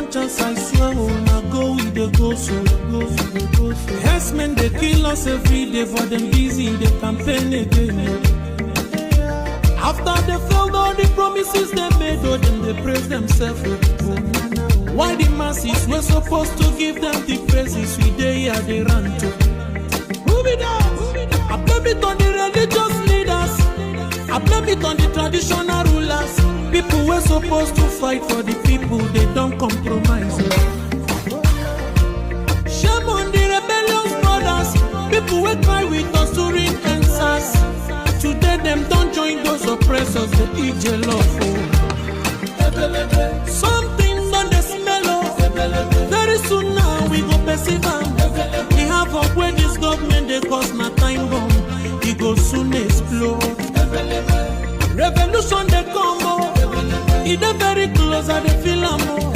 one chance, I swear, I go with the go so. Yes, men, they kill us every day, for them busy, they campaign again. After they failed all the promises they made, oh, them they praise themselves. Why the masses were supposed to give them the praises we they here they run to? Move it up. I blame it on the religious leaders. I blame it on the traditional rulers. People were supposed to fight for the people, they don't compromise. Shame on the rebellious brothers. People will cry with us during answers. Today them don't join those oppressors, they eat jollof. Something on the smell of. Very soon now we go perceive them. We have up where this government they cause my time bomb. It go soon explode. Revolution they come more. It is very close and they feel more.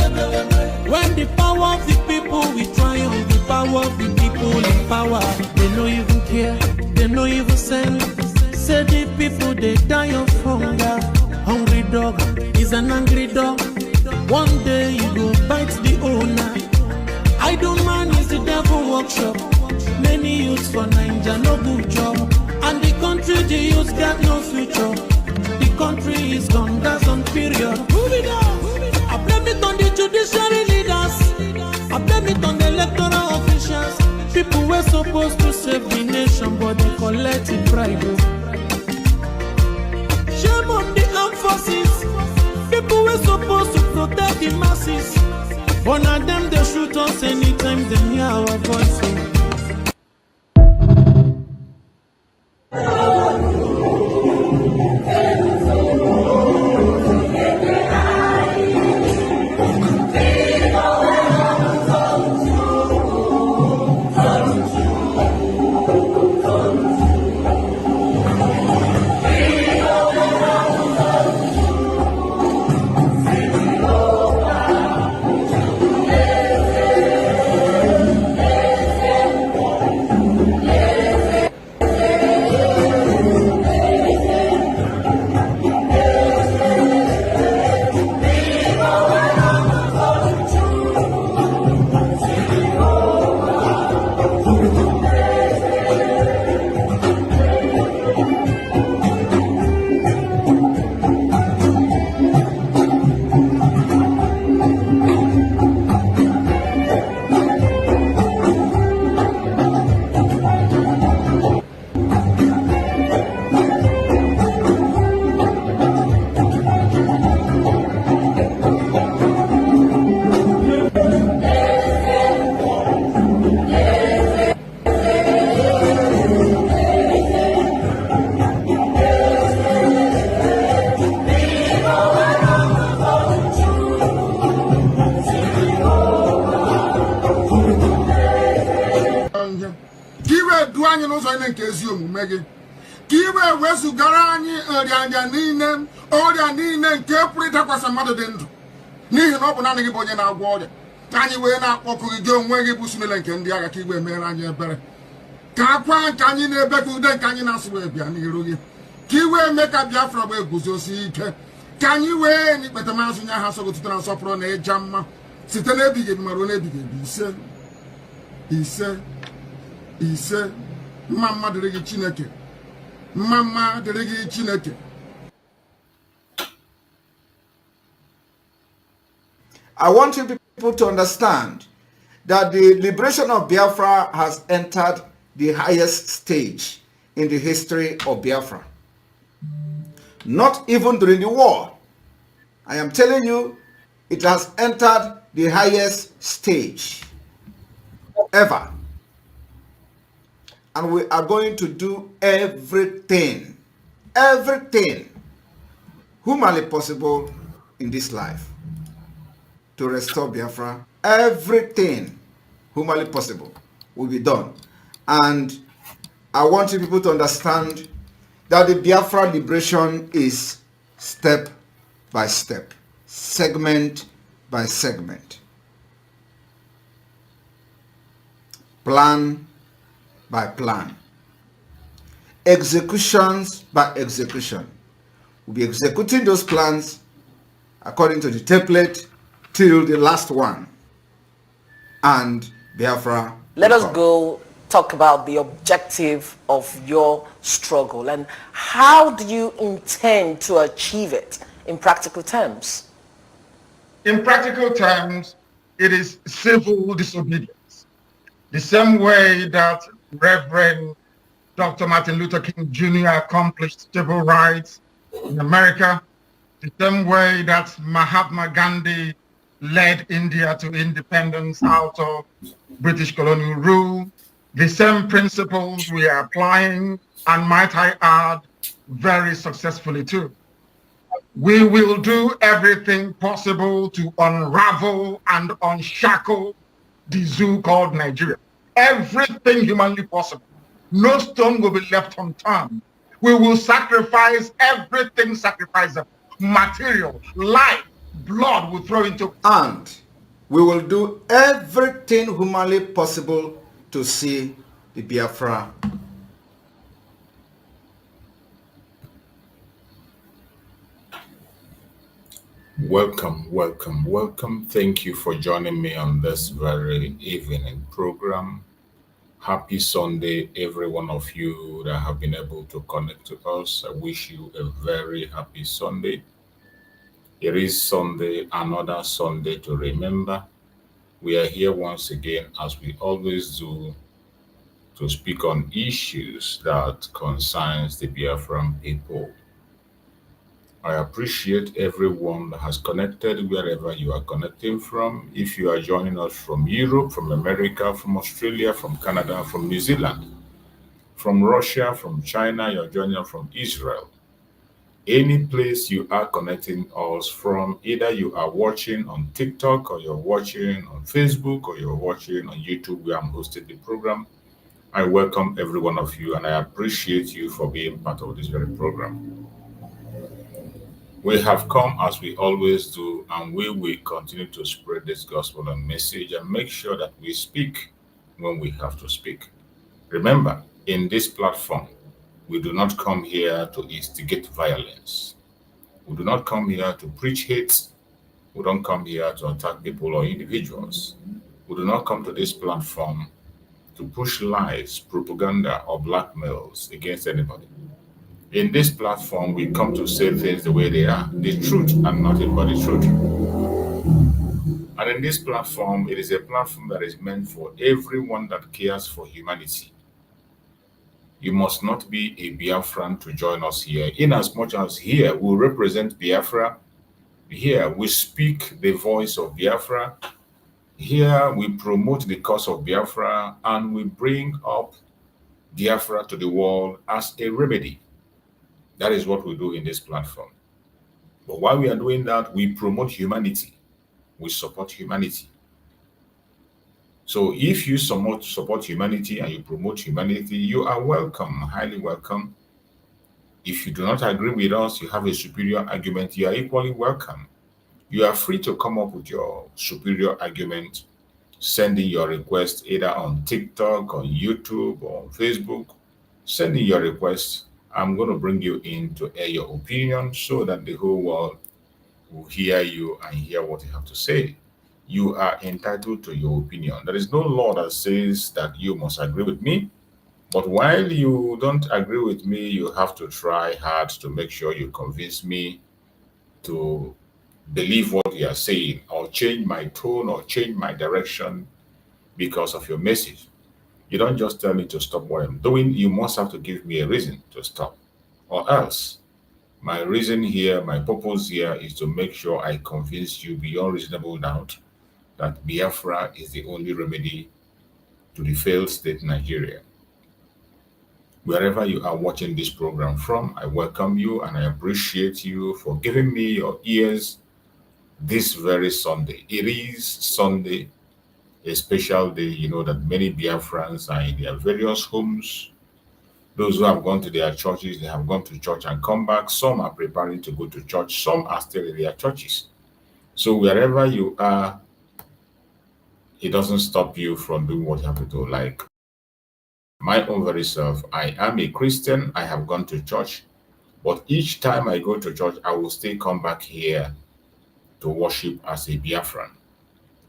When the power of the people we triumph, the power of the people in power. They no even care, they no even send. Say the people they die of hunger. Hungry dog is an angry dog. One day you go bite the owner. Idle man is the devil workshop. Many youths for Nigeria no good job. And the country the youths got no future. The country is gone, that's on period. Move it on. I blame it on the judiciary leaders. I blame it on the electoral officials. People were supposed to save the nation, but they collected bribe. Shame on the armed forces. People were supposed to protect the masses. One of them they shoot us anytime they hear our voices. Kiwe wesu garani orianja nine oria nine nke purita kwa samado dendo nihi no bu na ngi bonye na agwo oria anyi we na akpoku gi onwe gi busumele nke ndi aga kiwe mere anyi ebere ka akwa nke anyi na ebe ku de nke anyi na asu we bia ni rogi kiwe meka Biafra we guzosi ike ka anyi we ni petamasu nya ha so go tutana sopro na ejamma site na ebige bi maro na ebige bi ise mama deregi Chineke. Mama deregi Chineke. I want you people to understand that the liberation of Biafra has entered the highest stage in the history of Biafra. Not even during the war. I am telling you, it has entered the highest stage ever. And we are going to do everything humanly possible in this life to restore Biafra. Everything humanly possible will be done. And I want you people to understand that the Biafra liberation is step by step, segment by segment, plan by plan, executions by execution. We'll be executing those plans according to the template till the last one. And Biafra. Let us go talk about the objective of your struggle and how do you intend to achieve it in practical terms? In practical terms, it is civil disobedience. The same way that Reverend Dr. Martin Luther King Jr. accomplished civil rights in America, the same way that Mahatma Gandhi led India to independence out of British colonial rule, the same principles we are applying, and might I add, very successfully too. We will do everything possible to unravel and unshackle the zoo called Nigeria. Everything humanly possible. No stone will be left unturned. We will sacrifice everything sacrificable. Material, life, blood will throw into. And we will do everything humanly possible to see the Biafra. Welcome, welcome, welcome. Thank you for joining me on this very evening program. Happy Sunday, every one of you that have been able to connect to us. I wish you a very happy Sunday. It is Sunday, another Sunday to remember. We are here once again, as we always do, to speak on issues that concerns the Biafran people. I appreciate everyone that has connected wherever you are connecting from. If you are joining us from Europe, from America, from Australia, from Canada, from New Zealand, from Russia, from China, you're joining us from Israel. Any place you are connecting us from, either you are watching on TikTok or you're watching on Facebook or you're watching on YouTube where I'm hosting the program, I welcome every one of you and I appreciate you for being part of this very program. We have come as we always do, and we will continue to spread this gospel and message and make sure that we speak when we have to speak. Remember, in this platform, we do not come here to instigate violence. We do not come here to preach hate. We don't come here to attack people or individuals. We do not come to this platform to push lies, propaganda, or blackmails against anybody. In this platform, we come to say things the way they are, the truth and nothing but the truth. And in this platform, it is a platform that is meant for everyone that cares for humanity. You must not be a Biafran to join us here. In as much as here we represent Biafra, here we speak the voice of Biafra, here we promote the cause of Biafra, and we bring up Biafra to the world as a remedy. That is what we do in this platform. But while we are doing that, we promote humanity. We support humanity. So if you support humanity and you promote humanity, you are welcome, highly welcome. If you do not agree with us, you have a superior argument, you are equally welcome. You are free to come up with your superior argument, sending your request either on TikTok, on YouTube, or on Facebook. Sending your request. I'm going to bring you in to air your opinion so that the whole world will hear you and hear what you have to say. You are entitled to your opinion. There is no law that says that you must agree with me. But while you don't agree with me, you have to try hard to make sure you convince me to believe what you are saying or change my tone or change my direction because of your message. You don't just tell me to stop what I'm doing. You must have to give me a reason to stop. Or else, my reason here, my purpose here is to make sure I convince you beyond reasonable doubt that Biafra is the only remedy to the failed state Nigeria. Wherever you are watching this program from, I welcome you and I appreciate you for giving me your ears this very Sunday. It is Sunday, a special day, you know, that many Biafrans are in their various homes. Those who have gone to their churches, they have gone to church and come back. Some are preparing to go to church. Some are still in their churches. So wherever you are, it doesn't stop you from doing what you have to do. Like my own very self, I am a Christian. I have gone to church. But each time I go to church, I will still come back here to worship as a Biafran.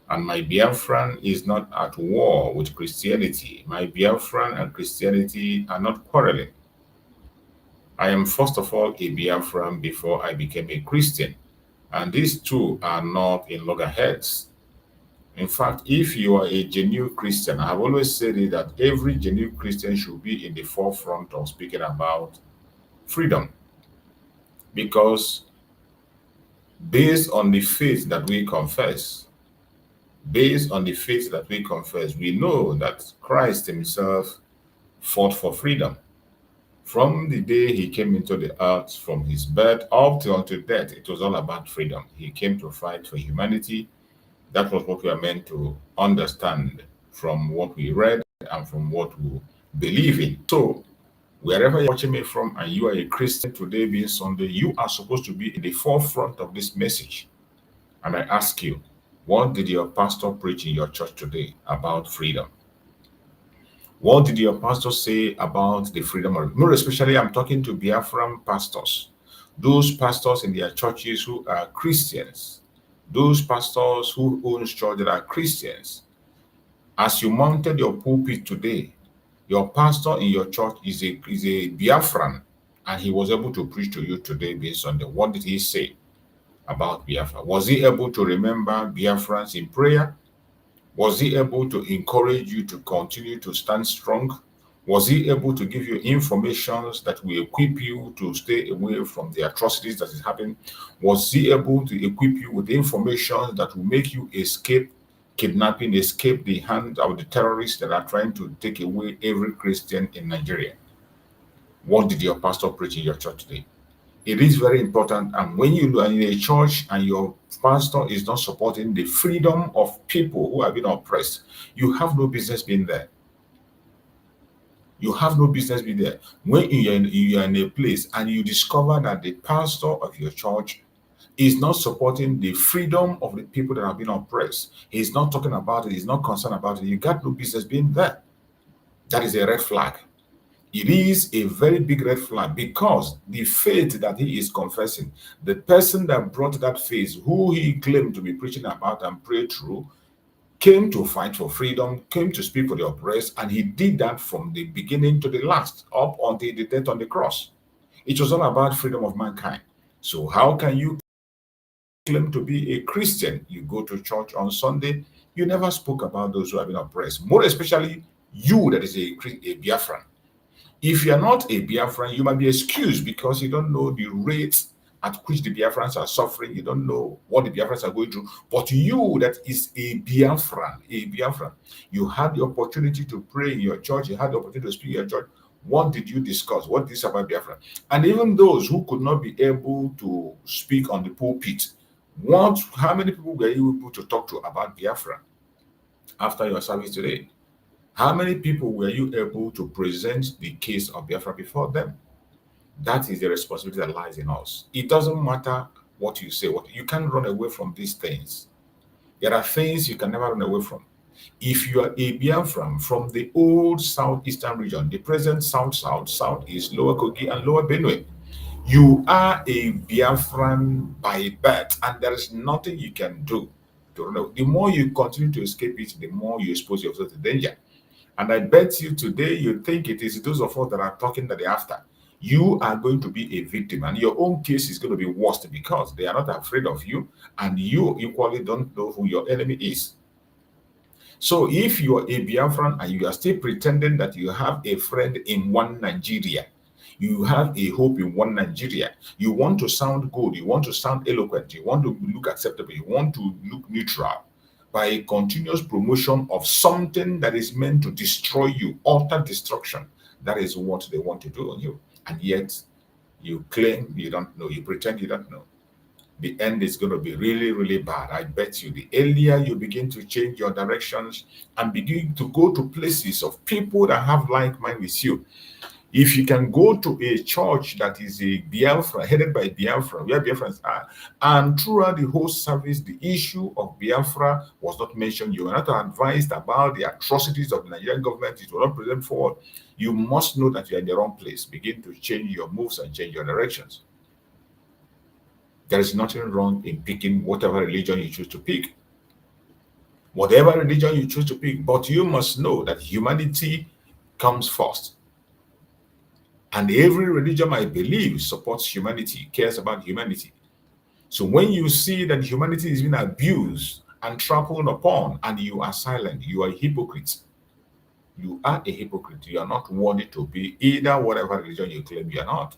And my Biafran is not at war with Christianity. My Biafran and Christianity are not quarreling. I am first of all a Biafran before I became a Christian. And these two are not in loggerheads. In fact, if you are a genuine Christian, I have always said it that every genuine Christian should be in the forefront of speaking about freedom. Because based on the faith that we confess, we know that Christ himself fought for freedom. From the day he came into the earth, from his birth up till unto death, it was all about freedom. He came to fight for humanity. That was what we are meant to understand from what we read and from what we believe in. So, wherever you're watching me from and you are a Christian, today being Sunday, you are supposed to be in the forefront of this message. And I ask you, what did your pastor preach in your church today about freedom? What did your pastor say about the freedom of, more especially I'm talking to Biafran pastors, those pastors in their churches who are Christians, those pastors who own churches that are Christians. As you mounted your pulpit today, your pastor in your church is a Biafran, and he was able to preach to you today based on what did he say about Biafra? Was he able to remember Biafrans in prayer? Was he able to encourage you to continue to stand strong? Was he able to give you information that will equip you to stay away from the atrocities that is happening? Was he able to equip you with information that will make you escape kidnapping, escape the hand of the terrorists that are trying to take away every Christian in Nigeria? What did your pastor preach in your church today? It is very important. And when you are in a church and your pastor is not supporting the freedom of people who have been oppressed, you have no business being there. You have no business being there. When you are in a place and you discover that the pastor of your church is not supporting the freedom of the people that have been oppressed, he's not talking about it, he's not concerned about it, you got no business being there. That is a red flag. It is a very big red flag, because the faith that he is confessing, the person that brought that faith, who he claimed to be preaching about and prayed through, came to fight for freedom, came to speak for the oppressed, and he did that from the beginning to the last, up until the death on the cross. It was all about freedom of mankind. So how can you claim to be a Christian? You go to church on Sunday, you never spoke about those who have been oppressed, more especially you that is a Biafran. If you're not a Biafran, you might be excused because you don't know the rates at which the Biafrans are suffering. You don't know what the Biafrans are going through. But you that is a Biafran, you had the opportunity to pray in your church. You had the opportunity to speak in your church. What did you discuss? What is about Biafra? And even those who could not be able to speak on the pulpit, how many people were you able to talk to about Biafra after your service today? How many people were you able to present the case of Biafra before them? That is the responsibility that lies in us. It doesn't matter what you say. You can't run away from these things. There are things you can never run away from. If you are a Biafran from the old southeastern region, the present southeast, Lower Kogi and Lower Benue, you are a Biafran by birth, and there is nothing you can do to run away. The more you continue to escape it, the more you expose yourself to danger. And I bet you today, you think it is those of us that are talking the day after. You are going to be a victim, and your own case is going to be worse because they are not afraid of you, and you equally don't know who your enemy is. So if you are a Biafran and you are still pretending that you have a friend in one Nigeria, you have a hope in one Nigeria, you want to sound good, you want to sound eloquent, you want to look acceptable, you want to look neutral, by a continuous promotion of something that is meant to destroy you, utter destruction. That is what they want to do on you. And yet, you claim you don't know, you pretend you don't know. The end is going to be really, really bad. I bet you the earlier you begin to change your directions and begin to go to places of people that have like mind with you. If you can go to a church that is a Biafra, headed by Biafra, where Biafrans are, and throughout the whole service, the issue of Biafra was not mentioned. You were not advised about the atrocities of the Nigerian government. It was not presented forward. You must know that you are in the wrong place. Begin to change your moves and change your directions. There is nothing wrong in picking whatever religion you choose to pick. Whatever religion you choose to pick, but you must know that humanity comes first. And every religion I believe supports humanity, cares about humanity. So when you see that humanity is being abused and trampled upon and you are silent, you are a hypocrite. You are a hypocrite. You are not worthy to be either whatever religion you claim you are not.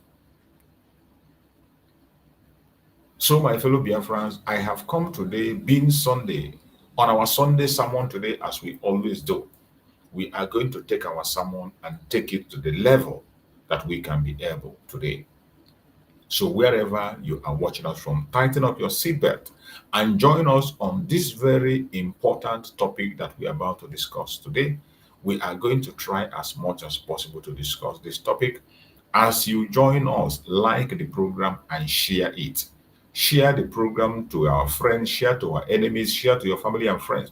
So my fellow Biafrans, I have come today being Sunday. On our Sunday sermon today, as we always do, we are going to take our sermon and take it to the level that we can be able today. So wherever you are watching us from, tighten up your seatbelt and join us on this very important topic that we are about to discuss today. We are going to try as much as possible to discuss this topic. As you join us, like the program and share it. Share the program to our friends, share to our enemies, share to your family and friends.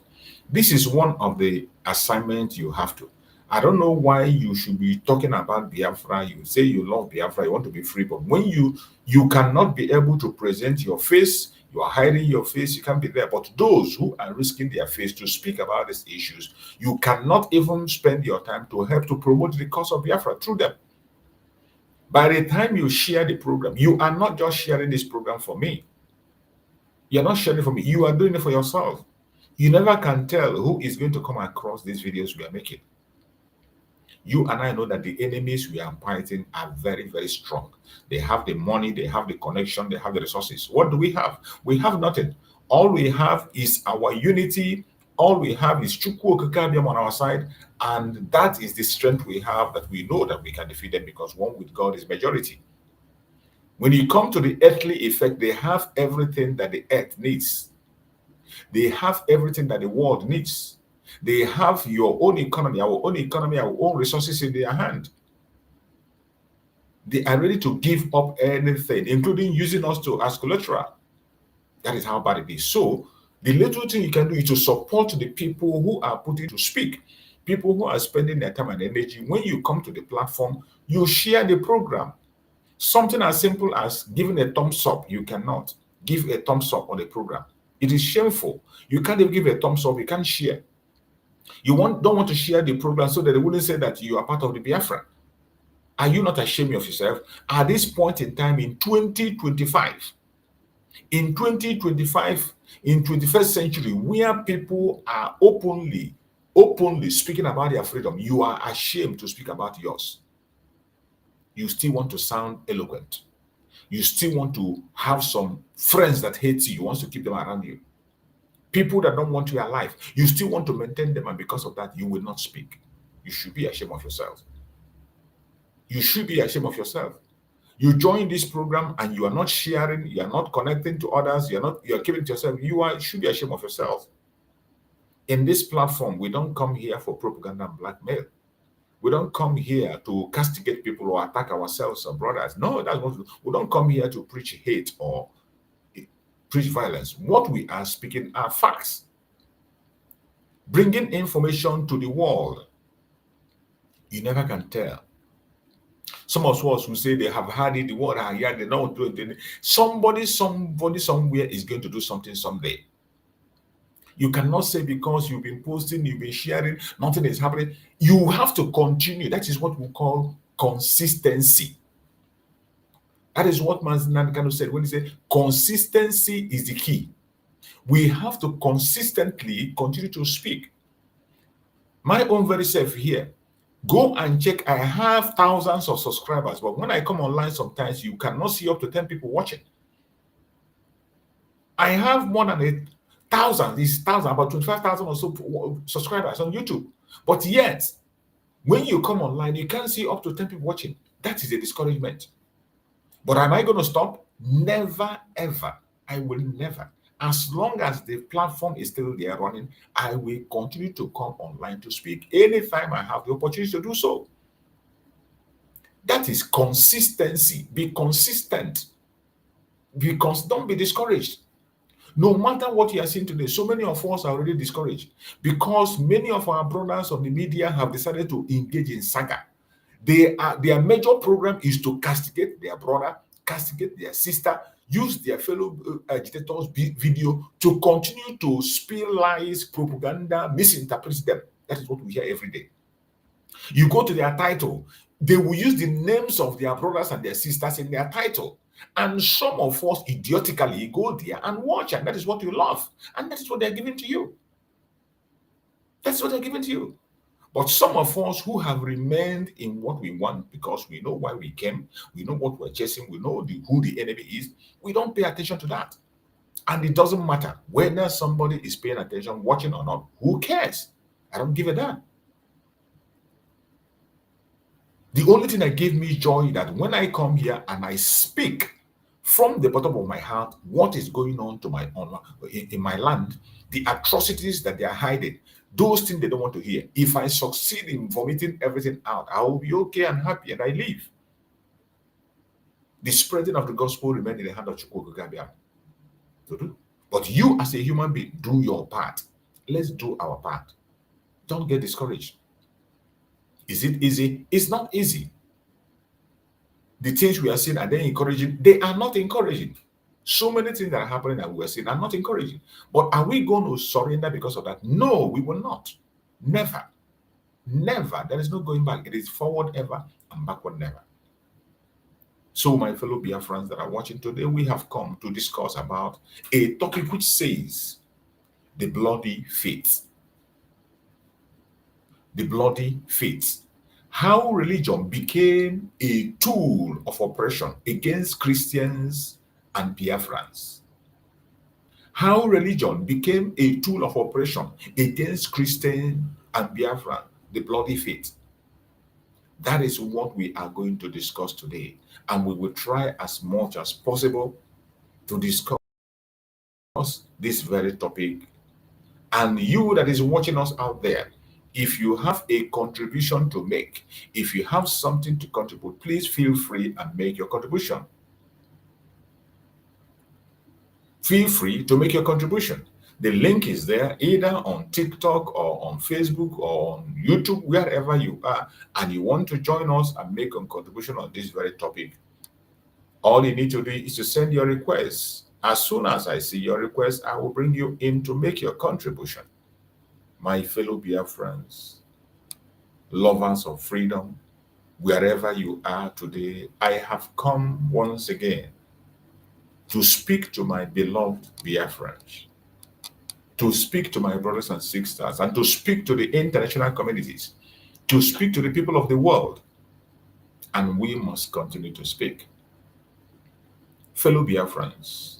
This is one of the assignments you have to. I don't know why you should be talking about Biafra. You say you love Biafra, you want to be free, but when you cannot be able to present your face, you are hiding your face, you can't be there. But those who are risking their face to speak about these issues, you cannot even spend your time to help to promote the cause of Biafra through them. By the time you share the program, you are not just sharing this program for me. You're not sharing it for me. You are doing it for yourself. You never can tell who is going to come across these videos we are making. You and I know that the enemies we are fighting are very, very strong. They have the money, they have the connection, they have the resources. What do we have? We have nothing. All we have is our unity. All we have is Chukwu Okikabiam on our side. And that is the strength we have, that we know that we can defeat them, because one with God is majority. When you come to the earthly effect, they have everything that the earth needs. They have everything that the world needs. They have your own economy, our own resources in their hand. They are ready to give up anything, including using us as collateral. That is how bad it is. So the little thing you can do is to support the people who are putting to speak, people who are spending their time and energy. When you come to the platform, you share the program. Something as simple as giving a thumbs up. You cannot give a thumbs up on the program. It is shameful. You can't even give a thumbs up. You can't share. You don't want to share the program so that they wouldn't say that you are part of the Biafra. Are you not ashamed of yourself? At this point in time in 2025, in 2025, in 21st century, where people are openly speaking about their freedom, you are ashamed to speak about yours. You still want to sound eloquent. You still want to have some friends that hate you. You want to keep them around you. People that don't want you alive, you still want to maintain them, and because of that, you will not speak. You should be ashamed of yourself. You should be ashamed of yourself. You join this program and you are not sharing, you are not connecting to others, you are keeping to yourself. You should be ashamed of yourself. In this platform, we don't come here for propaganda and blackmail. We don't come here to castigate people or attack ourselves or brothers. No, that's what we don't come here to preach hate or preach violence. What we are speaking are facts. Bringing information to the world. You never can tell. Some of us who say they have heard it, the word yeah, they don't do it. Somebody somewhere is going to do something someday. You cannot say because you've been posting, you've been sharing, nothing is happening. You have to continue. That is what we call consistency. That is what Manzanakano said when he said consistency is the key. We have to consistently continue to speak. My own very self here, go and check. I have thousands of subscribers, but when I come online, sometimes you cannot see up to 10 people watching. I have more than 1,000, about 25,000 or so subscribers on YouTube. But yet, when you come online, you can't see up to 10 people watching. That is a discouragement. But am I going to stop? Never, ever. I will never. As long as the platform is still there running, I will continue to come online to speak anytime I have the opportunity to do so. That is consistency. Be consistent. Because don't be discouraged. No matter what you are seeing today, so many of us are already discouraged because many of our brothers on the media have decided to engage in saga. Their major program is to castigate their brother, castigate their sister, use their fellow agitators' video to continue to spill lies, propaganda, misinterpret them. That is what we hear every day. You go to their title, they will use the names of their brothers and their sisters in their title. And some of us idiotically go there and watch, and that is what you love. And that is what they're giving to you. That's what they're giving to you. But some of us who have remained in what we want because we know why we came, we know what we're chasing, we know who the enemy is, we don't pay attention to that. And it doesn't matter whether somebody is paying attention, watching or not. Who cares? I don't give a damn. The only thing that gave me joy that when I come here and I speak from the bottom of my heart what is going on in my land, the atrocities that they are hiding, those things they don't want to hear. If I succeed in vomiting everything out, I will be okay and happy and I leave. The spreading of the gospel remains in the hand of Chukwu. But you as a human being, do your part. Let's do our part. Don't get discouraged. Is it easy? It's not easy. The things we are seeing, are they encouraging? They are not encouraging. So many things that are happening that we are seeing are not encouraging. But are we going to surrender because of that? No, we will not. Never. Never. There is no going back. It is forward ever and backward never. So, my fellow Biafrans that are watching today, we have come to discuss about a topic which says the bloody faith. The bloody faith. How religion became a tool of oppression against Christians and Biafrans. How religion became a tool of oppression against Christians and Biafran, the bloody faith. That is what we are going to discuss today. And we will try as much as possible to discuss this very topic. And you that is watching us out there, if you have a contribution to make, if you have something to contribute, please feel free and make your contribution. Feel free to make your contribution. The link is there either on TikTok or on Facebook or on YouTube, wherever you are, and you want to join us and make a contribution on this very topic. All you need to do is to send your request. As soon as I see your request, I will bring you in to make your contribution. My fellow Biafrans, lovers of freedom, wherever you are today, I have come once again to speak to my beloved Biafrans, to speak to my brothers and sisters, and to speak to the international communities, to speak to the people of the world. And we must continue to speak. Fellow Biafrans,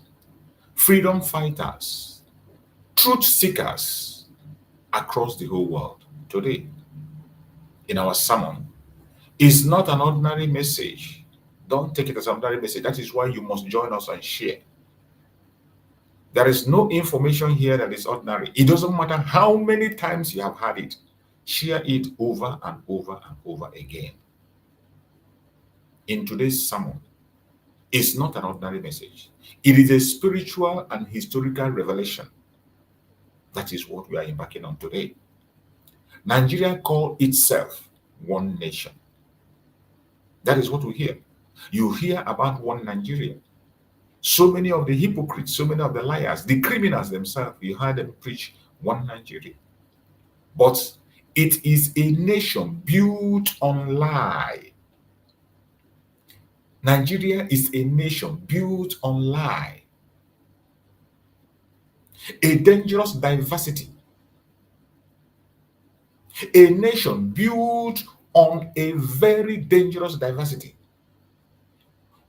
freedom fighters, truth seekers across the whole world today, in our sermon, is not an ordinary message. Don't take it as an ordinary message. That is why you must join us and share. There is no information here that is ordinary. It doesn't matter how many times you have had it. Share it over and over and over again. In today's sermon, it's not an ordinary message. It is a spiritual and historical revelation. That is what we are embarking on today. Nigeria calls itself one nation. That is what we hear. You hear about one Nigeria. So many of the hypocrites, so many of the liars, the criminals themselves, you heard them preach one Nigeria. But it is a nation built on lie. Nigeria is a nation built on lie. A dangerous diversity. A nation built on a very dangerous diversity,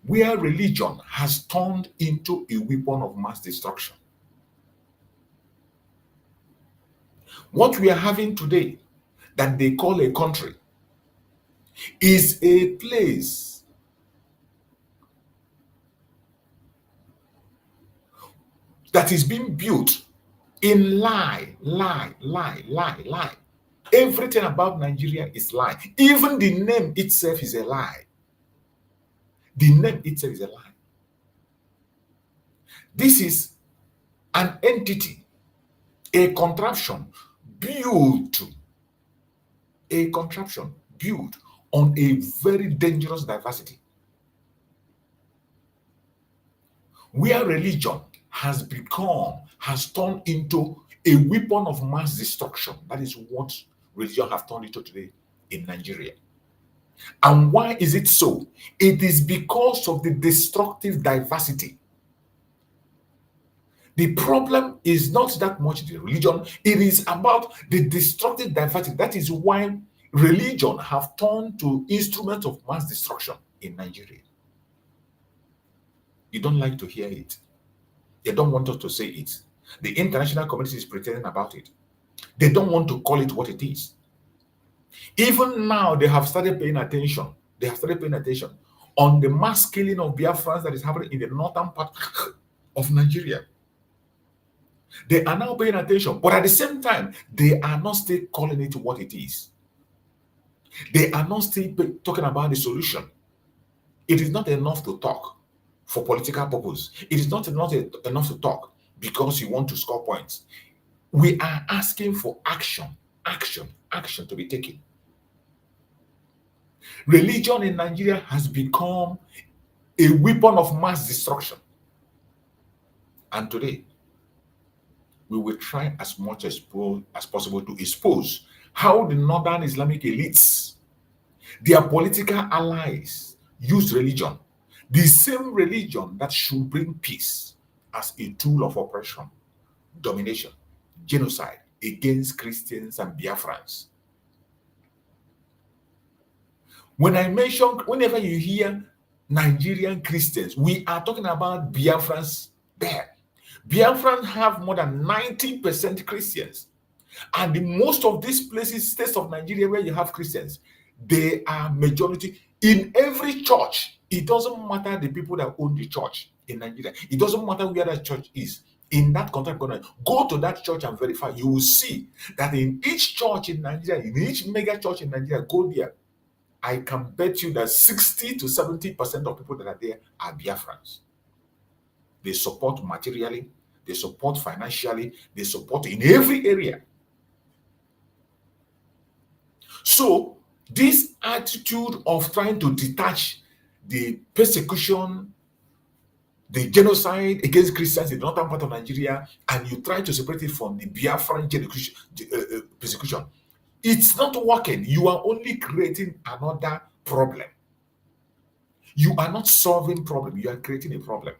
where religion has turned into a weapon of mass destruction. What we are having today, that they call a country, is a place that is being built in lie. Everything about Nigeria is lie. Even the name itself is a lie. The name itself is a lie. This is an entity, a contraption built on a very dangerous diversity. where religion has turned into a weapon of mass destruction. That is what religion has turned into today in Nigeria. And why is it so? It is because of the destructive diversity. The problem is not that much the religion, it is about the destructive diversity. That is why religion have turned to instruments of mass destruction in Nigeria. You don't like to hear it. They don't want us to say it. The international community is pretending about it. They don't want to call it what it is. Even now, they have started paying attention. They have started paying attention on the mass killing of Biafrans that is happening in the northern part of Nigeria. They are now paying attention, but at the same time, they are not still calling it what it is. They are not still talking about the solution. It is not enough to talk for political purpose. It is not enough to talk because you want to score points. We are asking for action to be taken. Religion in Nigeria has become a weapon of mass destruction. And today, we will try as much as possible to expose how the northern Islamic elites, their political allies, use religion, the same religion that should bring peace, as a tool of oppression, domination, genocide against Christians and Biafrans. Whenever you hear Nigerian Christians, we are talking about Biafrans there. Biafrans have more than 90% Christians. And in most of these places, states of Nigeria where you have Christians, they are majority in every church. It doesn't matter the people that own the church in Nigeria. It doesn't matter where that church is. In that country, go to that church and verify. You will see that in each church in Nigeria, in each mega church in Nigeria, go there. I can bet you that 60 to 70% of people that are there are Biafrans. They support materially, they support financially, they support in every area. So, this attitude of trying to detach the persecution, the genocide against Christians in the northern part of Nigeria, and you try to separate it from the Biafran persecution, it's not working. You are only creating another problem. You are not solving problem. You are creating a problem.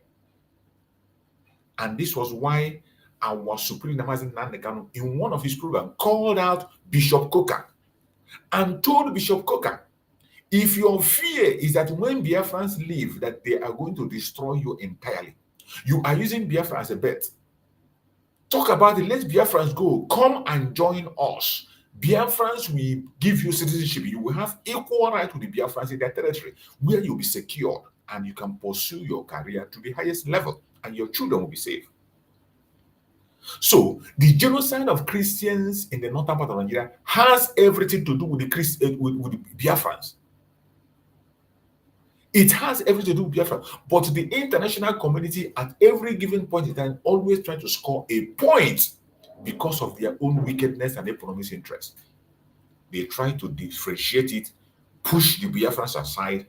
And this was why our Supreme Namazin Nandekano, in one of his programs, called out Bishop Coker and told Bishop Coker, if your fear is that when Biafrans leave, that they are going to destroy you entirely, you are using Biafra as a bet. Talk about it. Let Biafrans go. Come and join us. Biafrans will give you citizenship. You will have equal right to the Biafrans in their territory, where you'll be secured and you can pursue your career to the highest level, and your children will be safe. So the genocide of Christians in the northern part of Nigeria has everything to do with with the Biafrans. It has everything to do with Biafra. But the international community at every given point in time always try to score a point because of their own wickedness and economic interest. They try to differentiate it, push the Biafrans aside,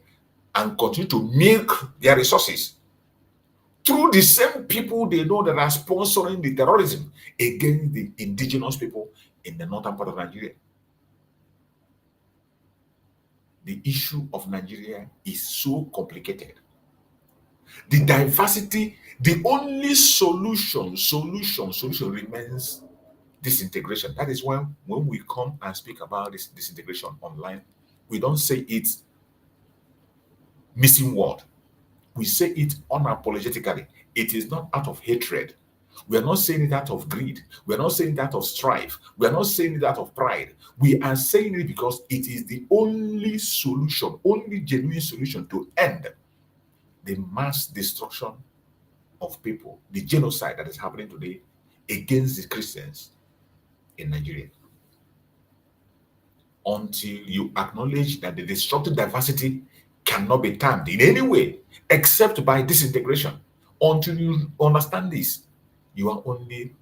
and continue to milk their resources through the same people they know that are sponsoring the terrorism against the indigenous people in the northern part of Nigeria. The issue of Nigeria is so complicated. The diversity, the only solution remains disintegration. That is why when we come and speak about this disintegration online, we don't say it's missing word. We say it unapologetically. It is not out of hatred. We are not saying it out of greed. We are not saying it out of strife. We are not saying it out of pride. We are saying it because it is the only solution, only genuine solution to end the mass destruction of people, the genocide that is happening today against the Christians in Nigeria. Until you acknowledge that the destructive diversity cannot be tamed in any way except by disintegration, until you understand this, you are only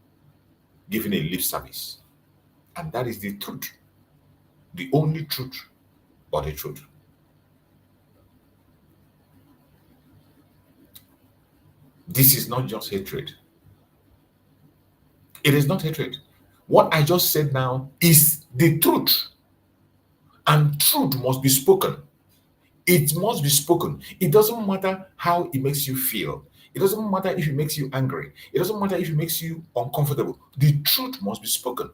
giving a lip service. And that is the truth. The only truth, but the truth. This is not just hatred. It is not hatred. What I just said now is the truth, and truth must be spoken. It must be spoken. It doesn't matter how it makes you feel. It doesn't matter if it makes you angry. It doesn't matter if it makes you uncomfortable. The truth must be spoken,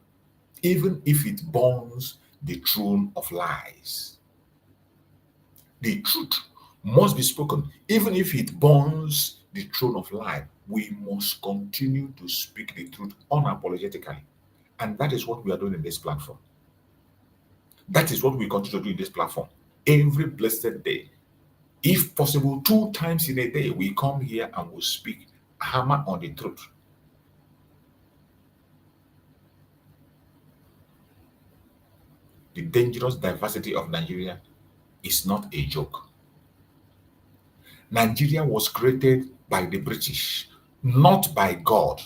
even if it burns the throne of lies. The truth must be spoken, even if it burns the throne of lies. We must continue to speak the truth unapologetically. And that is what we are doing in this platform. That is what we continue to do in this platform. Every blessed day, if possible, 2 times in a day, we come here and we speak, hammer on the truth. The dangerous diversity of Nigeria is not a joke. Nigeria was created by the British, not by God.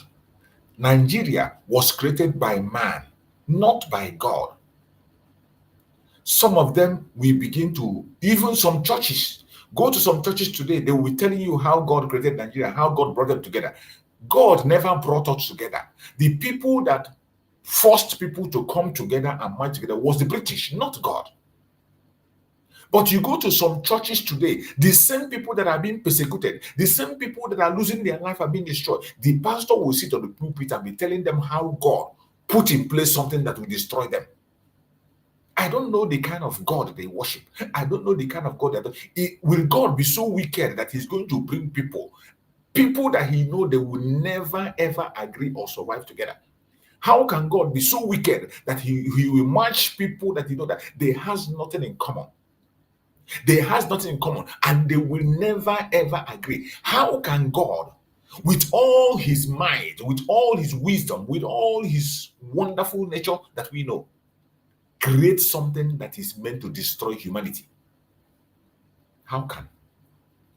Nigeria was created by man, not by God. Some of them we begin to, even some churches, go to some churches today, they will be telling you how God created Nigeria, how God brought them together. God never brought us together. The people that forced people to come together and march together was the British, not God. But you go to some churches today, the same people that are being persecuted, the same people that are losing their life are being destroyed. The pastor will sit on the pulpit and be telling them how God put in place something that will destroy them. I don't know the kind of God they worship. I don't know the kind of God will God be so wicked that he's going to bring people that he know they will never ever agree or survive together? How can God be so wicked that he will match people that he know that they has nothing in common? They has nothing in common and they will never ever agree. How can God, with all his might, with all his wisdom, with all his wonderful nature that we know, create something that is meant to destroy humanity? How can?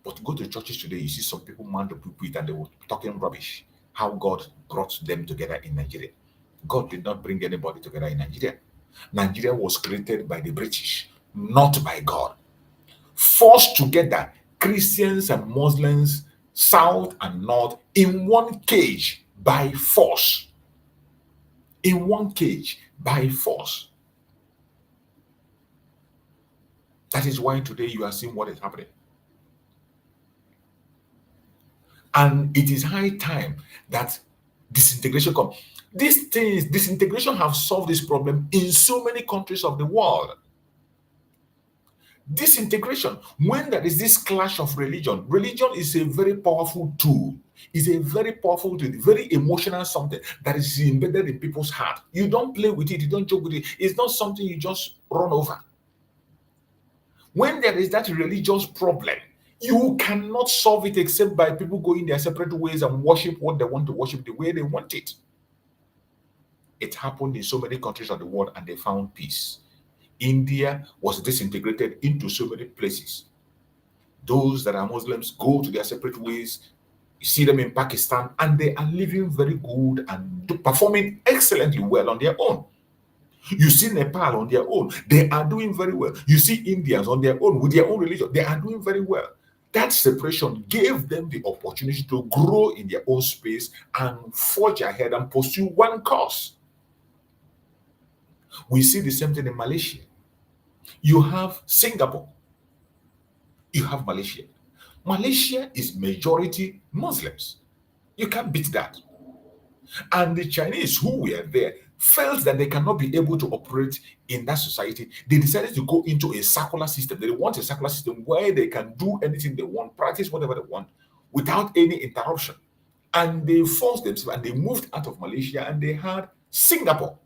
But go to churches today, you see some people man the pulpit and they were talking rubbish. How God brought them together in Nigeria. God did not bring anybody together in Nigeria. Nigeria was created by the British, not by God. Forced together, Christians and Muslims, South and North, in one cage by force. In one cage by force. That is why today you are seeing what is happening. And it is high time that disintegration comes. These things, disintegration have solved this problem in so many countries of the world. Disintegration, when there is this clash of religion is a very powerful tool. It's a very powerful tool, very emotional something that is embedded in people's heart. You don't play with it, you don't joke with it. It's not something you just run over. When there is that religious problem, you cannot solve it except by people going their separate ways and worship what they want to worship the way they want it. It happened in so many countries of the world and they found peace. India was disintegrated into so many places. Those that are Muslims go to their separate ways. You see them in Pakistan and they are living very good and performing excellently well on their own. You see Nepal on their own, they are doing very well. You see Indians on their own with their own religion, they are doing very well. That separation gave them the opportunity to grow in their own space and forge ahead and pursue one cause. We see the same thing in Malaysia. You have Singapore. You have Malaysia. Malaysia is majority Muslims. You can't beat that. And the Chinese who were there felt that they cannot be able to operate in that society. They decided to go into a circular system. They want a circular system where they can do anything they want, practice whatever they want without any interruption. And they forced themselves and they moved out of Malaysia and they had Singapore.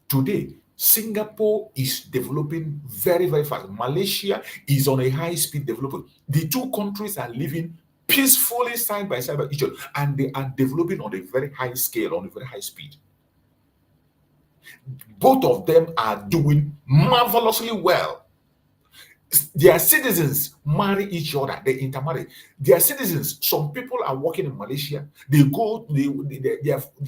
Today, Singapore is developing very, very fast. Malaysia is on a high-speed development. The two countries are living peacefully side by side by each other, and they are developing on a very high scale, on a very high speed. Both of them are doing marvelously well. Their citizens marry each other, they intermarry. Their citizens, some people are working in Malaysia, they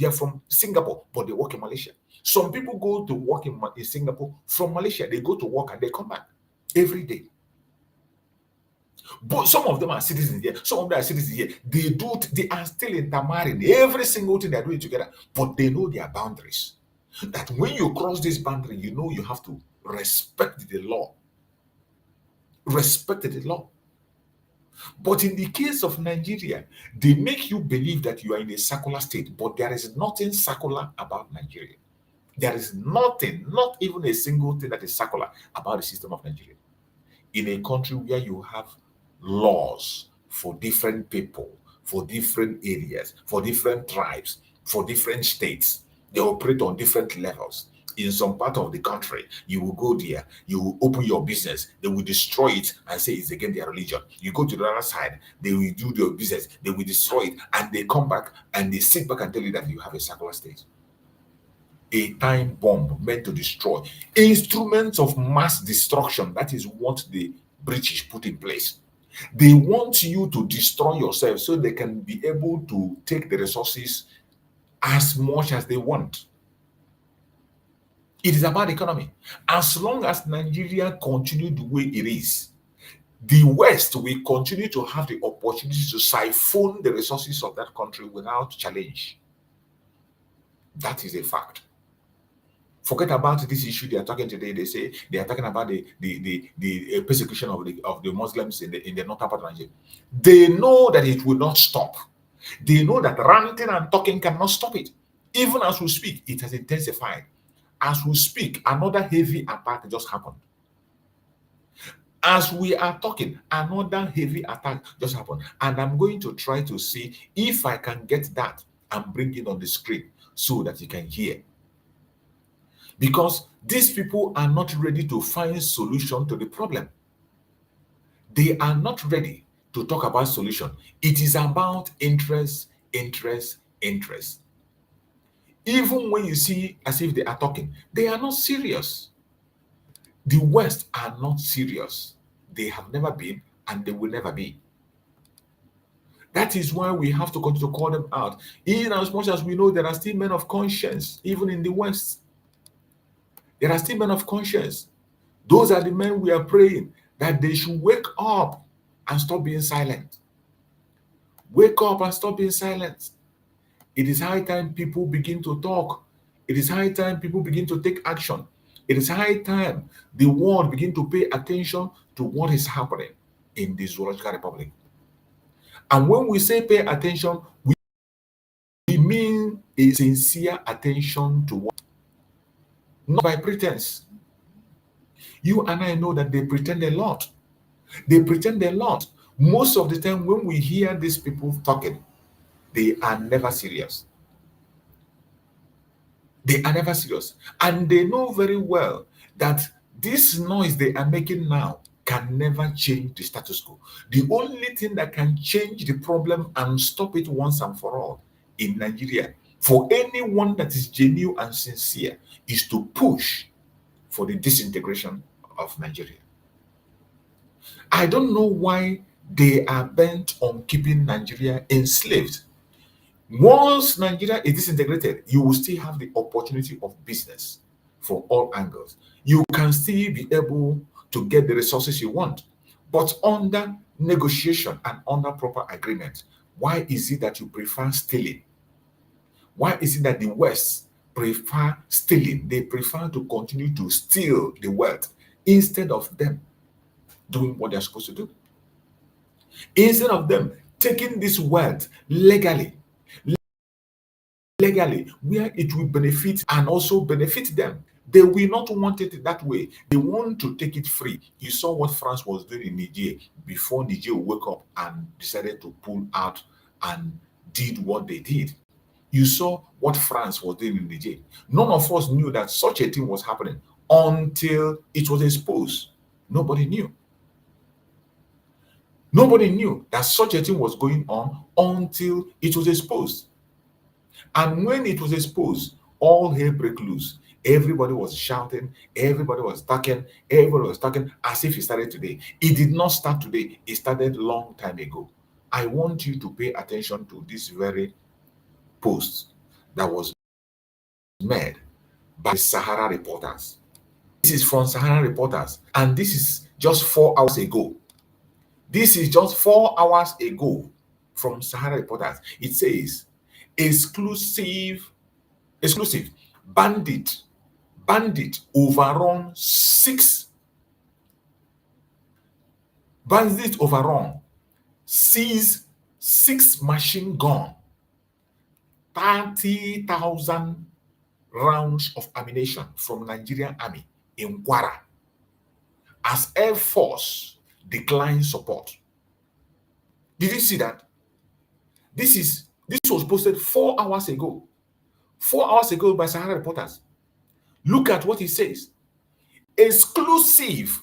are from Singapore, but they work in Malaysia. Some people go to work in Singapore from Malaysia, they go to work and they come back every day. But some of them are citizens here, some of them are citizens here. They are still intermarrying. Every single thing they're doing together, but they know their boundaries. That when you cross this boundary, you know you have to respect the law. Respect the law. But in the case of Nigeria, they make you believe that you are in a secular state, but there is nothing secular about Nigeria. There is nothing, not even a single thing that is secular about the system of Nigeria. In a country where you have laws for different people, for different areas, for different tribes, for different states, they operate on different levels. In some part of the country, you will go there, you will open your business, they will destroy it and say it's against their religion. You go to the other side, they will do their business, they will destroy it, and they come back and they sit back and tell you that you have a secular state. A time bomb meant to destroy. Instruments of mass destruction, that is what the British put in place. They want you to destroy yourself so they can be able to take the resources as much as they want. It is about economy. As long as Nigeria continues the way it is, the West will continue to have the opportunity to siphon the resources of that country without challenge. That is a fact. Forget about this issue they are talking today. They say they are talking about the persecution of the Muslims in the northern part of Nigeria. They know that it will not stop. They know that ranting and talking cannot stop it. Even as we speak, it has intensified. As we speak, another heavy attack just happened. As we are talking, another heavy attack just happened. And I'm going to try to see if I can get that and bring it on the screen so that you can hear. Because these people are not ready to find solution to the problem. They are not ready to talk about solution. It is about interest, interest, interest. Even when you see as if they are talking, they are not serious. The West are not serious. They have never been, and they will never be. That is why we have to continue to call them out. In as much as we know there are still men of conscience, even in the West. There are still men of conscience. Those are the men we are praying that they should wake up and stop being silent. Wake up and stop being silent. It is high time people begin to talk. It is high time people begin to take action. It is high time the world begin to pay attention to what is happening in the Zoological Republic. And when we say pay attention, we mean a sincere attention to what, not by pretense. You and I know that they pretend a lot. They pretend a lot. Most of the time when we hear these people talking, they are never serious. They are never serious. And they know very well that this noise they are making now can never change the status quo. The only thing that can change the problem and stop it once and for all in Nigeria, for anyone that is genuine and sincere, is to push for the disintegration of Nigeria. I don't know why they are bent on keeping Nigeria enslaved. Once Nigeria is disintegrated, you will still have the opportunity of business from all angles. You can still be able to get the resources you want, but under negotiation and under proper agreement. Why is it that you prefer stealing? Why is it that the West prefer stealing? They prefer to continue to steal the wealth instead of them doing what they're supposed to do. Instead of them taking this wealth legally, where it will benefit and also benefit them. They will not want it that way. They want to take it free. You saw what France was doing in Niger before Niger woke up and decided to pull out and did what they did. You saw what France was doing in Niger. None of us knew that such a thing was happening until it was exposed. Nobody knew. Nobody knew that such a thing was going on until it was exposed. And when it was exposed, all hell broke loose. Everybody was shouting, everybody was talking as if it started today. It did not start today, it started a long time ago. I want you to pay attention to this very post that was made by Sahara reporters. This is from Sahara reporters, and this is just 4 hours ago. This is just 4 hours ago from Sahara Reporters. It says, exclusive bandit overrun seize 6 machine gun, 30,000 rounds of ammunition from Nigerian Army in Kwara as Air Force declines support. Did you see that? This was posted 4 hours ago. 4 hours ago by Sahara Reporters. Look at what it says. Exclusive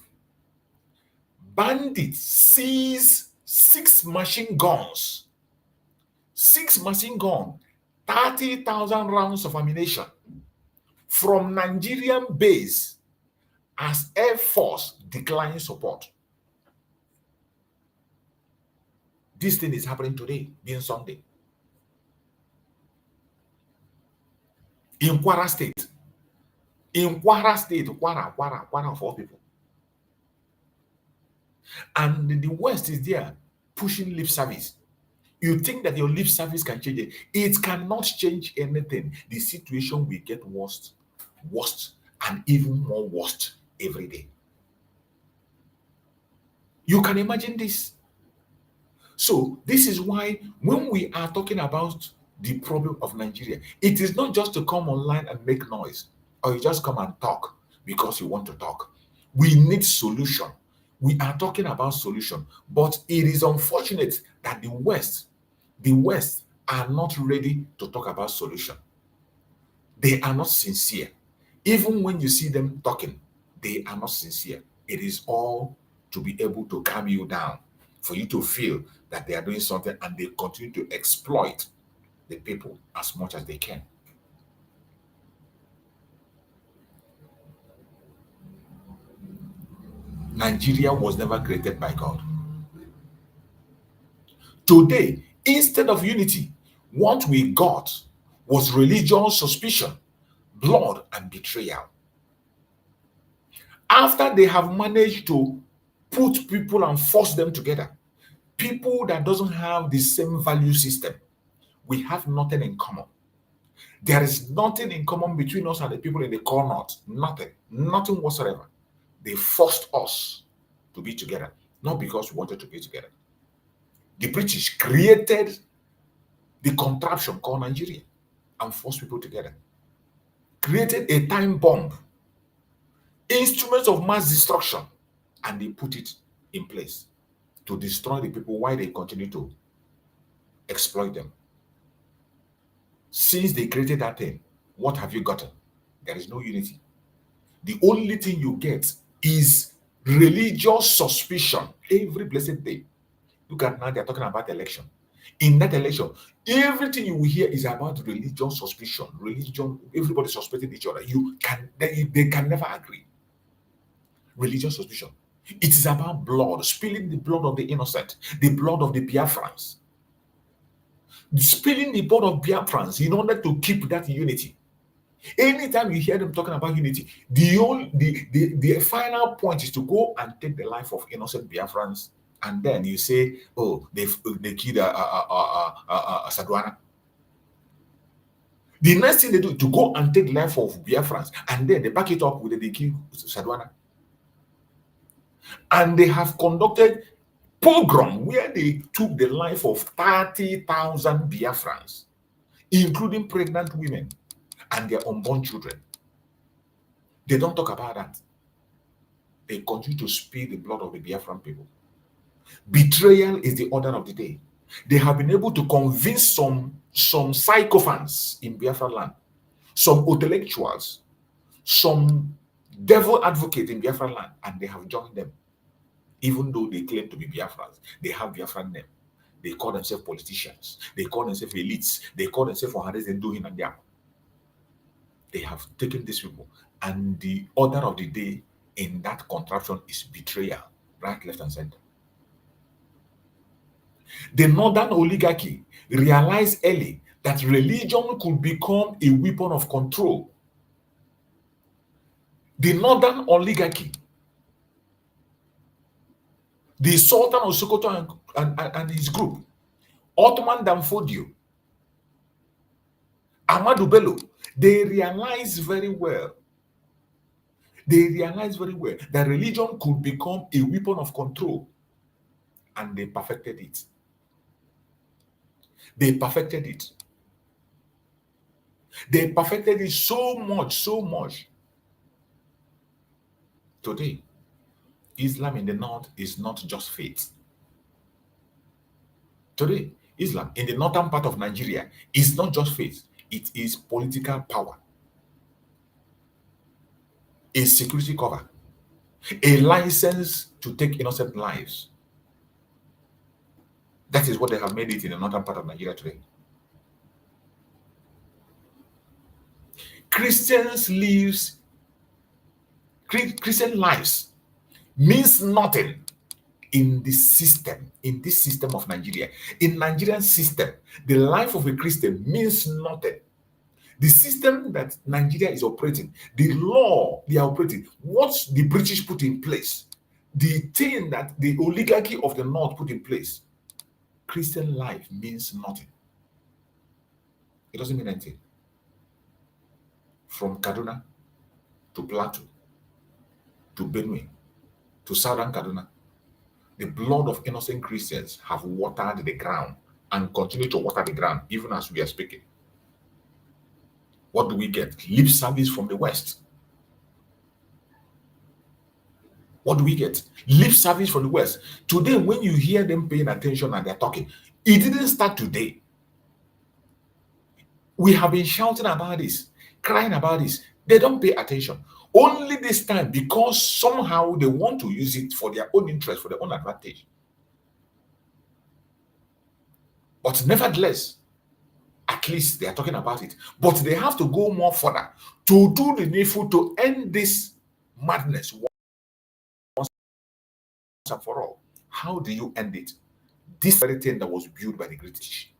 bandits seize 6 machine guns. 6 machine guns, 30,000 rounds of ammunition from Nigerian base as Air Force declines support. This thing is happening today, being Sunday. In Kwara State. In Kwara State, Kwara of all people. And the West is there pushing lip service. You think that your lip service can change it. It cannot change anything. The situation will get worse, and even more worse every day. You can imagine this. So this is why when we are talking about the problem of Nigeria, it is not just to come online and make noise, or you just come and talk because you want to talk. We need solution. We are talking about solution, but it is unfortunate that the West are not ready to talk about solution. They are not sincere. Even when you see them talking, they are not sincere. It is all to be able to calm you down, for you to feel that they are doing something, and they continue to exploit the people as much as they can. Nigeria was never created by God. Today, instead of unity, what we got was religious suspicion, blood, and betrayal. After they have managed to put people and force them together, people that doesn't have the same value system, we have nothing in common. There is nothing in common between us and the people in the core north. Nothing whatsoever. They forced us to be together, not because we wanted to be together. The British created the contraption called Nigeria and forced people together. Created a time bomb, instruments of mass destruction, and they put it in place to destroy the people while they continue to exploit them. Since they created that thing, what have you gotten? There is no unity. The only thing you get is religious suspicion every blessed day. Look at now, they're talking about election. In that election, everything you will hear is about religious suspicion. Religion, everybody suspecting each other. They can never agree. Religious suspicion. It is about blood, spilling the blood of the innocent, the blood of the Biafrans. Spilling the blood of Biafrans in order to keep that unity. Anytime you hear them talking about unity, the final point is to go and take the life of innocent Biafrans, and then you say, oh, they killed Sadwana. The next thing they do is to go and take the life of Biafrans, and then they back it up with they kill Sadwana. And they have conducted pogrom where they took the life of 30,000 Biafrans, including pregnant women and their unborn children. They don't talk about that. They continue to spill the blood of the Biafran people. Betrayal is the order of the day. They have been able to convince some sycophants in Biafran land, some intellectuals, some devil advocates in Biafran land, and they have joined them. Even though they claim to be Biafrans, they have Biafran name. They call themselves politicians. They call themselves elites. They call themselves Ohanes and Dohin and Diam. They have taken these people, and the order of the day in that contraption is betrayal, right, left, and center. The northern oligarchy realized early that religion could become a weapon of control. The northern oligarchy the Sultan of Sokoto and his group, Ottoman Danfodio, Ahmadu Bello, they realized very well that religion could become a weapon of control, and they perfected it. They perfected it. They perfected it so much. Today, Islam in the north is not just faith. Today, Islam in the northern part of Nigeria is not just faith, it is political power, a security cover, a license to take innocent lives. That is what they have made it in the northern part of Nigeria today. Christian lives means nothing in this system of Nigeria. In Nigerian system, the life of a Christian means nothing. The system that Nigeria is operating, the law they are operating, what the British put in place, the thing that the oligarchy of the north put in place, Christian life means nothing. It doesn't mean anything. From Kaduna to Plateau to Benue to Southern Kaduna, the blood of innocent Christians have watered the ground and continue to water the ground even as we are speaking. What do we get? Lip service from the West. What do we get? Lip service from the West. Today, when you hear them paying attention and they're talking, it didn't start today. We have been shouting about this, crying about this. They don't pay attention. Only this time, because somehow they want to use it for their own interest, for their own advantage. But nevertheless, at least they are talking about it. But they have to go more further to do the needful to end this madness once and for all. How do you end it? This very thing that was built by the British.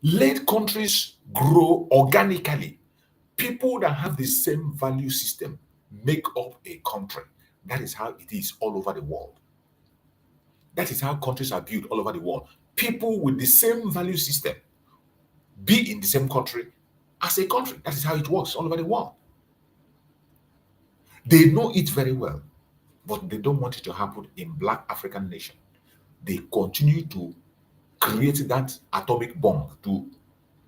Let countries grow organically. People that have the same value system make up a country. That is how it is all over the world. That is how countries are built all over the world. People with the same value system be in the same country as a country. That is how it works all over the world. They know it very well, but they don't want it to happen in Black African nation. They continue to create that atomic bomb to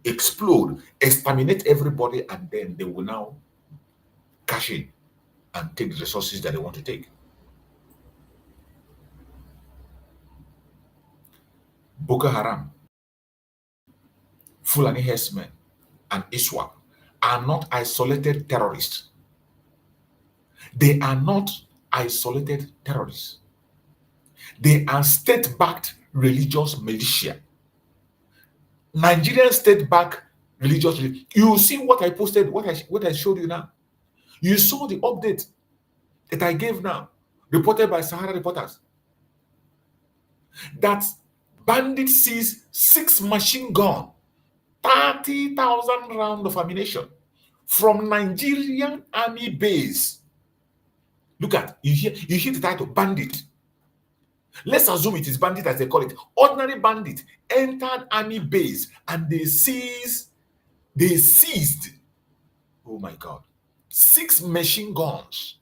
explode, exterminate everybody, and then they will now cash in and take the resources that they want to take. Boko Haram, Fulani herdsmen, and ISWAP are not isolated terrorists. They are not isolated terrorists. They are state-backed religious militia. Nigerian state-backed religious militia. You see what I posted, what I showed you now. You saw the update that I gave now, reported by Sahara Reporters, that bandits seized 6 machine guns, 30,000 rounds of ammunition from Nigerian army base. Look at, you hear the title, bandit. Let's assume it is bandit as they call it. Ordinary bandit entered army base and they seized, oh my God, 6 machine guns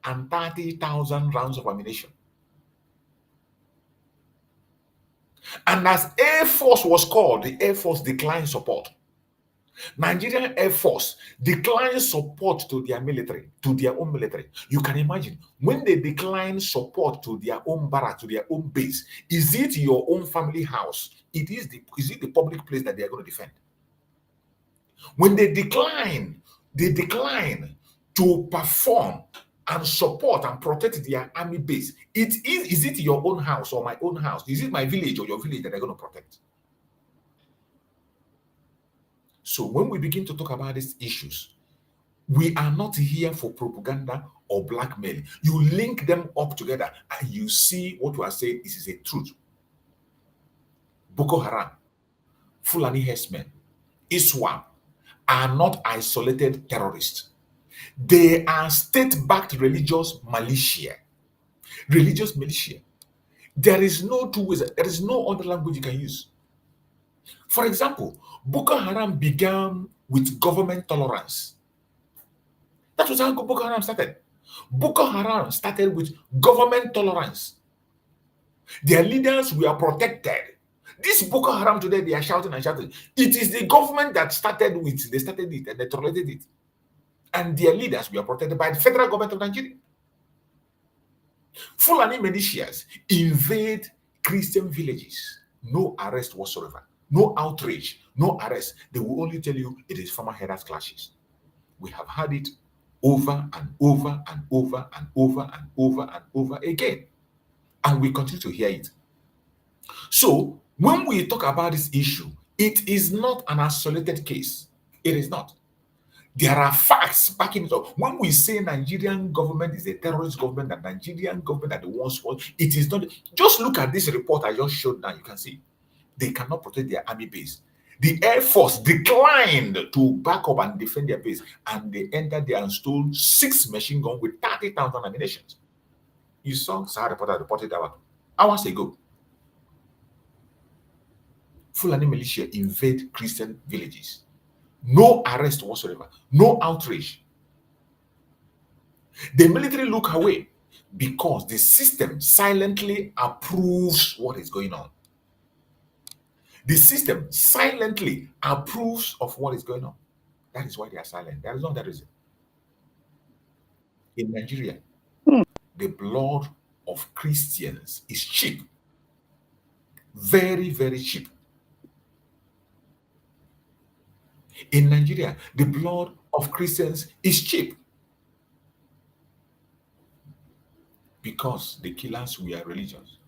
and 30,000 rounds of ammunition. And as Air Force was called, the Air Force declined support. Nigerian Air Force declined support to their military, to their own military. You can imagine, when they decline support to their own barrack, to their own base, is it your own family house? Is it the public place that they are going to defend? When they decline to perform and support and protect their army base, is it your own house or my own house? Is it my village or your village that they're going to protect? So when we begin to talk about these issues, we are not here for propaganda or blackmail. You link them up together and you see what we are saying is a truth. Boko Haram, Fulani herdsmen, ISWAP are not isolated terrorists. They are state-backed religious militia. Religious militia. There is no two ways. There is no other language you can use. For example, Boko Haram began with government tolerance. That was how Boko Haram started. Boko Haram started with government tolerance. Their leaders were protected. This Boko Haram today, they are shouting and shouting. It is the government that started it and they tolerated it. And their leaders were protected by the federal government of Nigeria. Fulani militias invade Christian villages. No arrest whatsoever. No outrage. No arrest. They will only tell you it is former headers clashes. We have had it over and over and over and over and over and over again. And we continue to hear it. So, when we talk about this issue, it is not an isolated case. It is not. There are facts backing it up. When we say Nigerian government is a terrorist government, and Nigerian government are the ones for it is not. Just look at this report I just showed now. You can see they cannot protect their army base. The Air Force declined to back up and defend their base, and they entered there and stole 6 machine guns with 30,000 ammunition. You saw Sahara reporter reported that hours ago. Fulani militia invade Christian villages. No arrest whatsoever. No outrage. The military look away because the system silently approves what is going on. The system silently approves of what is going on. That is why they are silent. That is not that reason. In Nigeria, the blood of Christians is cheap. Very, very cheap. In Nigeria, the blood of Christians is cheap because the killers were religious.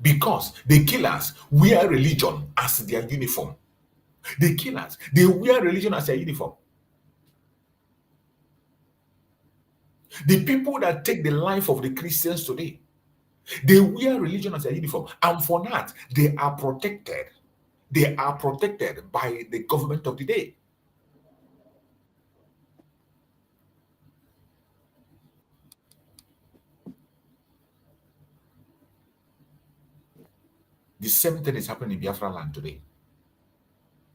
Because the killers wear religion as their uniform. The killers, they wear religion as their uniform. The people that take the life of the Christians today, they wear religion as their uniform. And for that, they are protected. They are protected by the government of the day. The same thing is happening in Biafra land today.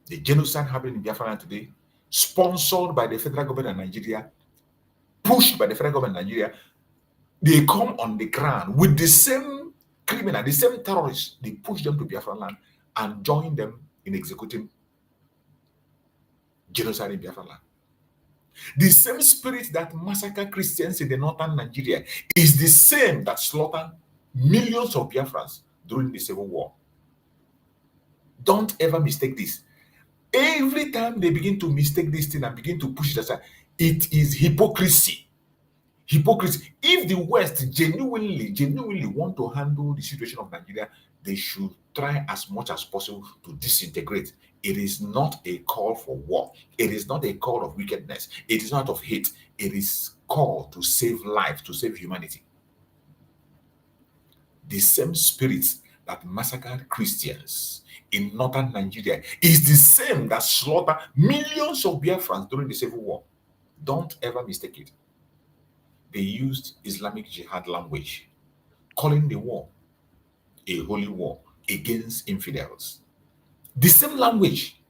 The genocide happening in Biafra land today, sponsored by the federal government of Nigeria, pushed by the federal government of Nigeria. They come on the ground with the same criminal, the same terrorists. They push them to Biafra land and join them in executing genocide in Biafra land. The same spirit that massacred Christians in the northern Nigeria is the same that slaughtered millions of Biafrans during the Civil War. Don't ever mistake this. Every time they begin to mistake this thing and begin to push it aside, it is hypocrisy. Hypocrisy. If the West genuinely want to handle the situation of Nigeria, they should try as much as possible to disintegrate. It is not a call for war. It is not a call of wickedness. It is not of hate. It is call to save life, to save humanity. The same spirit that massacred Christians in northern Nigeria is the same that slaughtered millions of Biafrans during the Civil War. Don't ever mistake it. They used Islamic jihad language, calling the war a holy war against infidels. The same language.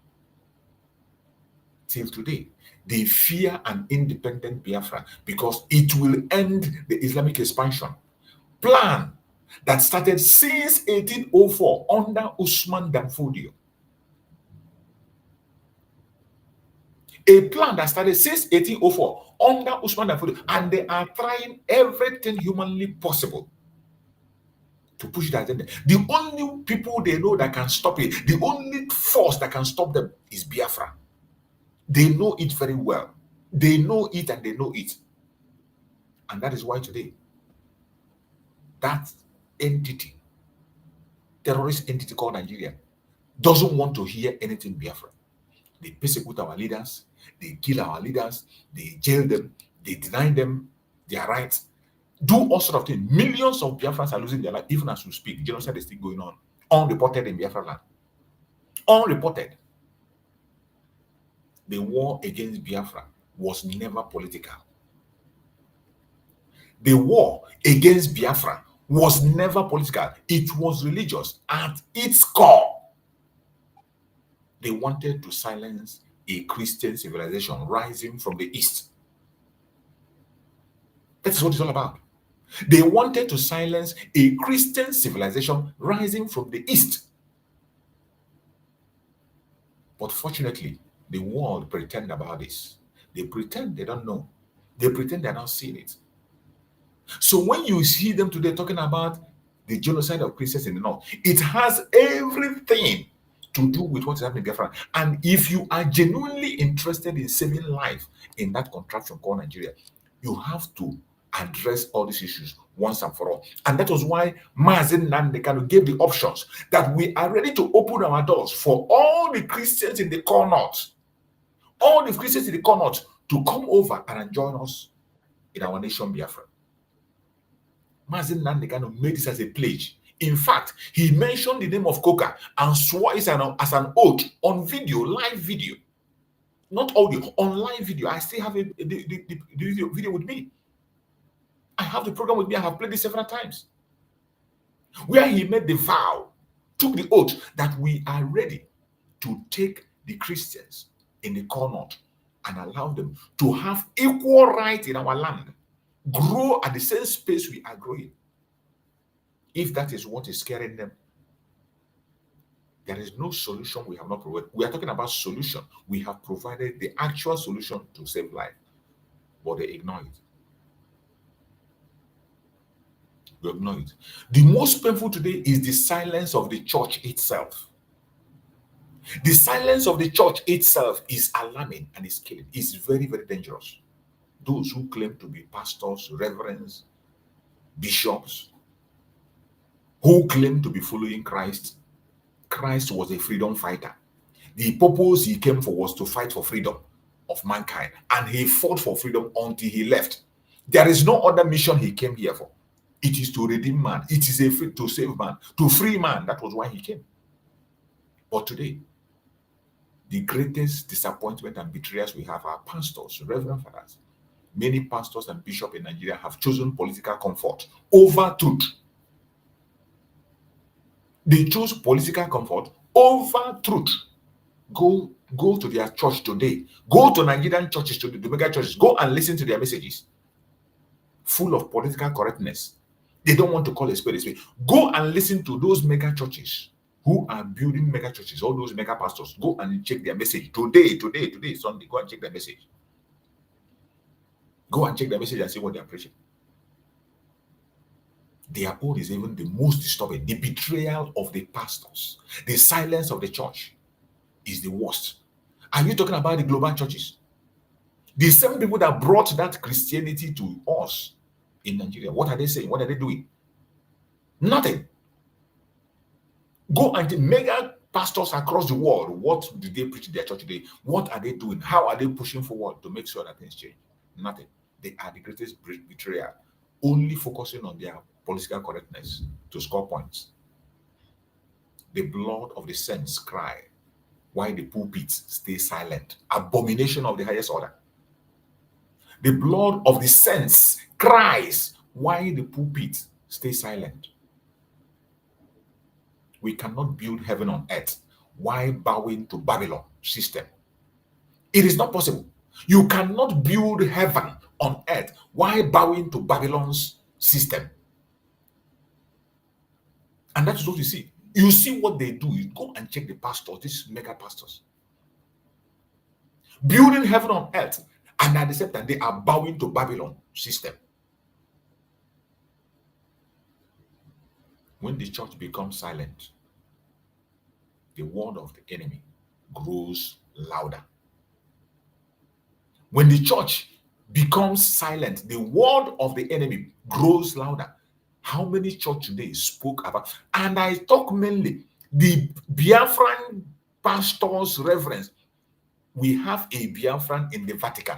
Till today, they fear an independent Biafra because it will end the Islamic expansion plan that started since 1804 under Usman Dan Fodio. A plan that started since 1804 under Usman Dan Fodio, and they are trying everything humanly possible to push that agenda. The only people they know that can stop it, the only force that can stop them is Biafra. They know it very well. They know it and they know it. And that is why today, that entity, terrorist entity called Nigeria, doesn't want to hear anything Biafra. They persecute our leaders, they kill our leaders, they jail them, they deny them their rights, do all sorts of things. Millions of Biafrans are losing their life, even as we speak. Genocide is still going on, unreported in Biafra land. Unreported. The war against Biafra was never political. The war against Biafra was never political. It was religious at its core. They wanted to silence a Christian civilization rising from the east. That's what it's all about. They wanted to silence a Christian civilization rising from the east. But fortunately, the world pretend about this. They pretend they don't know. They pretend they're not seeing it. So when you see them today talking about the genocide of Christians in the north, it has everything to do with what is happening in Biafra. And if you are genuinely interested in saving life in that contraption called Nigeria, you have to address all these issues once and for all. And that was why Mazi Nnamdi Kanu gave the options that we are ready to open our doors for all the Christians in the core north, all the Christians in the core north to come over and join us in our nation Biafra. Mazi Nnamdi Kanu made this as a pledge. In fact, he mentioned the name of Coca and swore it as an oath on video, live video. Not audio, on live video. I still have the video with me. I have the program with me. I have played it several times. Where he made the vow, took the oath that we are ready to take the Christians in the core north and allow them to have equal right in our land, grow at the same space we are growing. If that is what is scaring them, there is no solution we have not provided. We are talking about solution. We have provided the actual solution to save life, but they ignore it. We ignore it. The most painful today is the silence of the church itself. The silence of the church itself is alarming and is killing. It's very, very dangerous. Those who claim to be pastors, reverends, bishops, who claim to be following Christ, Christ was a freedom fighter. The purpose he came for was to fight for freedom of mankind, and he fought for freedom until he left. There is no other mission he came here for. It is to redeem man. It is to save man, to free man. That was why he came. But today, the greatest disappointment and betrayals we have are pastors, reverend fathers. Many pastors and bishops in Nigeria have chosen political comfort over truth. They chose political comfort over truth. Go to their church today. Go to Nigerian churches today, the mega churches. Go and listen to their messages. Full of political correctness. They don't want to call a spade a spade. Go and listen to those mega churches who are building mega churches, all those mega pastors. Go and check their message. Today, Sunday, go and check their message. Go and check their message and see what they are preaching. Their own is even the most disturbing. The betrayal of the pastors, the silence of the church is the worst. Are you talking about the global churches? The same people that brought that Christianity to us in Nigeria. What are they saying? What are they doing? Nothing. Go and mega pastors across the world. What did they preach in their church today? What are they doing? How are they pushing forward to make sure that things change? Nothing. They are the greatest betrayer, only focusing on their political correctness to score points. The blood of the saints cry while the pulpits stay silent. Abomination of the highest order. The blood of the saints cries while the pulpit stays silent. We cannot build heaven on earth while bowing to Babylon system. It is not possible. You cannot build heaven on earth while bowing to Babylon's system. And that is what you see. You see what they do. You go and check the pastors, these mega pastors. Building heaven on earth, and at the same time, they are bowing to Babylon system. When the church becomes silent, the word of the enemy grows louder. When the church becomes silent, the word of the enemy grows louder. How many church today spoke about? And I talk mainly the Biafran pastors, reverends. We have a Biafran in the Vatican.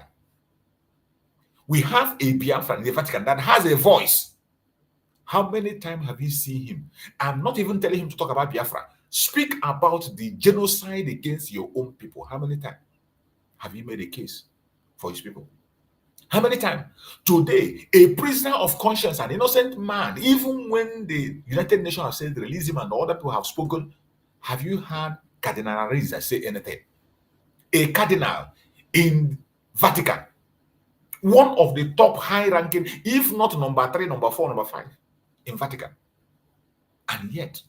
We have a Biafran in the Vatican that has a voice. How many times have you seen him? I'm not even telling him to talk about Biafra. Speak about the genocide against your own people. How many times have you made a case for his people. How many times? Today, a prisoner of conscience, an innocent man, even when the United Nations have said release him and other people have spoken, have you heard Cardinal Reza say anything? A cardinal in Vatican, one of the top high-ranking, if not number 3, number 4, number 5 in Vatican. And yet,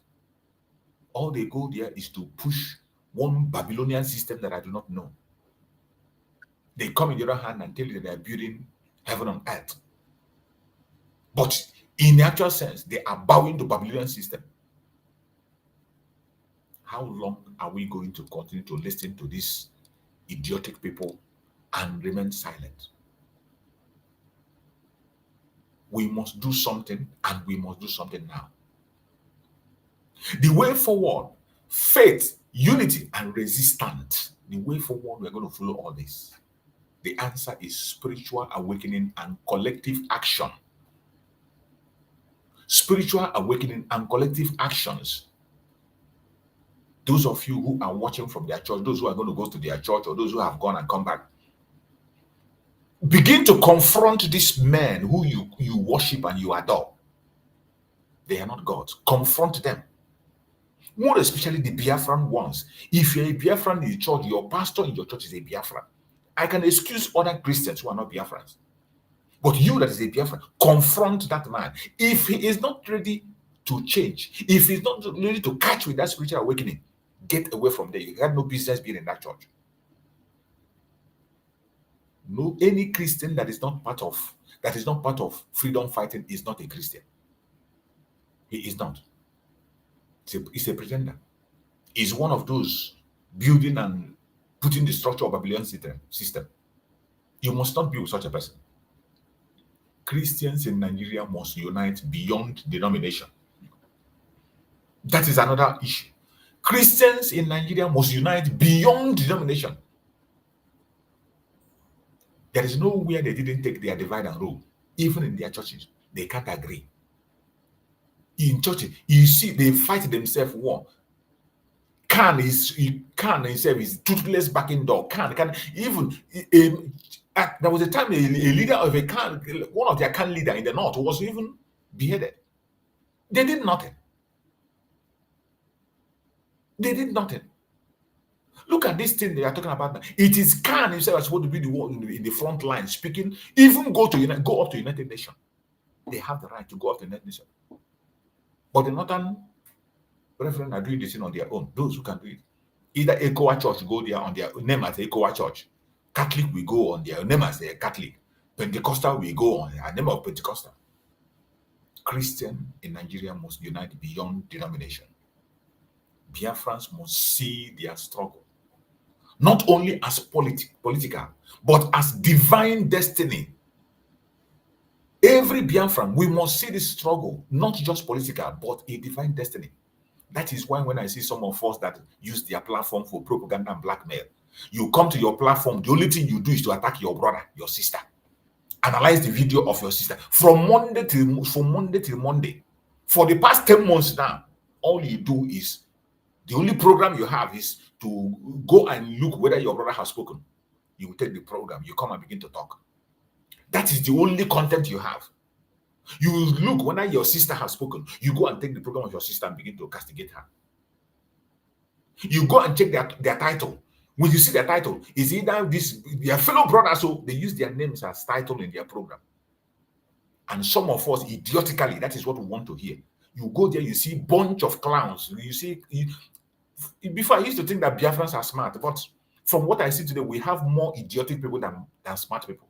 all they go there is to push one Babylonian system that I do not know. They come in the other hand and tell you that they are building heaven on earth. But in the actual sense, they are bowing to Babylonian system. How long are we going to continue to listen to these idiotic people and remain silent? We must do something, and we must do something now. The way forward, faith, unity, and resistance. The way forward, we're going to follow all this. The answer is spiritual awakening and collective action. Spiritual awakening and collective actions. Those of you who are watching from their church, those who are going to go to their church, or those who have gone and come back, begin to confront these men who you worship and you adore. They are not gods. Confront them. More especially the Biafran ones. If you're a Biafran in the church, your pastor in your church is a Biafran. I can excuse other Christians who are not Biafrans. But you that is a Biafran, confront that man. If he is not ready to change, if he's not ready to catch with that spiritual awakening, get away from there. You have no business being in that church. No, any Christian that is not part of freedom fighting is not a Christian. He is not. He's a pretender. He's one of those building and putting the structure of Babylonian system. You must not be with such a person. Christians in Nigeria must unite beyond denomination. That is another issue. Christians in Nigeria must unite beyond denomination. There is nowhere they didn't take their divide and rule. Even in their churches, they can't agree. In churches, you see, they fight themselves war. Khan himself is toothless backing dog. Khan even there was a time a leader of a Khan, one of their Khan leader in the north was even beheaded. They did nothing. They did nothing. Look at this thing they are talking about now. It is Khan himself that's supposed to be the one in the front line speaking. Even go up to United Nations. They have the right to go up to United Nations. But the northern brethren are doing this thing on their own. Those who can do it. Either ECOWA Church go there on their name as ECOWA Church. Catholic will go on their name as a Catholic. Pentecostal will go on their name of Pentecostal. Christian in Nigeria must unite beyond denomination. Biafrans must see their struggle not only as political, but as divine destiny. Every Biafran, we must see this struggle, not just political, but a divine destiny. That is why when I see some of us that use their platform for propaganda and blackmail, you come to your platform, the only thing you do is to attack your brother, your sister. Analyze the video of your sister from Monday till Monday. For the past 10 months now, all you do is, the only program you have is to go and look whether your brother has spoken. You will take the program, you come and begin to talk. That is the only content you have. You will look whether your sister has spoken. You go and take the program of your sister and begin to castigate her. You go and check their title. When you see their title, is either their fellow brothers, so they use their names as title in their program. And some of us, idiotically, that is what we want to hear. You go there, you see a bunch of clowns. Before I used to think that Biafrans are smart, but from what I see today, we have more idiotic people than smart people.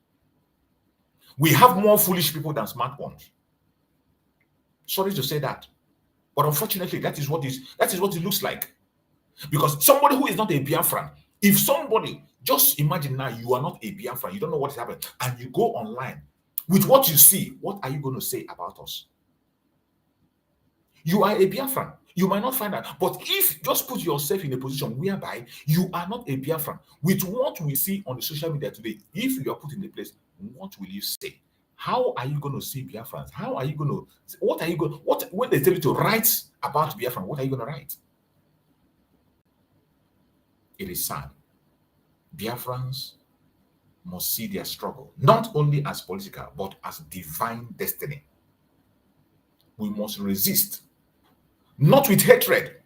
We have more foolish people than smart ones. Sorry to say that, but unfortunately, that is what it looks like. Because somebody who is not a Biafran, if somebody, just imagine now you are not a Biafran, you don't know what is happening, and you go online with what you see, what are you going to say about us? You are a Biafran. You might not find that, but if just put yourself in a position whereby you are not a Biafran, with what we see on the social media today, if you are put in a place, what will you say? How are you going to see Biafrans? How are you going to, when they tell you to write about Biafran, what are you going to write? It is sad. Biafrans must see their struggle, not only as political, but as divine destiny. We must resist, not with hatred.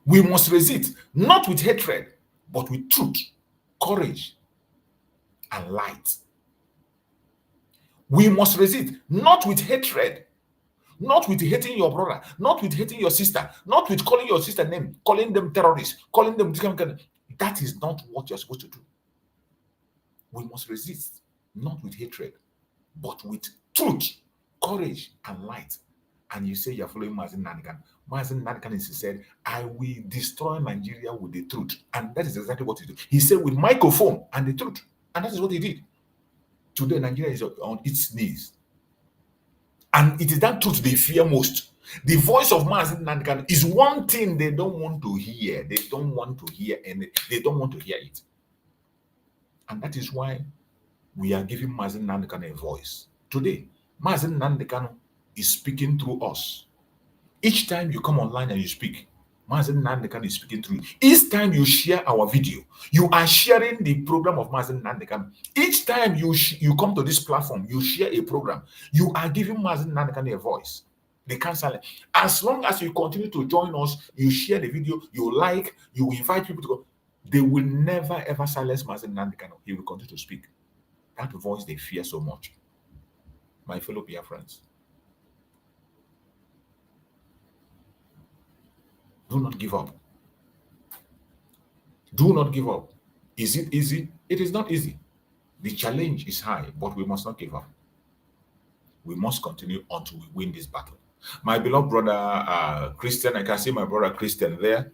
We must resist, not with hatred, but with truth, courage, and light. We must resist, not with hatred, not with hating your brother, not with hating your sister, not with calling your sister name, calling them terrorists, calling them. That is not what you're supposed to do. We must resist, not with hatred, but with truth, courage, and light. And you say you're following Mazen Nanikan. Mazen Nanikan said, I will destroy Nigeria with the truth. And that is exactly what he did. He said with microphone and the truth. And that is what he did. Today, Nigeria is on its knees. And it is that truth they fear most. The voice of Mazen Nanikan is one thing they don't want to hear. They don't want to hear, and they don't want to hear it. And that is why we are giving Mazen Nanikan a voice. Today, Mazen Nanikan is speaking through us. Each time you come online and you speak, Mazen Nanikan is speaking through you. Each time you share our video, you are sharing the program of Mazen Nanikan. Each time you come to this platform, you share a program, you are giving Mazen Nanikan a voice. They can't silence. As long as you continue to join us, you share the video, you like, you invite people to go, they will never ever silence Mazen Nanikan. He will continue to speak. That voice they fear so much. My fellow Biafrans, do not give up. Do not give up. Is it easy? It is not easy. The challenge is high, but we must not give up. We must continue until we win this battle. My beloved brother Christian, I can see my brother Christian there.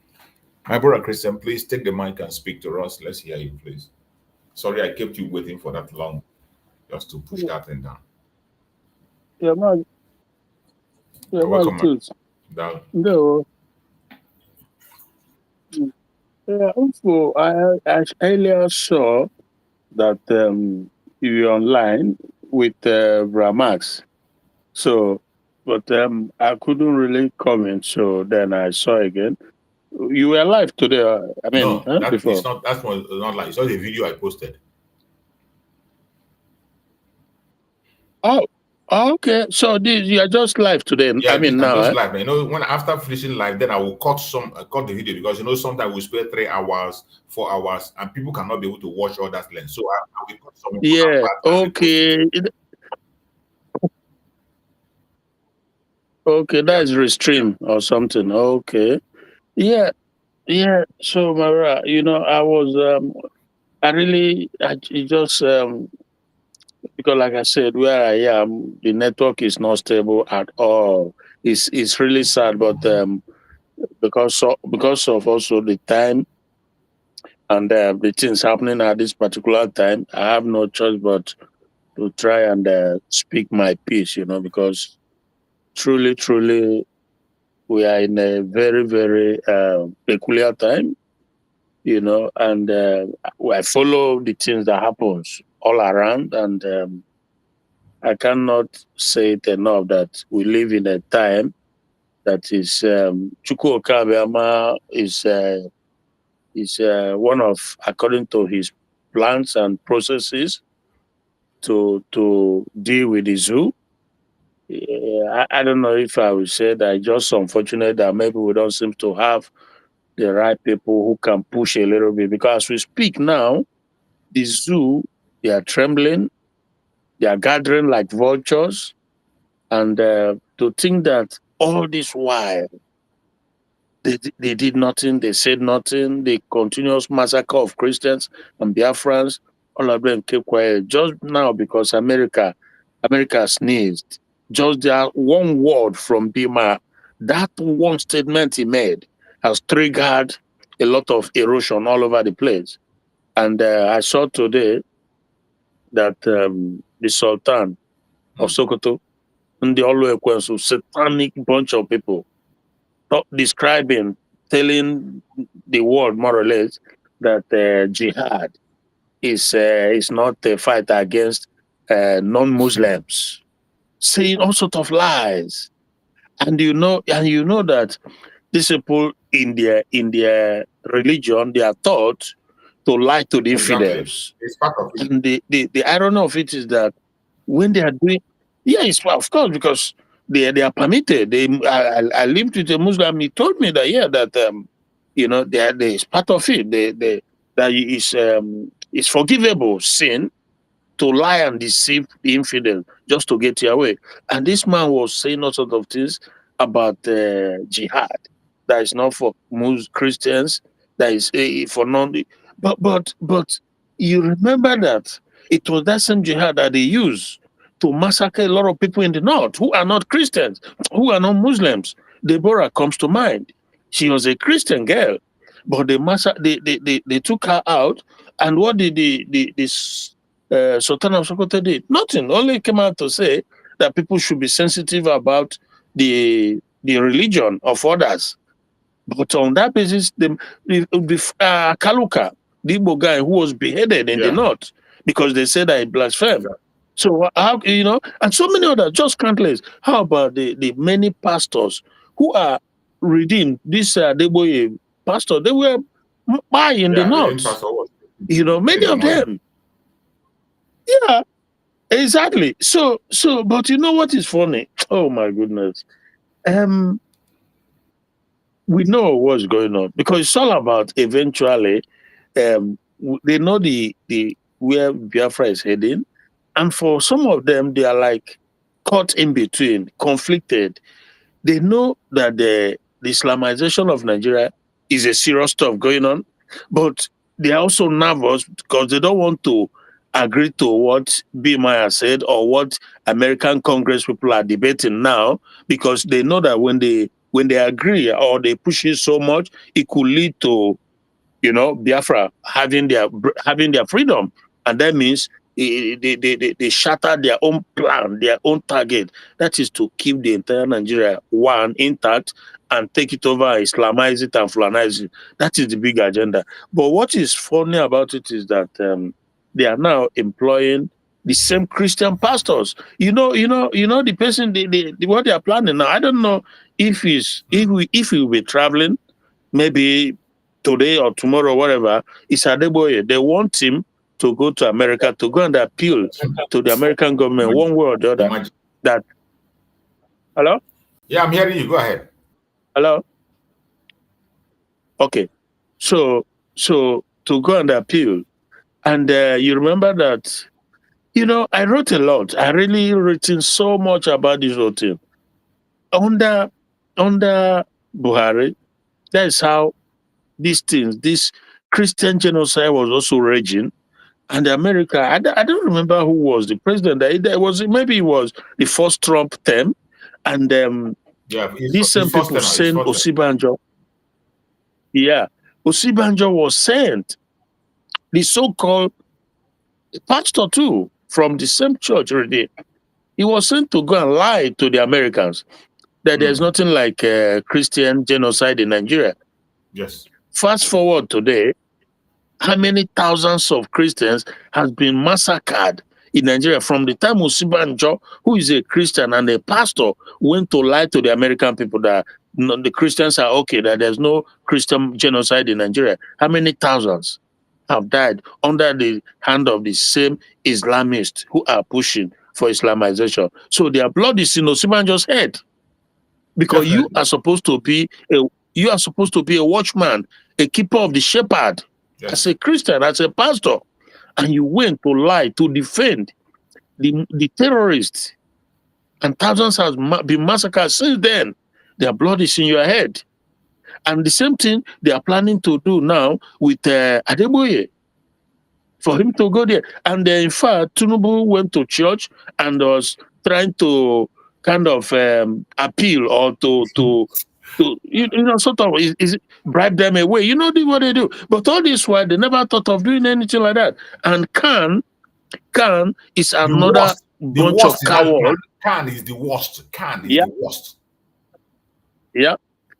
My brother Christian, please take the mic and speak to us. Let's hear you, please. Sorry, I kept you waiting for that long, just to push that thing down. Yeah, man. Yeah, Welcome, man. down. No. Yeah, also, I earlier saw that you were online with Bramax. So, but I couldn't really comment. So then I saw again. You were live today. I mean, no, before. It's not. That's not like. It's not a video I posted. Oh, okay. So you are just live today. Yeah, I mean, I'm now. just live. You know, when after finishing live, then I will cut the video, because sometimes we spend 3 hours, 4 hours, and people cannot be able to watch all that length. So I will cut some. Yeah. Okay. Okay, that is restream or something. Okay. Yeah. So Mara, I was it just because like I said, where I am, the network is not stable at all. It's really sad, but because of also the time and the things happening at this particular time, I have no choice but to try and speak my piece, because truly we are in a very, very peculiar time, and I follow the things that happens all around, and I cannot say it enough that we live in a time that is Chukwu Okabiama is one of, according to his plans and processes, to deal with the zoo. I don't know if I would say that it's just unfortunate that maybe we don't seem to have the right people who can push a little bit, because as we speak now, the zoo, they are trembling, they are gathering like vultures, and to think that all this while they did nothing, they said nothing, the continuous massacre of Christians and Biafrans, all of them kept quiet just now because America sneezed. Just that one word from Bima, that one statement he made has triggered a lot of erosion all over the place. And I saw today that the Sultan of Sokoto and the Oluwekwensu, satanic bunch of people, describing, telling the world more or less that jihad is not a fight against non-Muslims, saying all sorts of lies. And you know that these people in their religion, they are taught to lie to the Exactly. infidels. It's part of it. And the irony of it is that when they are doing, yeah, it's of course because they are permitted. I lived with a Muslim. He told me that that you know it's part of it. That is forgivable sin to lie and deceive the infidel just to get your way. And this man was saying all sorts of things about jihad that is not for most Christians, that is for non. But you remember that it was that same jihad that they used to massacre a lot of people in the north who are not Christians, who are not Muslims. Deborah comes to mind. She was a Christian girl, but they took her out. And what did Sultan of Sokoto did? Nothing. Only came out to say that people should be sensitive about the religion of others. But on that basis, Kaluka, the Igbo guy who was beheaded in the north because they said that he blasphemed. Yeah. So how, you know, and so many others, just countless. How about the many pastors who are reading this Deboye pastor? They were buying in the north. You know, many of them. Yeah, exactly. So, but you know what is funny? Oh my goodness. We know what's going on because it's all about eventually. They know the where Biafra is heading, and for some of them, they are like caught in between, conflicted. They know that the Islamization of Nigeria is a serious stuff going on, but they are also nervous because they don't want to agree to what Maya said or what American Congress people are debating now, because they know that when they agree or they push it so much, it could lead to, you know, Biafra having their freedom, and that means they shatter their own plan, their own target. That is to keep the entire Nigeria intact and take it over, Islamize it and Fulanize it. That is the big agenda. But what is funny about it is that they are now employing the same Christian pastors. You know the person what they are planning now. I don't know if we will be traveling maybe today or tomorrow, whatever. It's Adeboye. They want him to go to America to go and appeal to the American government one way or the other. That hello? Yeah, I'm hearing you. Go ahead. Hello? Okay. So to go and appeal. And you remember that, you know, I wrote a lot. I really written so much about this whole thing. Under Buhari, that is how these things, this Christian genocide was also raging. And America, I don't remember who was the president. Maybe it was the first Trump term. And these same people sent Osibanjo. Yeah, Osibanjo was sent. The so-called pastor too, from the same church already. He was sent to go and lie to the Americans that there's nothing like Christian genocide in Nigeria. Yes. Fast forward today, how many thousands of Christians has been massacred in Nigeria from the time Osibanjo, who is a Christian and a pastor, went to lie to the American people that the Christians are okay, that there's no Christian genocide in Nigeria. How many thousands have died under the hand of the same Islamists who are pushing for Islamization? So their blood is in Osibanjo's head, because you are supposed to be a watchman, a keeper of the shepherd. Yes. As a Christian, as a pastor, and you went to lie to defend the terrorists, and thousands have been massacred since then. Their blood is in your head. And the same thing they are planning to do now with Adeboye, for him to go there. And in fact, Tinubu went to church and was trying to kind of appeal or to sort of bribe them away. You know what they do. But all this while, they never thought of doing anything like that. And Khan is another bunch of cowards. Khan is the worst. Khan is the worst. Yeah.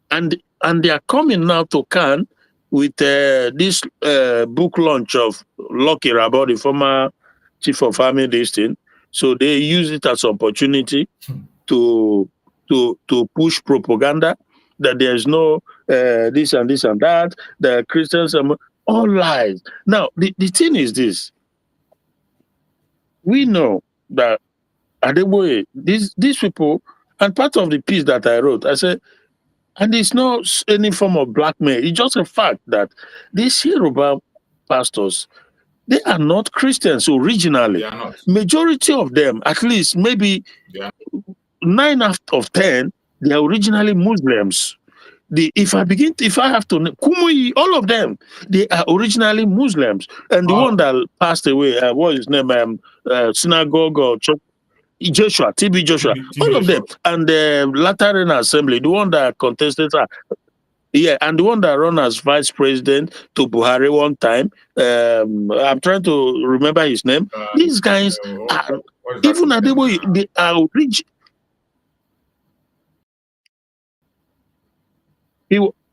And they are coming now to Khan with this book launch of Lucky Rabot, the former chief of army, this thing. So they use it as an opportunity to push propaganda that there's no this and that, the Christians, all All lies. Now, the thing is this. We know that Adeboye, these people, and part of the piece that I wrote, I said, and it's not any form of blackmail. It's just a fact that these Yoruba pastors, they are not Christians originally. They are not. Majority of them, at least maybe 9 out of 10, they are originally Muslims. If I have to Kumuyi, all of them, they are originally Muslims. And the one that passed away, what is his name? Synagogue or church, Joshua, TB Joshua, all of them, and the Lateran Assembly, the one that contested, and the one that run as vice president to Buhari one time. I'm trying to remember his name. These guys are even Adeboye, they are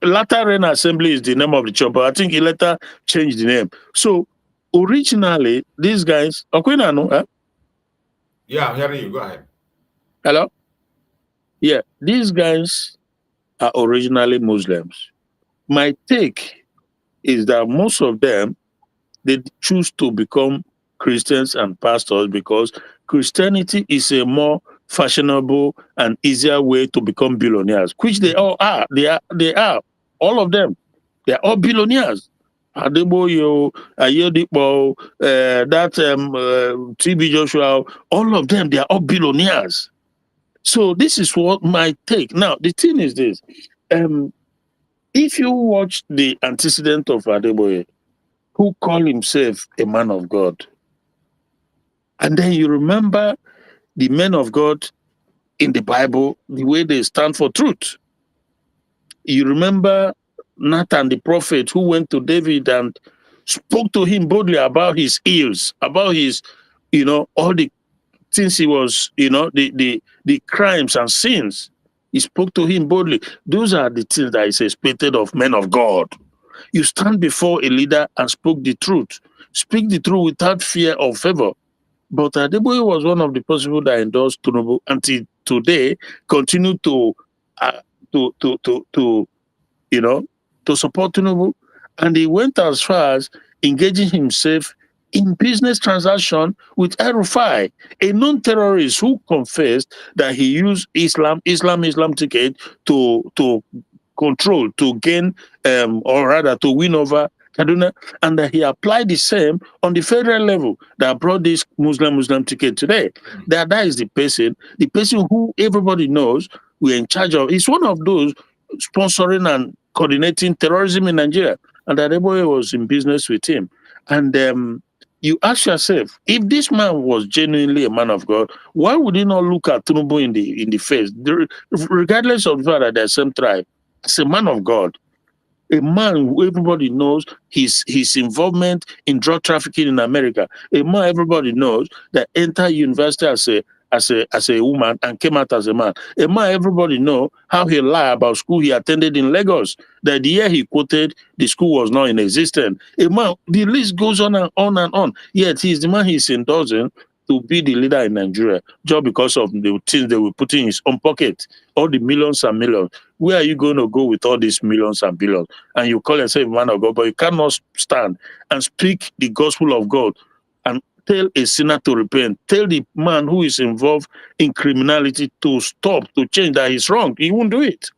Lateran Assembly is the name of the church, but I think he later changed the name. So originally, these guys, yeah, I'm hearing you. Go ahead. Hello? Yeah, these guys are originally Muslims. My take is that most of them, they choose to become Christians and pastors because Christianity is a more fashionable and easier way to become billionaires, which they all are. They are. All of them. They are all billionaires. Adeboyo, Ayodipo, TB Joshua, all of them, they are all billionaires. So this is what my take. Now, the thing is this. If you watch the antecedent of Adeboye, who called himself a man of God, and then you remember the men of God in the Bible, the way they stand for truth. You remember Nathan the prophet who went to David and spoke to him boldly about his ills, about his, all the things he was, the crimes and sins. He spoke to him boldly. Those are the things that is expected of men of God. You stand before a leader and spoke the truth. Speak the truth without fear or favor. But Adeboye was one of the people that endorsed Tinubu until today, continue to support Tinubu. And he went as far as engaging himself in business transaction with El-Rufai, a non-terrorist who confessed that he used Islam ticket to control, to gain, or rather to win over Kaduna, and that he applied the same on the federal level that brought this Muslim ticket today. That is the person who everybody knows we're in charge of. He's one of those sponsoring and coordinating terrorism in Nigeria, and that everybody was in business with him. And you ask yourself, if this man was genuinely a man of God, why would he not look at Tinubu in the face, regardless of the fact that they're the same tribe? As a man of God, a man who everybody knows his involvement in drug trafficking in America, a man everybody knows that entered university as a woman and came out as a man, a man everybody know how he lied about school he attended in Lagos, that the year he quoted, the school was not in existence. A man, the list goes on and on and on. Yet he's the man he's endorsing to be the leader in Nigeria just because of the things they will put in his own pocket, all the millions and millions. Where are you going to go with all these millions and billions? And you call yourself man of God, but you cannot stand and speak the gospel of God and tell a sinner to repent. Tell the man who is involved in criminality to stop, to change, that he's wrong. He won't do it.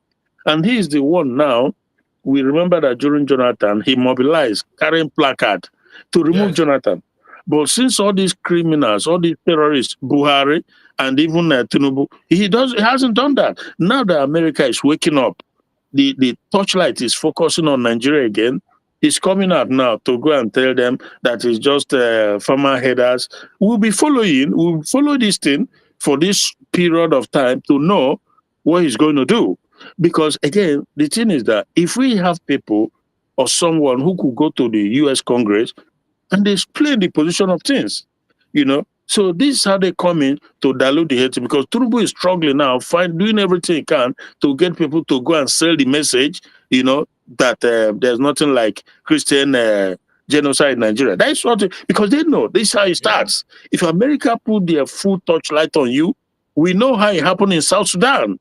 And he is the one now. We remember that during Jonathan, he mobilized, carrying placard to remove Jonathan. But since all these criminals, all these terrorists, Buhari and even Tinubu, he hasn't done that. Now that America is waking up, the torchlight is focusing on Nigeria again. He's coming out now to go and tell them that it's just farmer headers. We'll follow this thing for this period of time to know what he's going to do. Because again, the thing is that if we have people or someone who could go to the US Congress and they explain the position of things, So this is how they come in to dilute the hate, because Tinubu is struggling now, doing everything he can to get people to go and sell the message, that there's nothing like Christian genocide in Nigeria. That's what, because they know this is how it starts. If America put their full torchlight on you, we know how it happened in South Sudan.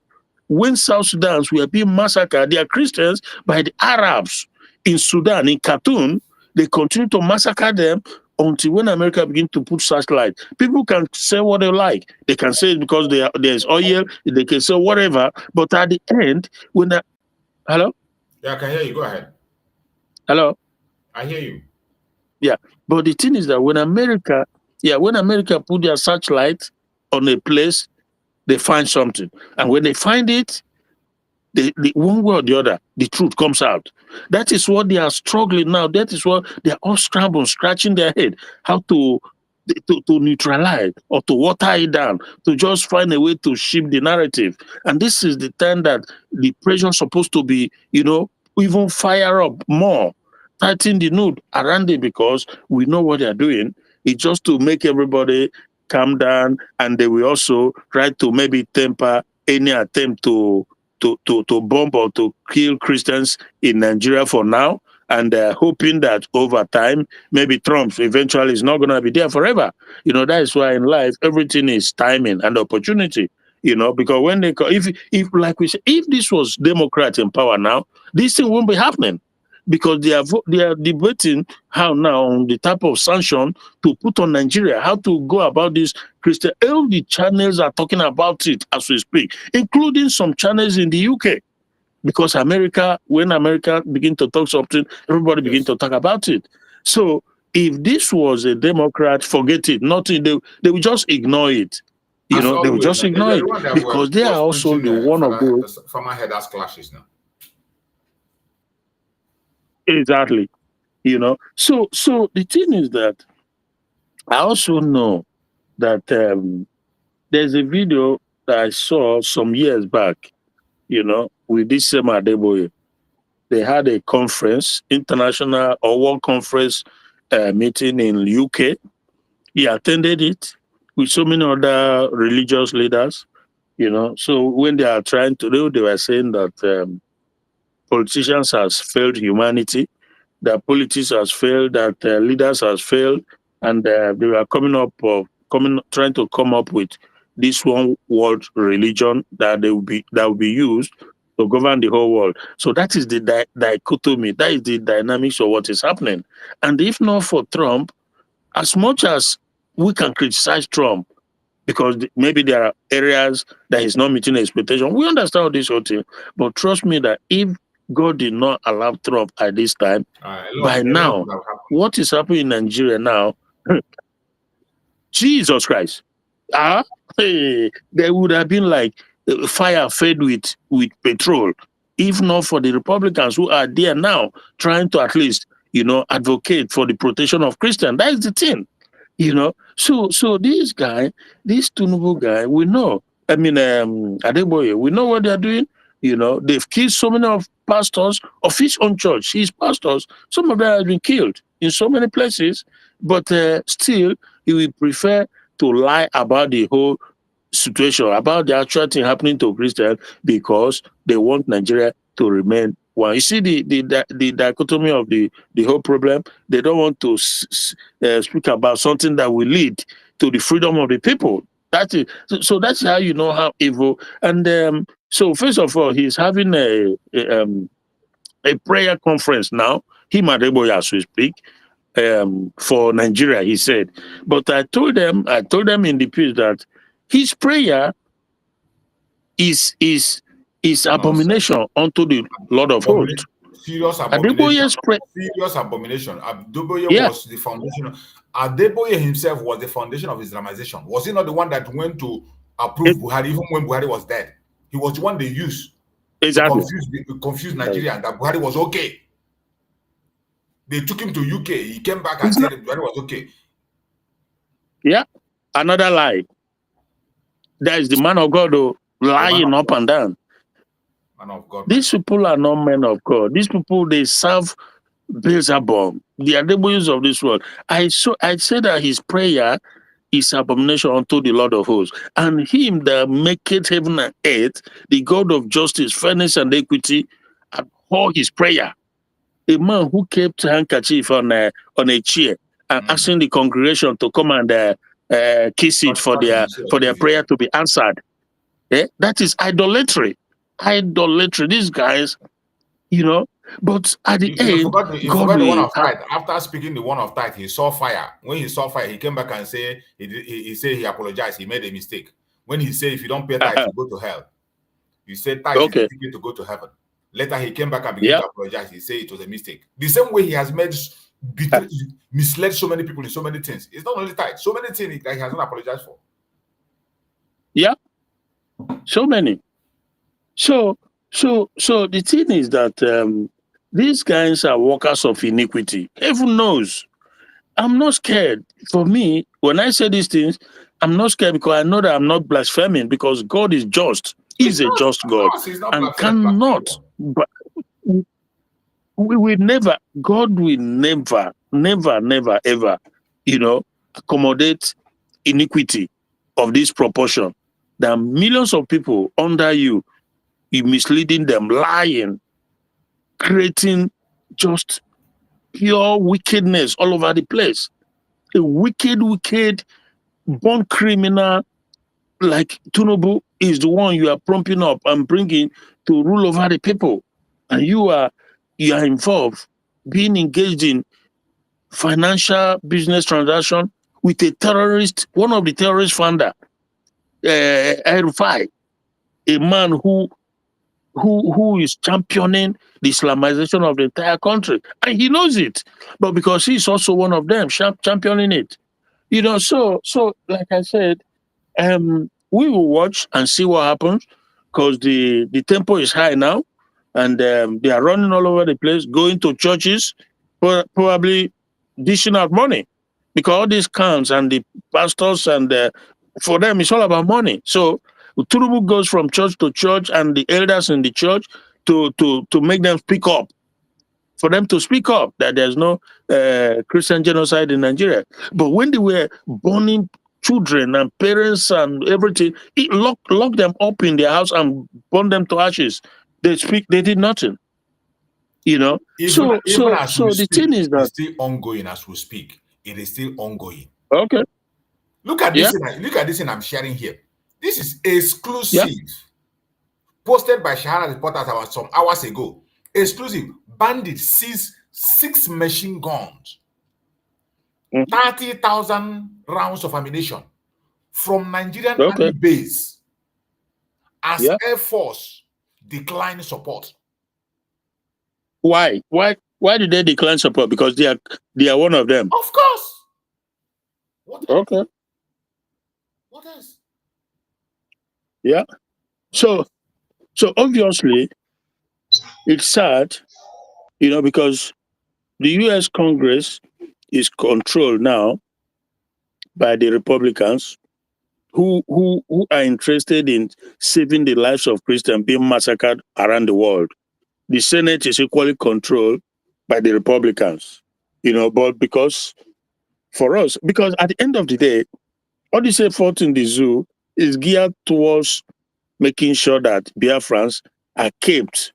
When South Sudan's were being massacred, they are Christians by the Arabs in Sudan, in Khartoum. They continue to massacre them until when America begin to put satellite. People can say what they like. They can say it because there's oil. They can say whatever. But at the end, when the hello, Yeah, I can hear you. Go ahead. hello, I hear you. yeah. But the thing is that when America put their satellite on a place, they find something, and when they find it, the one way or the other, the truth comes out. That is what they are struggling now. That is what they are all scrambling, scratching their head, how to neutralize or to water it down, to just find a way to shift the narrative. And this is the time that the pressure is supposed to be, even fire up more, tighten the note around it, because we know what they are doing. It's just to make everybody calm down, and they will also try to maybe temper any attempt to bomb or to kill Christians in Nigeria for now, and hoping that over time, maybe Trump eventually is not going to be there forever. That is why in life, everything is timing and opportunity, because when if like we say, if this was Democrat in power now, this thing won't be happening, because they are debating how now on the type of sanction to put on Nigeria, how to go about this Christian. All the channels are talking about it as we speak, including some channels in the UK. Because when America begin to talk something, everybody begin to talk about it. So if this was a Democrat, forget it. Nothing. They will just ignore it. They will just ignore it, because they are also the one of those. Farmer headers clashes now. Exactly. So the thing is that I also know that there's a video that I saw some years back, with this same Adeboye. They had a conference, international or world conference meeting in UK. He attended it with so many other religious leaders, So when they are trying to do, they were saying that politicians has failed humanity, that politics has failed, that leaders has failed, and they were trying to come up with this one world religion that will be used to govern the whole world. So that is the dichotomy. That is the dynamics of what is happening. And if not for Trump, as much as we can criticize Trump, because maybe there are areas that he's not meeting expectation, we understand this whole thing. But trust me that if God did not allow Trump at this time, by now, what is happening in Nigeria now, Jesus Christ, there would have been like fire fed with petrol, if not for the Republicans who are there now trying to at least, advocate for the protection of Christians. That is the thing, So this guy, this Tinubu guy, we know. I mean, Adeboye, we know what they are doing. They've killed so many of pastors of his own church. His pastors, some of them have been killed in so many places, but still, he will prefer to lie about the whole situation, about the actual thing happening to Christians, because they want Nigeria to remain one. You see the dichotomy of the whole problem. They don't want to speak about something that will lead to the freedom of the people. That is so. That's how you know how evil. And so first of all, he's having a prayer conference now. Him Adeboye, as we speak, for Nigeria, he said. But I told them in the piece that his prayer is abomination unto the Lord of hosts. Serious abomination. Serious abomination. Adeboye was the foundation. Adeboye himself was the foundation of Islamization. Was he not the one that went to approve Buhari even when Buhari was dead? He was the one they used to confuse Nigeria, and that Buhari was okay. They took him to UK. He came back and said Buhari was okay. Yeah, another lie. That is the man of God, lying up and down. Man of God. These people are not men of God. These people, they serve Beelzebub, the Adeboyes of this world. I said that his prayer is abomination unto the Lord of hosts, and him that maketh heaven and earth, the God of justice, fairness, and equity, abhor his prayer. A man who kept handkerchief on a chair and asking the congregation to come and kiss it for their prayer to be answered. That is idolatry. Idolatry. These guys, But at the You end, forgot the, you God forgot the one will of tithe. After speaking the one of tithe, he saw fire. When he saw fire, he came back and said he said he apologized. He made a mistake. When he said if you don't pay tithe, you go to hell. You said tithe is the okay. ticket to go to heaven. Later he came back and began Yeah. to apologize. He said it was a mistake. The same way he has misled so many people in so many things. It's not only tithe, so many things that he has not apologized for. Yeah. So many. So the thing is that these guys are workers of iniquity. Heaven knows. I'm not scared. For me, when I say these things, I'm not scared because I know that I'm not blaspheming because God is just. He's a just Of God course, he's not and blaspheming. cannot. But we will never. God will never, ever, accommodate iniquity of this proportion. There are millions of people under you misleading them, lying, creating just pure wickedness all over the place. A wicked, born criminal like Tinubu is the one you are propping up and bringing to rule over the people. And you are involved, being engaged in financial business transaction with a terrorist, one of the terrorist founder, El-Rufai, a man who is championing the Islamization of the entire country. And he knows it. But because he's also one of them championing it. So like I said, we will watch and see what happens because the tempo is high now. And they are running all over the place, going to churches, probably dishing out money. Because all these cans and the pastors and for them, it's all about money. So Turubu goes from church to church and the elders in the church to make them speak up, for them to speak up that there's no Christian genocide in Nigeria. But when they were burning children and parents and everything, it locked them up in their house and burned them to ashes. They did nothing. Even So as we the speak, thing is that it's still ongoing as we speak. It is still ongoing. okay. Look at this. Look at this thing I'm sharing here. This is exclusive. Posted by Shahara reporters about some hours ago. Exclusive. Bandits seize 6 machine guns, 30,000 rounds of ammunition from Nigerian Army base as Air Force decline support. Why did they decline support? Because they are one of them. Of course. What else? Okay. What else? Yeah. So obviously it's sad, because the US Congress is controlled now by the Republicans who are interested in saving the lives of Christians being massacred around the world. The Senate is equally controlled by the Republicans, but because at the end of the day, all this effort in the zoo is geared towards making sure that Biafrans are kept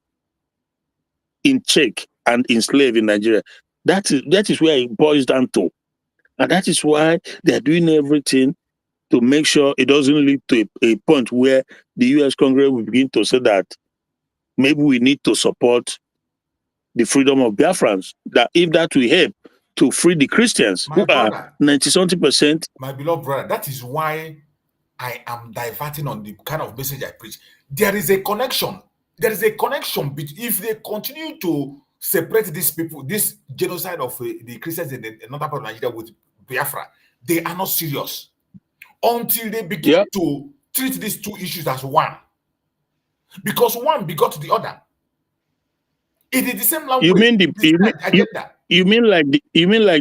in check and enslaved in Nigeria. That is where it boils down to. And that is why they're doing everything to make sure it doesn't lead to a point where the US Congress will begin to say that maybe we need to support the freedom of Biafrans. That if that will help to free the Christians, who are 90-something%. My beloved brother, that is why I am diverting on the kind of message I preach. There is a connection. There is a connection. If they continue to separate these people, this genocide of the Christians in another part of Nigeria with Biafra, they are not serious until they begin to treat these two issues as one. Because one begot the other. It is the same language. You mean like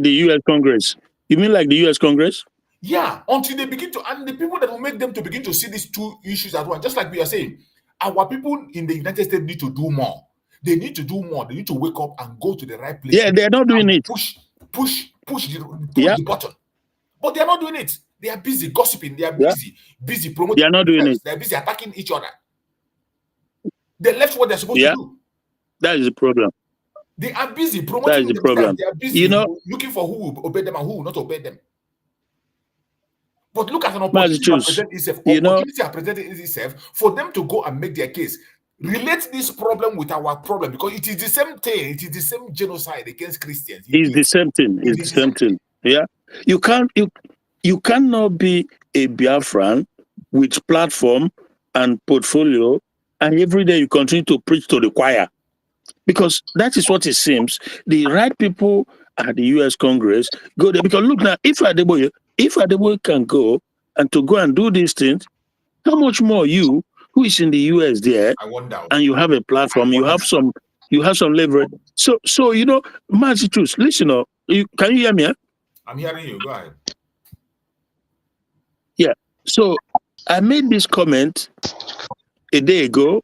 the US Congress? You mean like the US Congress? Yeah, until they begin to, and the people that will make them to begin to see these two issues as one, just like we are saying, our people in the United States need to do more. They need to do more. They need to wake up and go to the right place. Yeah, they're not doing it. Push the button. But they're not doing it. They are busy gossiping. They are busy promoting. They are not doing it. They're busy attacking each other. They left what they're supposed to do. That is the problem. They are busy promoting themselves. They are busy looking for who will obey them and who will not obey them. But look at an opportunity that presents itself. Opportunity has presented itself for them to go and make their case. relate this problem with our problem, because it is the same thing. It is the same genocide against Christians. It's the same thing. It's the same thing. Yeah. You cannot be a Biafran with platform and portfolio, and every day you continue to preach to the choir. Because that is what it seems. The right people at the US Congress go there. Because look now, if Adeboye can go and do these things, how much more you, who is in the US there, I wonder, and you have a platform, you have some leverage. So Massachusetts, listen, can you hear me? Huh? I'm hearing you. Go ahead. Yeah. So I made this comment a day ago,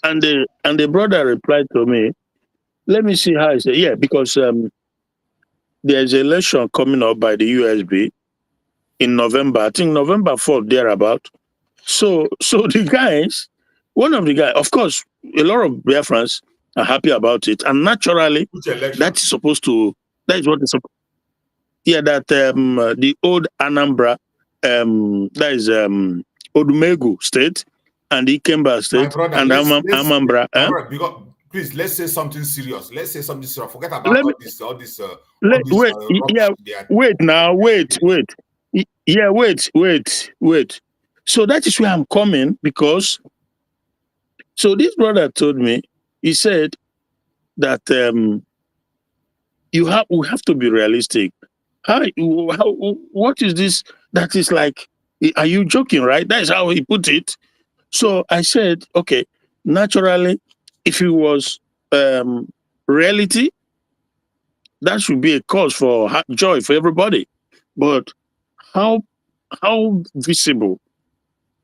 and the brother replied to me. Let me see how I say. Yeah, because there's an election coming up by the USB in November. I think November 4th, thereabout. So the guys, one of the guys, of course, a lot of Biafrans are happy about it, and naturally, that is what is supposed. Yeah, that the old Anambra, that is Odumegu state, and Ikemba state, brother, and Amambra. Because, please, let's say something serious. Let's say something serious. Forget about all this. Wait. Yeah, wait. So that is where I'm coming, because so this brother told me, he said that we have to be realistic. What is this? That is like, are you joking, right? That is how he put it. So I said, okay, naturally, if it was reality, that should be a cause for joy for everybody. But how visible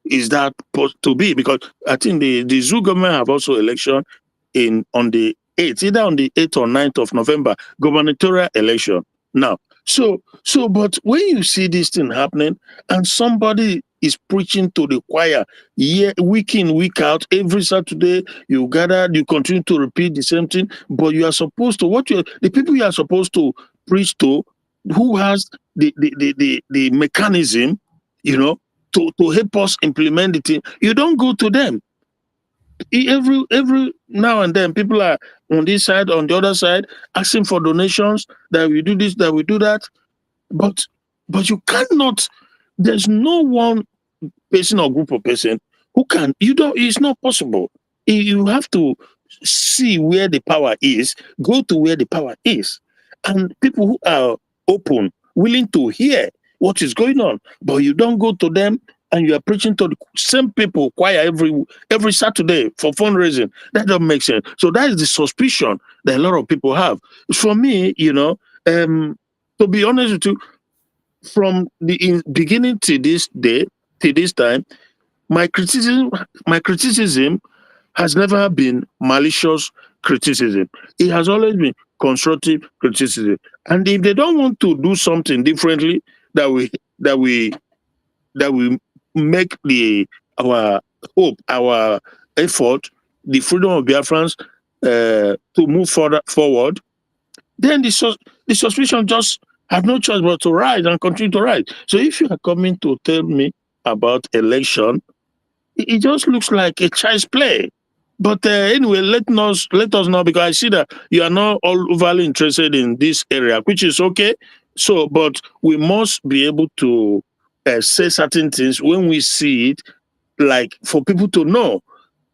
is that to be? Because I think the zoo government have also election on the 8th, either on the 8th or 9th of November, gubernatorial election. Now, but when you see this thing happening and somebody is preaching to the choir, week in, week out, every Saturday, you gather, you continue to repeat the same thing, but you are supposed to, the people you are supposed to preach to, who has the mechanism, to help us implement it, you don't go to them. Every now and then, people are on this side, on the other side, asking for donations, that we do this, that we do that. But you cannot, there's no one person or group of person who can, it's not possible. You have to see where the power is, go to where the power is. And people who are open, willing to hear what is going on, but you don't go to them and you are preaching to the same people choir every Saturday for fundraising. That doesn't make sense. So that is the suspicion that a lot of people have. For me, to be honest with you, from the beginning to this day, to this time, my criticism has never been malicious criticism. It has always been constructive criticism. And if they don't want to do something differently, that we make our hope, our effort, the freedom of Biafrans to move forward, then the suspicion just have no choice but to rise and continue to rise. So if you are coming to tell me about election, it just looks like a child's play. But anyway, let us know, because I see that you are not all overly interested in this area, which is okay. So, but we must be able to say certain things when we see it, like for people to know.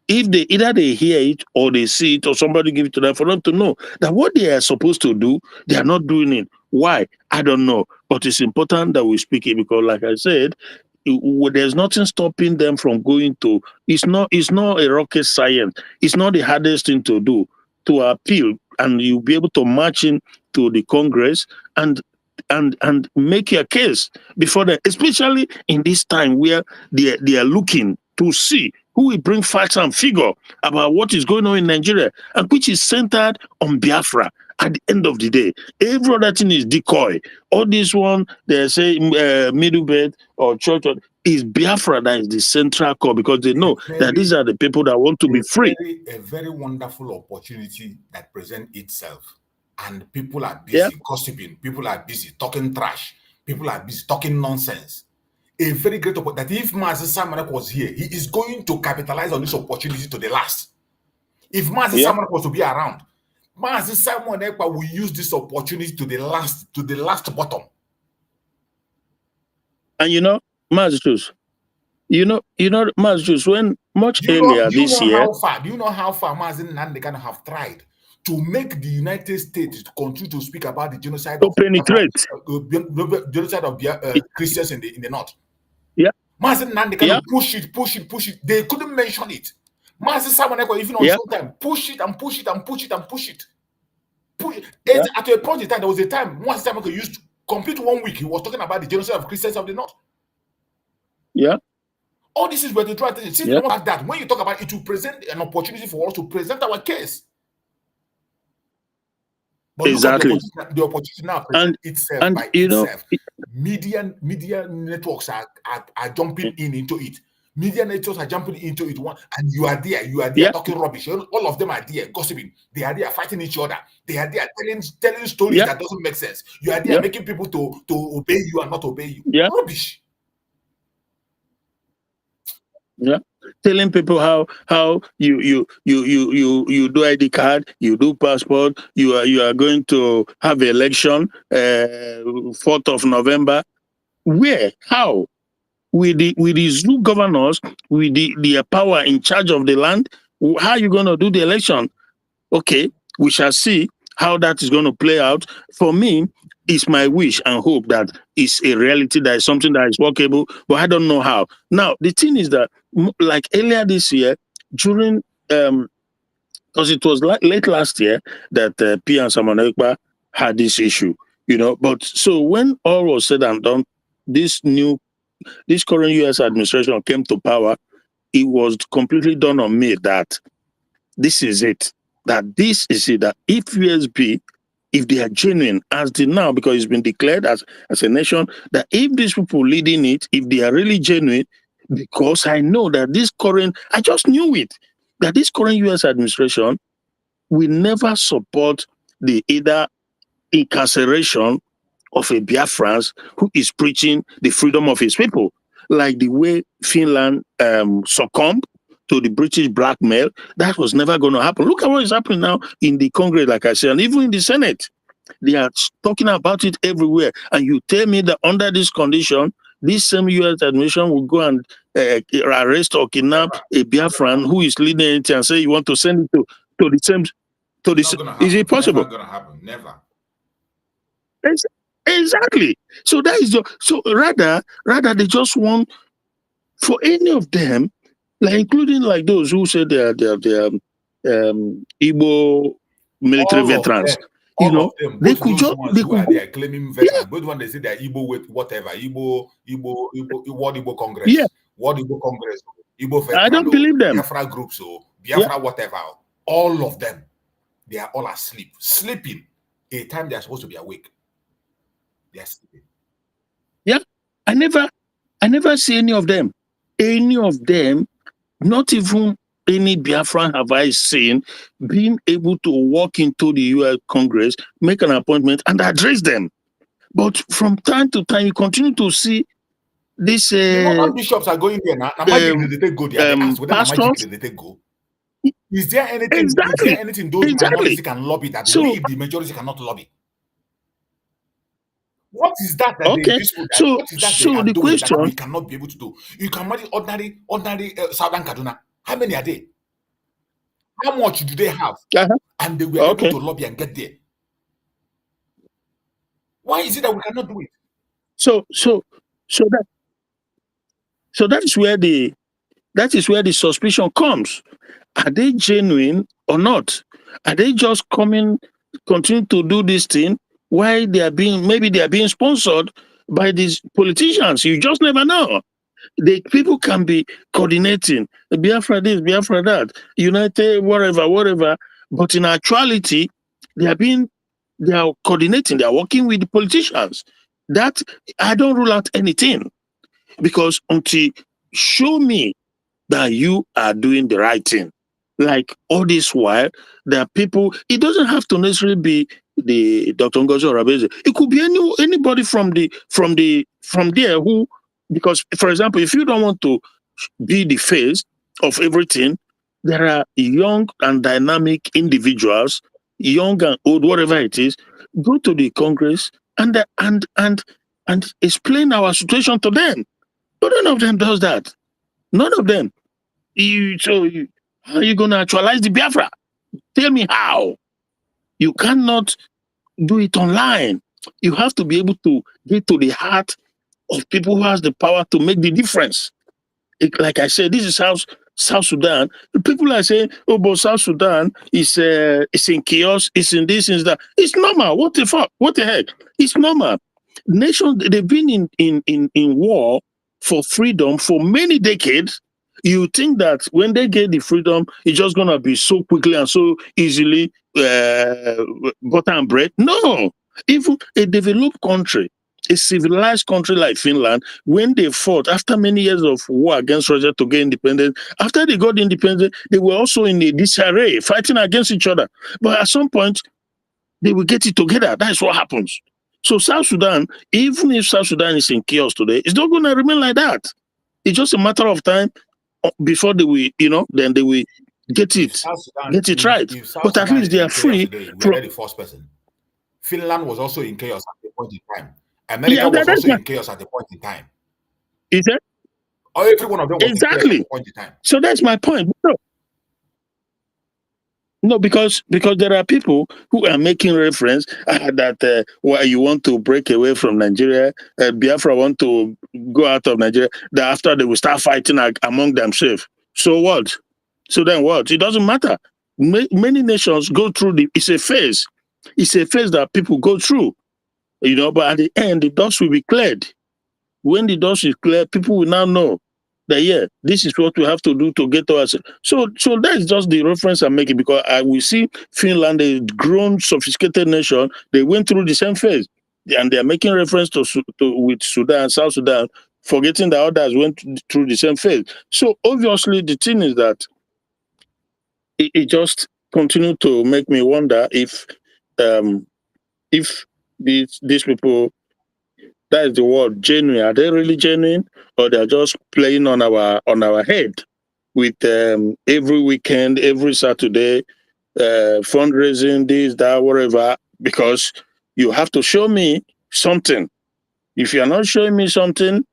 If either they hear it or they see it or somebody give it to them, for them to know that what they are supposed to do, they are not doing it. Why? I don't know. But it's important that we speak it, because like I said, there's nothing stopping them from going to. It's not a rocket science. It's not the hardest thing to do, to appeal, and you'll be able to march in to the Congress and make your case before them, especially in this time where they are looking to see who will bring facts and figure about what is going on in Nigeria, and which is centered on Biafra. At the end of the day, every other thing is decoy. All this one, they say middle bed or church, is Biafra that is the central core, because they know that these are the people that want to be free. A very wonderful opportunity that presents itself. And people are busy gossiping, people are busy talking trash, people are busy talking nonsense. A very great opportunity that if Master Samarak was here, he is going to capitalize on this opportunity to the last. If Mazi Simon was to be around, Mazi Simon Ekpa will use this opportunity to the last bottom. And you know, Mazi Mazi, when much earlier this year. Do you know how far Mazi Nandekano have tried to make the United States continue to speak about the genocide of Christians in the north? Yeah. Mazi Nandekano push it. They couldn't mention it. Mazi Simon Ekpa, even on sometime, push it. At a point in time, there was a time Mazi Simon Ekpa used to complete 1 week. He was talking about the genocide of Christians of the north. Yeah. All this is where to try to see that when you talk about it, to present an opportunity for us to present our case. But exactly. The opportunity now presents itself by itself. Media networks are jumping into it. Media networks are jumping into it. And you are there talking rubbish. All of them are there gossiping. They are there fighting each other. They are there telling stories that doesn't make sense. You are there making people to obey you and not obey you. Rubbish. Yeah, telling people how you do ID card, you do passport, you are going to have election 4th of November. Where? How? With the zoo governors, with the power in charge of the land, how are you going to do the election? Okay, we shall see how that is going to play out. For me, it's my wish and hope that it's a reality, that is something that is workable, but I don't know how. Now, the thing is that, like earlier this year, during, because it was late last year that P and Simon Ekpa had this issue, but so when all was said and done, this current US administration came to power, it was completely done on me that this is it. That if USB, if they are genuine, as they now, because it's been declared as a nation, that if these people leading it, if they are really genuine, because I know that I just knew it, that this current US administration will never support the either incarceration of a Biafran who is preaching the freedom of his people, like the way Finland succumbed to the British blackmail. That was never going to happen. Look at what is happening now in the Congress, like I said, and even in the Senate. They are talking about it everywhere. And you tell me that under this condition, this same US administration will go and arrest or kidnap a Biafran who is leading it and say you want to send it to the same. Is it possible? Never going to happen. Never. Exactly. So that is rather they just want for any of them, like including like those who say they are Igbo military veterans. Of them, they could just they are claiming veterans. Both when they say they are Igbo with whatever, Igbo Congress, World Igbo Congress, Igbo veteran, I don't believe them. Biafra groups, so Biafra whatever. All of them, they are all asleep, sleeping. A time they are supposed to be awake, they are sleeping. Yeah, I never see any of them. Any of them, not even any Biafran have I seen being able to walk into the US Congress, make an appointment, and address them. But from time to time, you continue to see this. Bishops are going there now. They go there. Pastors. They go. Is there anything? Exactly. Is there anything those minorities can lobby that the majority cannot lobby? What is that they dispute? What is that they the question that we cannot be able to do? You can marry ordinary Southern Kaduna. How many are they? How much do they have? And they were able to lobby and get there. Why is it that we cannot do it? So that is where the suspicion comes. Are they genuine or not? Are they just continue to do this thing? Why maybe they are being sponsored by these politicians? You just never know. The people can be coordinating Biafra this, Biafra that, United, whatever. But in actuality, they are coordinating. They are working with the politicians. That I don't rule out anything, because until show me that you are doing the right thing, like all this while, there are people. It doesn't have to necessarily be the Dr. Ngozi Orabeze. It could be anybody from there who, because for example, if you don't want to be the face of everything, there are young and dynamic individuals, young and old, whatever it is, go to the Congress and explain our situation to them. But none of them does that. None of them. How are you going to actualize the Biafra? Tell me how. You cannot do it online. You have to be able to get to the heart of people who has the power to make the difference. Like I said, this is how South Sudan. People are saying, "Oh, but South Sudan is in chaos. It's in this, is that." It's normal. What the fuck? What the heck? It's normal. Nations, they've been in war for freedom for many decades. You think that when they get the freedom, it's just gonna be so quickly and so easily butter and bread? No. Even a developed country, a civilized country like Finland, when they fought after many years of war against Russia to get independent, after they got independent, they were also in a disarray, fighting against each other. But at some point, they will get it together. That's what happens. So South Sudan, even if South Sudan is in chaos today, it's not going to remain like that. It's just a matter of time before they will, then they will get it right. But at least they are free. We're the first person. Finland was also in chaos at the point in time. America was also in chaos at the point in time. Is that? Every one of them was exactly in chaos at the point in time. So that's my point. No, because there are people who are making reference that you want to break away from Nigeria, Biafra want to go out of Nigeria, that after they will start fighting among themselves. So what? So then what? It doesn't matter. Many nations go through it's a phase. It's a phase that people go through, but at the end, the dust will be cleared. When the dust is cleared, people will now know that, this is what we have to do to get to us. So that's just the reference I'm making, because we see Finland, a grown, sophisticated nation, they went through the same phase. And they're making reference to with Sudan, South Sudan, forgetting that others went through the same phase. So obviously, the thing is that it just continued to make me wonder if these people, that is the word, genuine. Are they really genuine, or they're just playing on our head with every weekend, every Saturday, fundraising, this, that, whatever? Because you have to show me something. If you're not showing me something,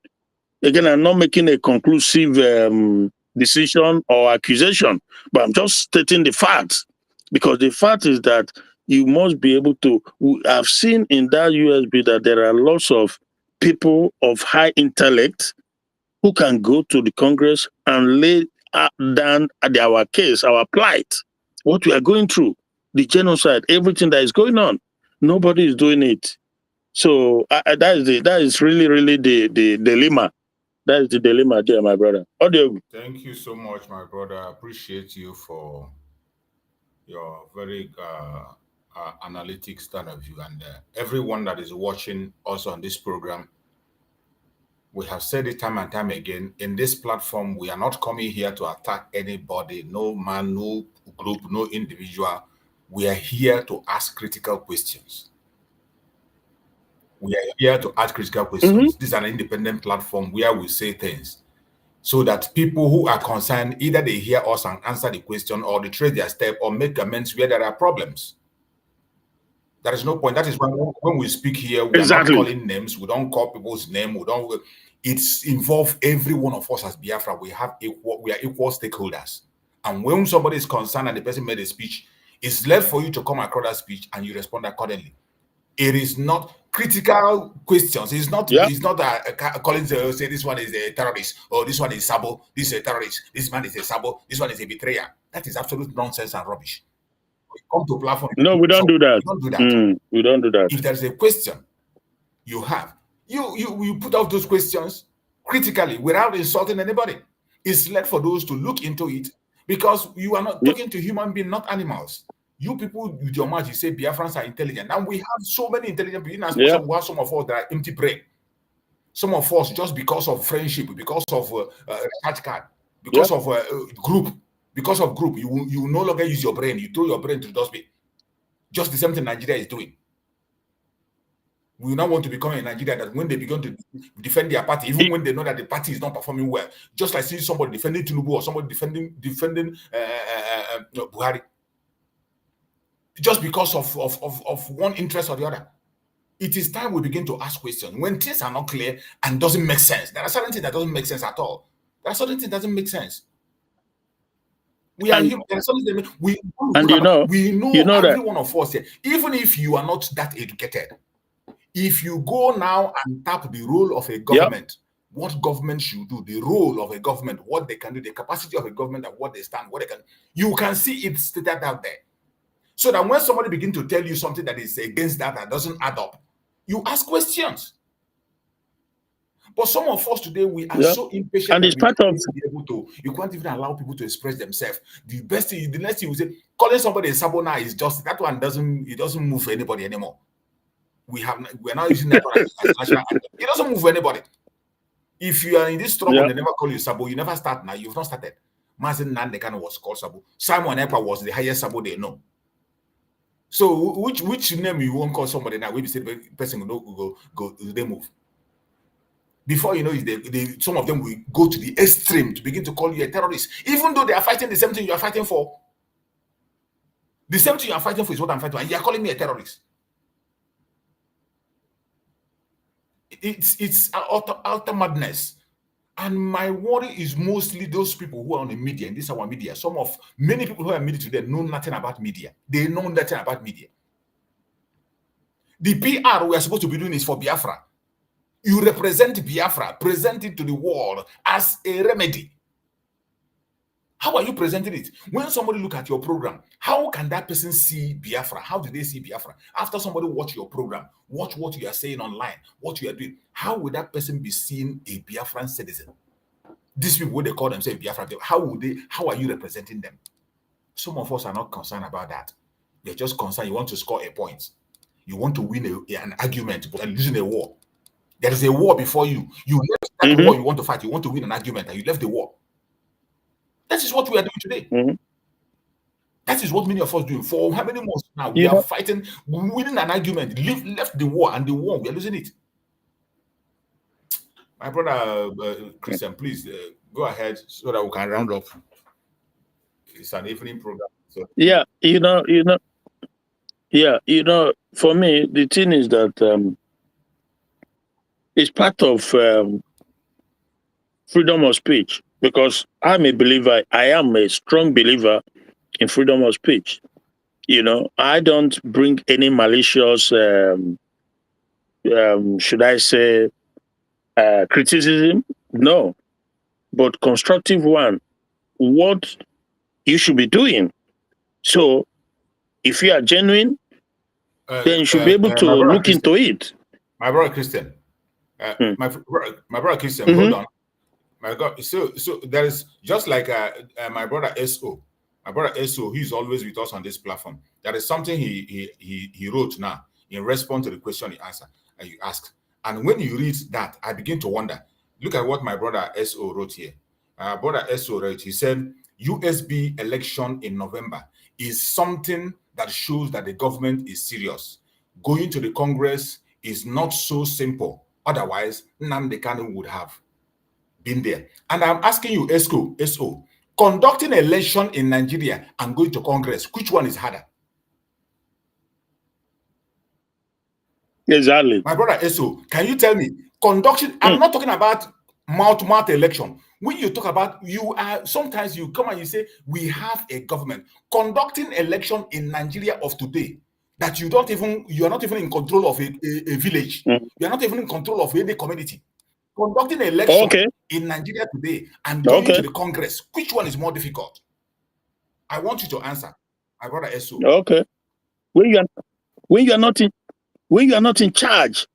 again, I'm not making a conclusive decision or accusation, but I'm just stating the facts. Because the fact is that you must be able to. I've seen in that USB that there are lots of people of high intellect who can go to the Congress and lay down our case, our plight, what we are going through, the genocide, everything that is going on. Nobody is doing it. So that is really, really the dilemma. That is the dilemma there, my brother. Audio. Thank you so much, my brother. I appreciate you for your very analytic stand of view, and everyone that is watching also on this program. We have said it time and time again, in this platform, we are not coming here to attack anybody, no man, no group, no individual. We are here to ask critical questions. We are here to ask critical questions. This is an independent platform where we say things so that people who are concerned, either they hear us and answer the question, or they trace their step, or make amends where there are problems. There is no point. That is why when we speak here, we are not calling names. We don't call people's name. We don't. It's involved every one of us as Biafra. We are equal stakeholders. And when somebody is concerned and the person made a speech, it's left for you to come across that speech and you respond accordingly. It is not critical questions. It's not. Yeah. It's not calling say this one is a terrorist, or this one is Sabo. This is a terrorist. This man is a Sabo. This one is a betrayer. That is absolute nonsense and rubbish. We come to platform. No, we don't do that. We don't do that. We don't do that. If there's a question you have, you put out those questions critically without insulting anybody. It's left for those to look into it, because you are not talking to human beings, not animals. You people with your mouth, you say Biafrans are intelligent. Now we have so many intelligent people. We have some of us that are empty brain. Some of us, just because of friendship, because of recharge card, because of group, you no longer use your brain. You throw your brain to the dustbin. Just the same thing Nigeria is doing. We now want to become a Nigeria that when they begin to defend their party, even when they know that the party is not performing well, just like seeing somebody defending Tinubu or somebody defending Buhari, just because of one interest or the other. It is time we begin to ask questions. When things are not clear and doesn't make sense, there are certain things that doesn't make sense at all. There are certain things that doesn't make sense. We are human. There are something that we know every that one of us here, even if you are not that educated. If you go now and tap the role of a government, what government should do, the role of a government, what they can do, the capacity of a government, and what they stand, what they can, you can see it stated out there. So that when somebody begins to tell you something that is against that doesn't add up, you ask questions. But some of us today, we are so impatient, and it's part of you can't even allow people to express themselves. The next thing you say, calling somebody a sabona is just that one doesn't move anybody anymore. We're not using that one as national anthem. It doesn't move anybody. If you are in this struggle, they never call you Sabo. You never start now. You've not started. Mazin Nandekan was called Sabo. Simon Epa was the highest Sabo they know. So which name you won't call somebody now? We say the person will go they move. Before you know it, some of them will go to the extreme to begin to call you a terrorist, even though they are fighting the same thing you are fighting for. The same thing you are fighting for is what I'm fighting for, and you are calling me a terrorist. It's utter madness. And my worry is mostly those people who are on the media, and this is our media. Many people who are media today know nothing about media. They know nothing about media. The PR we are supposed to be doing is for Biafra. You represent Biafra, present it to the world as a remedy. How are you presenting it? When somebody look at your program, how can that person see Biafra? How do they see Biafra? After somebody watch your program, watch what you are saying online, what you are doing, how would that person be seen a Biafran citizen? These people, what they call themselves Biafra, how are you representing them? Some of us are not concerned about that. They're just concerned you want to score a point. You want to win an argument, but losing a war. There is a war before you. You left that war you want to fight. You want to win an argument, and you left the war. That is what we are doing today. That is what many of us do. For how many months now? We are fighting, winning an argument, left the war, and the war, we are losing it. My brother, Christian, please go ahead so that we can round up. It's an evening program. So. For me, the thing is that it's part of freedom of speech, because I'm a believer. I am a strong believer in freedom of speech. I don't bring any malicious, should I say, criticism. No, but constructive one. What you should be doing. So, if you are genuine, then you should be able to look into it. My brother Christian, my brother Christian, hold on. My God, so there is just like my brother SO. My brother SO, he's always with us on this platform. There is something he wrote now in response to the question you asked. And when you read that, I begin to wonder. Look at what my brother SO wrote here. Brother SO wrote, he said, USB election in November is something that shows that the government is serious. Going to the Congress is not so simple. Otherwise, Nnamdi Kanu would have been there. And I'm asking you, SO, conducting an election in Nigeria and going to Congress, which one is harder? Exactly. My brother SO, can you tell me, conduction, I'm not talking about mouth-to-mouth election. When you talk about, sometimes you come and you say, we have a government. Conducting election in Nigeria of today, that you are not even in control of a village. You are not even in control of any community. Conducting an election in Nigeria today and going to the Congress, which one is more difficult? I want you to answer, my brother SO. Okay. When you are not in charge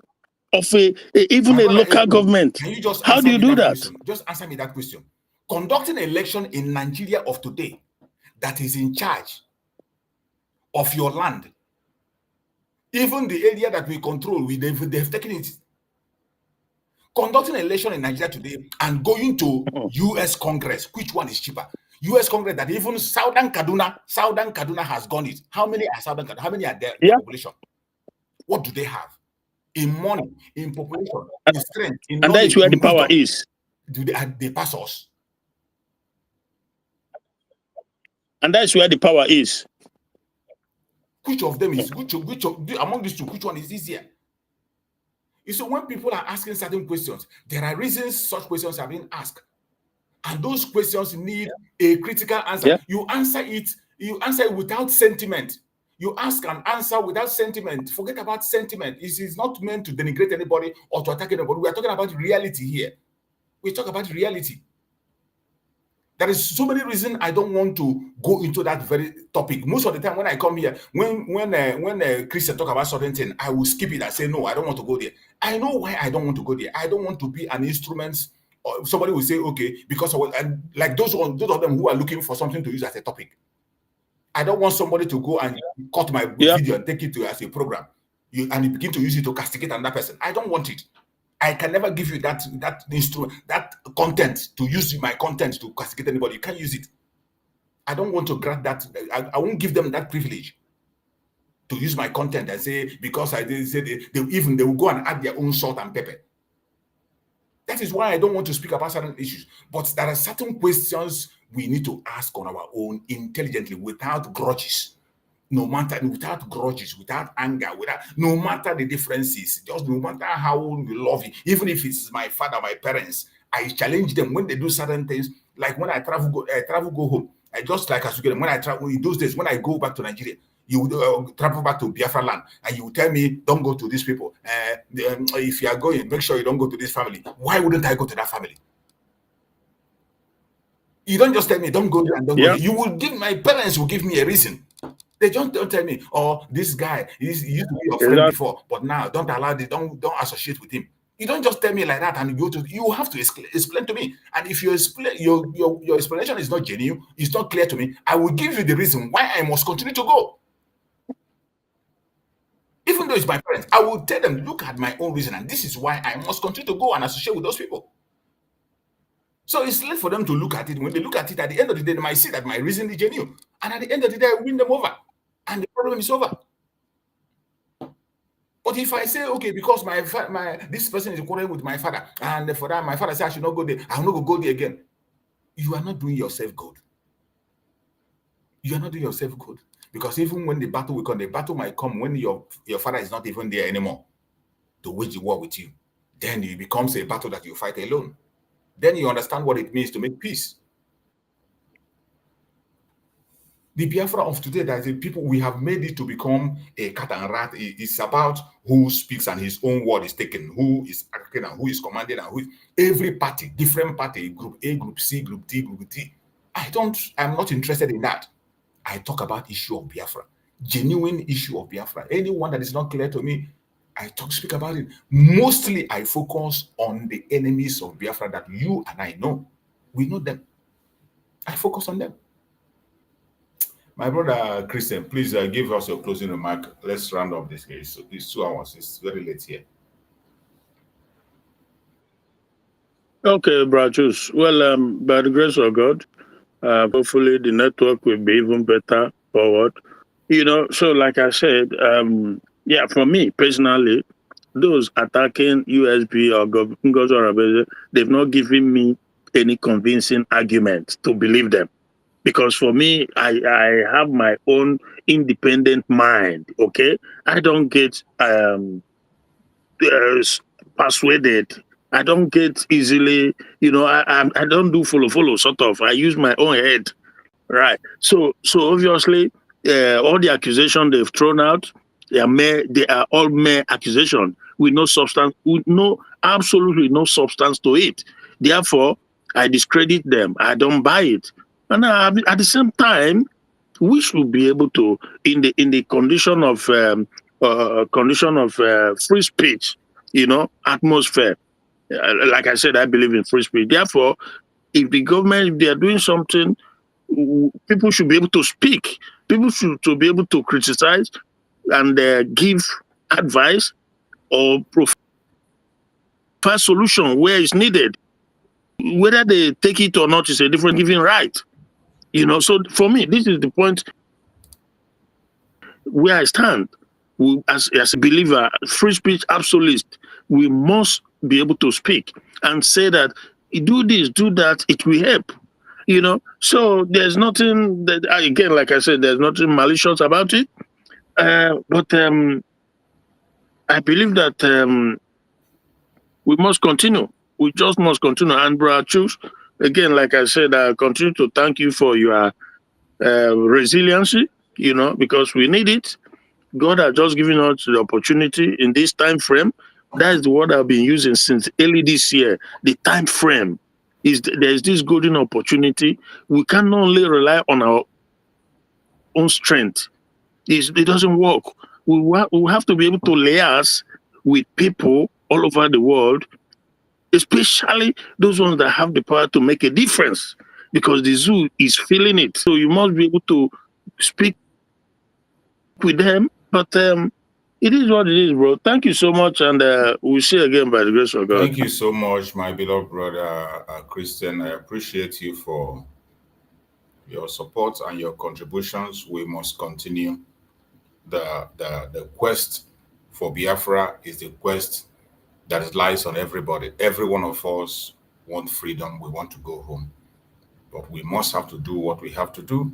of even a local government, can you just how do you do that? Question? Just answer me that question. Conducting an election in Nigeria of today that is in charge of your land, even the area that we control, they've taken it. Conducting an election in Nigeria today and going to U.S. Congress, which one is cheaper? U.S. Congress that even Southern Kaduna has gone it. How many are Southern Kaduna? How many are there in the population? What do they have? in money, in population, in strength, in And knowledge, that's where the in power wisdom. is. Do they pass us? And that's where the power is. Which of them is among these two? Which one is easier? You see, when people are asking certain questions, there are reasons such questions are being asked, and those questions need a critical answer. Yeah. You answer it without sentiment. You ask and answer without sentiment. Forget about sentiment. It is not meant to denigrate anybody or to attack anybody. We are talking about reality here. We talk about reality. There is so many reasons I don't want to go into that very topic. Most of the time when I come here, when Christian talk about certain thing, I will skip it. I say, no, I don't want to go there. I know why I don't want to go there. I don't want to be an instrument. Or somebody will say, okay, because and like those of them who are looking for something to use as a topic. I don't want somebody to go and cut my video and take it to as a program. And you begin to use it to castigate another person. I don't want it. I can never give you that instrument, that content, to use my content to castigate anybody. You can't use it. I don't want to grant that. I won't give them that privilege to use my content and say, because I didn't say they will go and add their own salt and pepper. That is why I don't want to speak about certain issues. But there are certain questions we need to ask on our own intelligently, without grudges. No matter, without grudges, without anger, no matter the differences, just no matter how you love it, even if it's my father, my parents, I challenge them when they do certain things. Like when I travel, go home. I just like as when I travel in those days, when I go back to Nigeria, you travel back to Biafra land, and you tell me, don't go to these people. If you are going, make sure you don't go to this family. Why wouldn't I go to that family? You don't just tell me, don't go there and don't go there. You will give, my parents will give me a reason. They just don't tell me, oh, this guy, he used to be your friend before, but now don't allow this, don't associate with him. You don't just tell me like that, and you have to explain to me. And if you explain, your explanation is not genuine, it's not clear to me, I will give you the reason why I must continue to go. Even though it's my parents, I will tell them, look at my own reason, and this is why I must continue to go and associate with those people. So it's left for them to look at it. When they look at it, at the end of the day, they might see that my reason is genuine. And at the end of the day, I win them over. And the problem is over. But if I say, okay, because this person is quarreling with my father, and for that my father says I should not go there, I'll not go there again. You are not doing yourself good. You are not doing yourself good. Because even when the battle will come, the battle might come when your father is not even there anymore to wage the war with you. Then it becomes a battle that you fight alone. Then you understand what it means to make peace. The Biafra of today, that is people, we have made it to become a cat and rat. It's about who speaks and his own word is taken, who is acting and who is commanding, and who is every party, different party, group A, group C, group D, group D. I'm not interested in that. I talk about issue of Biafra, genuine issue of Biafra. Anyone that is not clear to me, I speak about it. Mostly I focus on the enemies of Biafra that you and I know. We know them. I focus on them. My brother Christian, please give us your closing remark. Let's round up this case. So it's 2 hours. It's very late here. Okay, Brachus. Well, by the grace of God, hopefully the network will be even better forward. So like I said, yeah, for me personally, those attacking USB or Ngozi, they've not given me any convincing argument to believe them. Because for me, I have my own independent mind, okay? I don't get persuaded. I don't get easily, I don't do follow, sort of. I use my own head, right? So obviously, all the accusations they've thrown out, they are all mere accusations with no substance, absolutely no substance to it. Therefore, I discredit them. I don't buy it. And at the same time, we should be able to, in the condition of free speech, atmosphere. Like I said, I believe in free speech. Therefore, if the government, if they are doing something, people should be able to speak. People should be able to criticize and give advice or provide solution where it's needed. Whether they take it or not is a different giving right. So for me, this is the point where I stand. as a believer, free speech absolutist, we must be able to speak and say that do this, do that, it will help. So there's nothing that, again, like I said, there's nothing malicious about it. But I believe that we must continue. We just must continue. And Brother Chooks, again, like I said, I continue to thank you for your resiliency, because we need it. God has just given us the opportunity in this time frame. That is the word I've been using since early this year. The time frame there's this golden opportunity. We can only rely on our own strength. It doesn't work. We have to be able to liaise with people all over the world, especially those ones that have the power to make a difference, because the zoo is feeling it. So you must be able to speak with them. But it is what it is, bro. Thank you so much, and we'll see you again by the grace of God. Thank you so much, my beloved brother Christian. I appreciate you for your support and your contributions. We must continue. The quest for Biafra is the quest that lies on everybody. Every one of us want freedom. We want to go home. But we must have to do what we have to do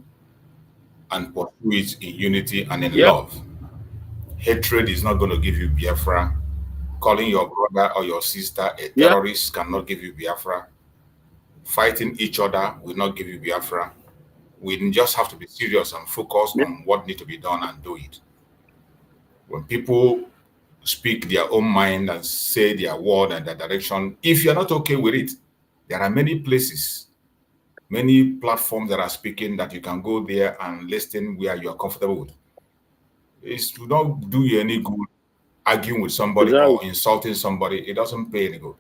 and pursue it in unity and in love. Hatred is not going to give you Biafra. Calling your brother or your sister a terrorist cannot give you Biafra. Fighting each other will not give you Biafra. We just have to be serious and focus on what needs to be done and do it. When people speak their own mind and say their word and their direction, if you're not okay with it, there are many places, many platforms that are speaking that you can go there and listen where you are comfortable with. It will not do you any good arguing with somebody or insulting somebody. It doesn't pay any good.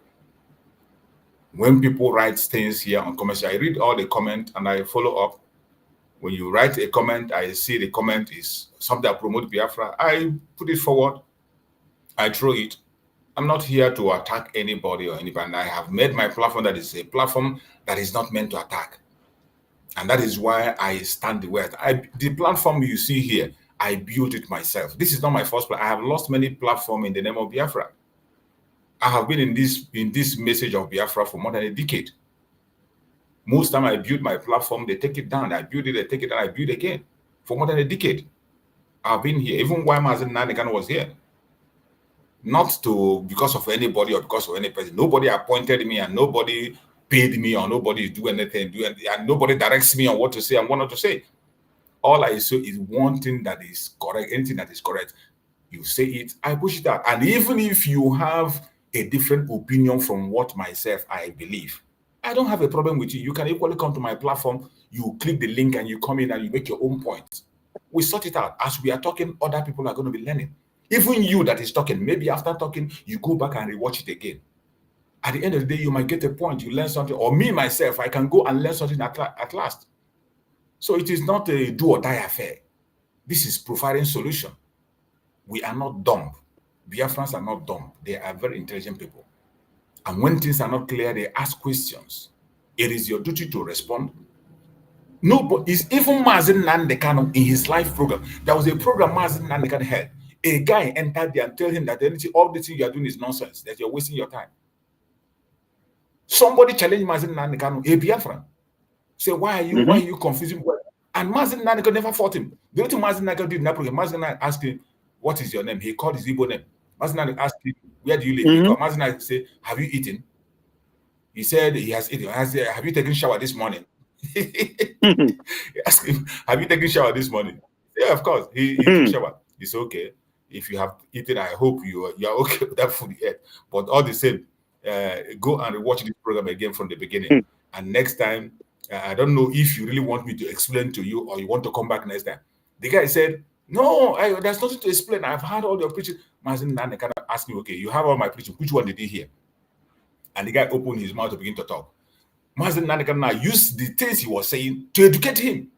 When people write things here on comments, I read all the comments and I follow up. When you write a comment, I see the comment is something that promotes Biafra. I put it forward. I throw it. I'm not here to attack anybody or anybody. I have made my platform that is a platform that is not meant to attack. And that is why I stand the way. The platform you see here, I built it myself. This is not my first platform. I have lost many platforms in the name of Biafra. I have been in this message of Biafra for more than a decade. Most time I build my platform, they take it down. I build it, they take it down, I build again. For more than a decade. I've been here. Even while Mazen Nanikan was here. Not because of anybody or because of any person. Nobody appointed me and nobody paid me or nobody do anything. And nobody directs me on what to say and what not to say. All I say is one thing that is correct. Anything that is correct, you say it, I push it out. And even if you have a different opinion from what myself I believe, I don't have a problem with you. You can equally come to my platform, you click the link and you come in and you make your own point. We sort it out. As we are talking, other people are going to be learning. Even you that is talking, maybe after talking, you go back and rewatch it again. At the end of the day, you might get a point, you learn something, or me, myself, I can go and learn something at last. So it is not a do or die affair. This is providing solution. We are not dumb. Biafrans are not dumb. They are very intelligent people. And when things are not clear, they ask questions. It is your duty to respond. No, but it's even Mazen Nandekano in his live program. There was a program Mazen Nandekano had. A guy entered there and told him that all the thing you are doing is nonsense, that you're wasting your time. Somebody challenged Mazen Nandekano, a Biafran. Say, why are you confusing? And Mazen Nandekano never fought him. The only thing Mazen Nandekano did in that program, Mazen Nandekano asked him, what is your name? He called his Igbo name. Mazen Nandekano asked him, where do you live? Mazen Nandekano said, have you eaten? He said he has eaten. I said, have you taken a shower this morning? He asked him, have you taken a shower this morning? Yeah, of course. He took a shower. It's okay. If you have eaten, I hope you are okay with that food yet. But all the same, go and watch this program again from the beginning. And next time, I don't know if you really want me to explain to you or you want to come back next time. The guy said, no, there's nothing to explain. I've heard all your preaching. Mazen Nandekano asked me, okay, you have all my preaching. Which one did he hear? And the guy opened his mouth to begin to talk. Mazen Nandekano now used the things he was saying to educate him.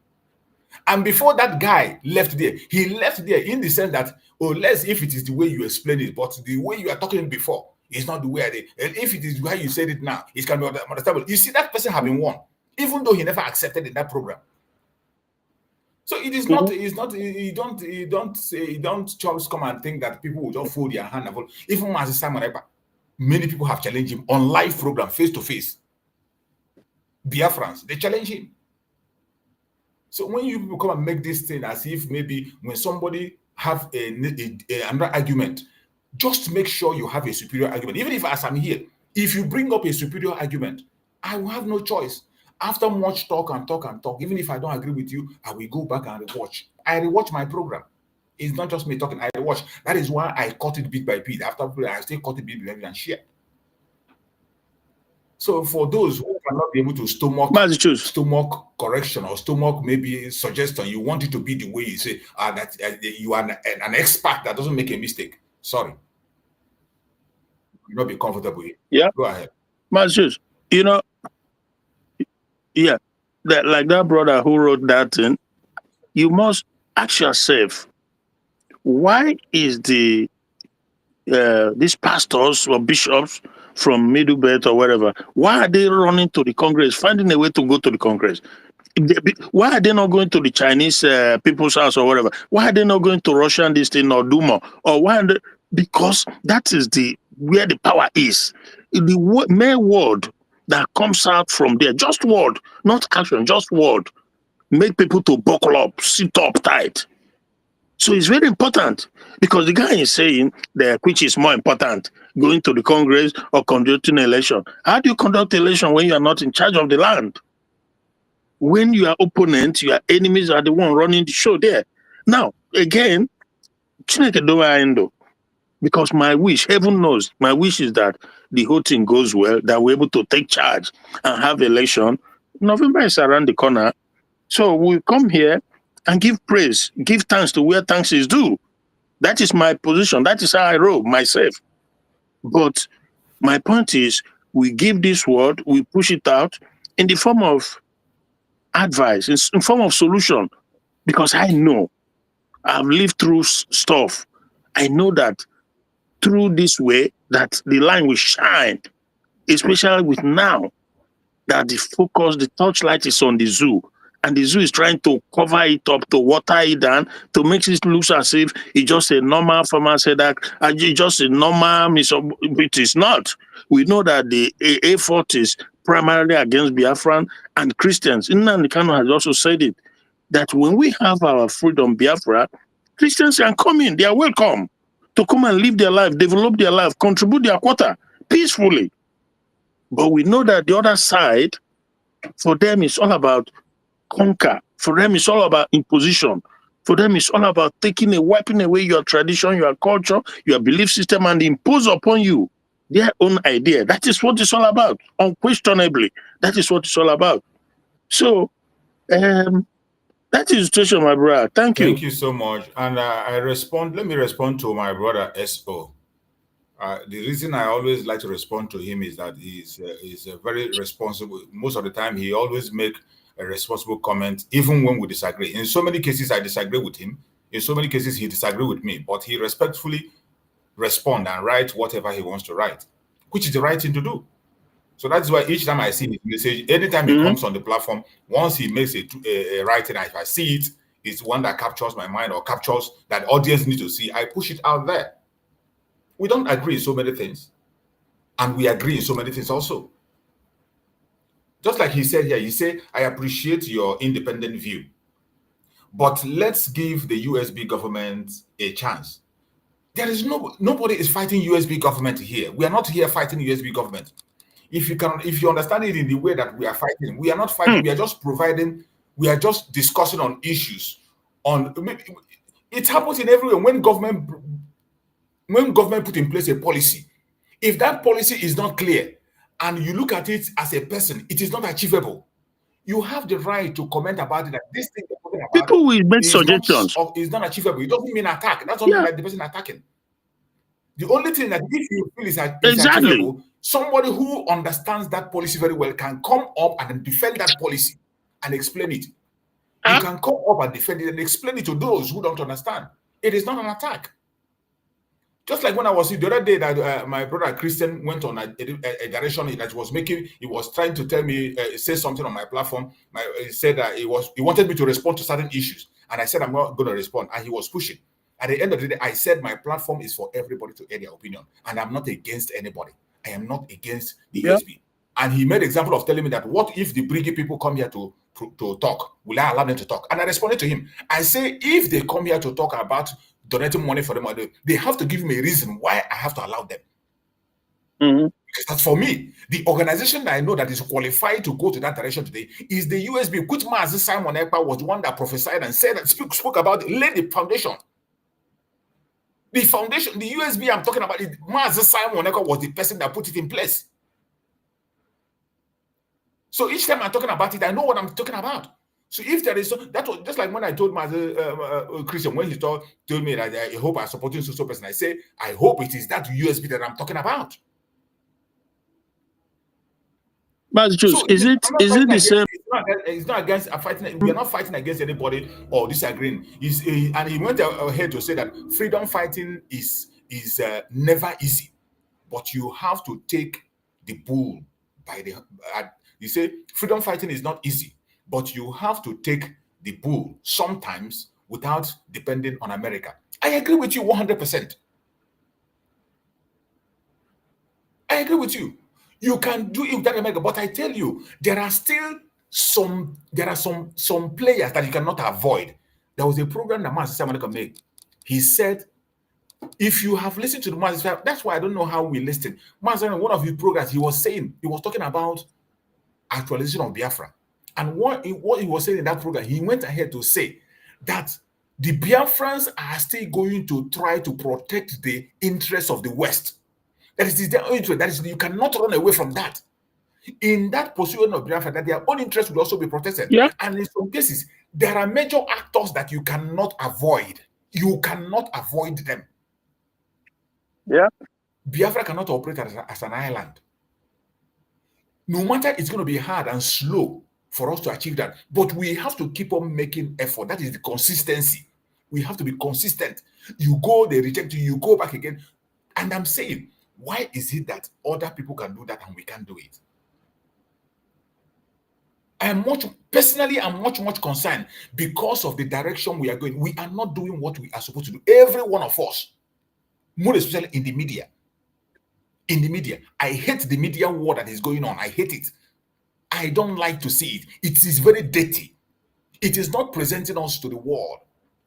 And before that guy left there, he left there in the sense that, less if it is the way you explain it, but the way you are talking before is not the way I did. And if it is how you said it now, it can be understandable. You see, that person have been warned, even though he never accepted in that program. So it is not, it's not, you don't just come and think that people will just fold their hand and fold. Even as Simon Ekpa, many people have challenged him on live program, face to face. Biafrans, they challenge him. So when you people come and make this thing as if maybe when somebody have another argument, just make sure you have a superior argument. Even if as I'm here, if you bring up a superior argument, I will have no choice. After much talk and talk and talk, even if I don't agree with you, I will go back and rewatch. I rewatch my program. It's not just me talking, I rewatch. That is why I cut it bit by bit. After I still cut it bit by bit and share. So for those who cannot be able to stomach correction or stomach maybe suggestion, you want it to be the way you say that you are an expert that doesn't make a mistake. Sorry, you'll not be comfortable here. Yeah, go ahead. Masjid, you know, yeah, that like that brother who wrote that thing, you must ask yourself, why is these pastors or bishops from Middle Belt or wherever, why are they running to the Congress, finding a way to go to the Congress? Why are they not going to the Chinese people's house or whatever? Why are they not going to Russian this thing or Duma? Or why? Because that is where the power is. The mere word that comes out from there, just word, not action, just word, make people to buckle up, sit up tight. So it's very important, because the guy is saying that which is more important, going to the Congress or conducting an election. How do you conduct an election when you are not in charge of the land? When your opponents, your enemies are the one running the show there. Now, again, because my wish, heaven knows, my wish is that the whole thing goes well, that we're able to take charge and have election. November is around the corner. So we come here and give praise, give thanks to where thanks is due. That is my position. That is how I roll myself. But my point is, we give this word, we push it out in the form of advice, in form of solution, because I know I've lived through stuff. I know that through this way, that the line will shine, especially with now that the focus, the torchlight is on the zoo. And the zoo is trying to cover it up, to water it down, to make it look as if it's just a normal farmer said that, it's just a normal, it is not. We know that the effort is primarily against Biafran and Christians. Nnamdi Kanu has also said it, that when we have our freedom Biafra, Christians can come in, they are welcome to come and live their life, develop their life, contribute their quota peacefully. But we know that the other side, for them, it's all about conquer. For them, it's all about imposition. For them, it's all about wiping away your tradition, your culture, your belief system, and impose upon you their own idea. That is what it's all about. Unquestionably, that is what it's all about. So, that is the situation, my brother. Thank you. Thank you so much. And let me respond to my brother S.O. The reason I always like to respond to him is that he's a very responsible. Most of the time, he always make a responsible comment, even when we disagree. In so many cases, I disagree with him. In so many cases, he disagree with me. But he respectfully respond and write whatever he wants to write, which is the right thing to do. So that's why each time I see his message, anytime he comes on the platform, once he makes a writing, if I see it, it's one that captures my mind or captures that audience need to see, I push it out there. We don't agree in so many things, and we agree in so many things also. Just like he said here, he said, I appreciate your independent view, but let's give the USB government a chance. There is nobody is fighting USB government here. We are not here fighting USB government. If you understand it in the way that we are fighting, we are not fighting. We are just providing. We are just discussing on issues. It happens in everywhere when government put in place a policy. If that policy is not clear and you look at it as a person, it is not achievable. You have the right to comment about it. That this thing you're talking about, people will make suggestions. Is not achievable. It doesn't mean attack. That's not like the person attacking. The only thing that if you feel is achievable, somebody who understands that policy very well can come up and defend that policy and explain it. You can come up and defend it and explain it to those who don't understand. It is not an attack. Just like when I was the other day that my brother Christian went on a direction that was making, he was trying to tell me, say something on my platform. He said that he wanted me to respond to certain issues. And I said, I'm not going to respond. And he was pushing. At the end of the day, I said my platform is for everybody to air their opinion. And I'm not against anybody. I am not against the USB. And he made example of telling me that what if the Briggy people come here to talk? Will I allow them to talk? And I responded to him. I say, if they come here to talk about donating money for them, they have to give me a reason why I have to allow them. Because that's for me. The organization that I know that is qualified to go to that direction today is the USB, which Mazi Simon Ekpa was the one that prophesied and said that spoke about, laid the foundation. The foundation, the USB I'm talking about, Mazi Simon Ekpa was the person that put it in place. So each time I'm talking about it, I know what I'm talking about. So if there is, that was just like when I told my Christian, when he told me that I hope I'm supporting so person, I say, I hope it is that USB that I'm talking about. But so is it the same? It's not against fighting. We are not fighting against anybody or disagreeing. And he went ahead to say that freedom fighting is never easy, but you have to take the bull by the. You say freedom fighting is not easy, but you have to take the bull sometimes without depending on America. I agree with you 100%. I agree with you. You can do it without America, but I tell you, there are some players that you cannot avoid. There was a program that Master America made. He said, if you have listened to the Master, that's why I don't know how we listened. Master, one of his programs, he was talking about actualization of Biafra. And what he was saying in that program, he went ahead to say that the Biafrans are still going to try to protect the interests of the West. That is their own interest. That is, you cannot run away from that. In that pursuit of Biafra, that their own interest will also be protected. Yeah. And in some cases, there are major actors that you cannot avoid. You cannot avoid them. Yeah. Biafra cannot operate as an island. No matter it's going to be hard and slow for us to achieve that, but we have to keep on making effort. That is the consistency. We have to be consistent. You go, they reject you, you go back again. And I'm saying, why is it that other people can do that and we can't do it? I'm much concerned because of the direction we are going. We are not doing what we are supposed to do. Every one of us, more especially in the media. In the media, I hate the media war that is going on. I hate it. I don't like to see it. It is very dirty. It is not presenting us to the world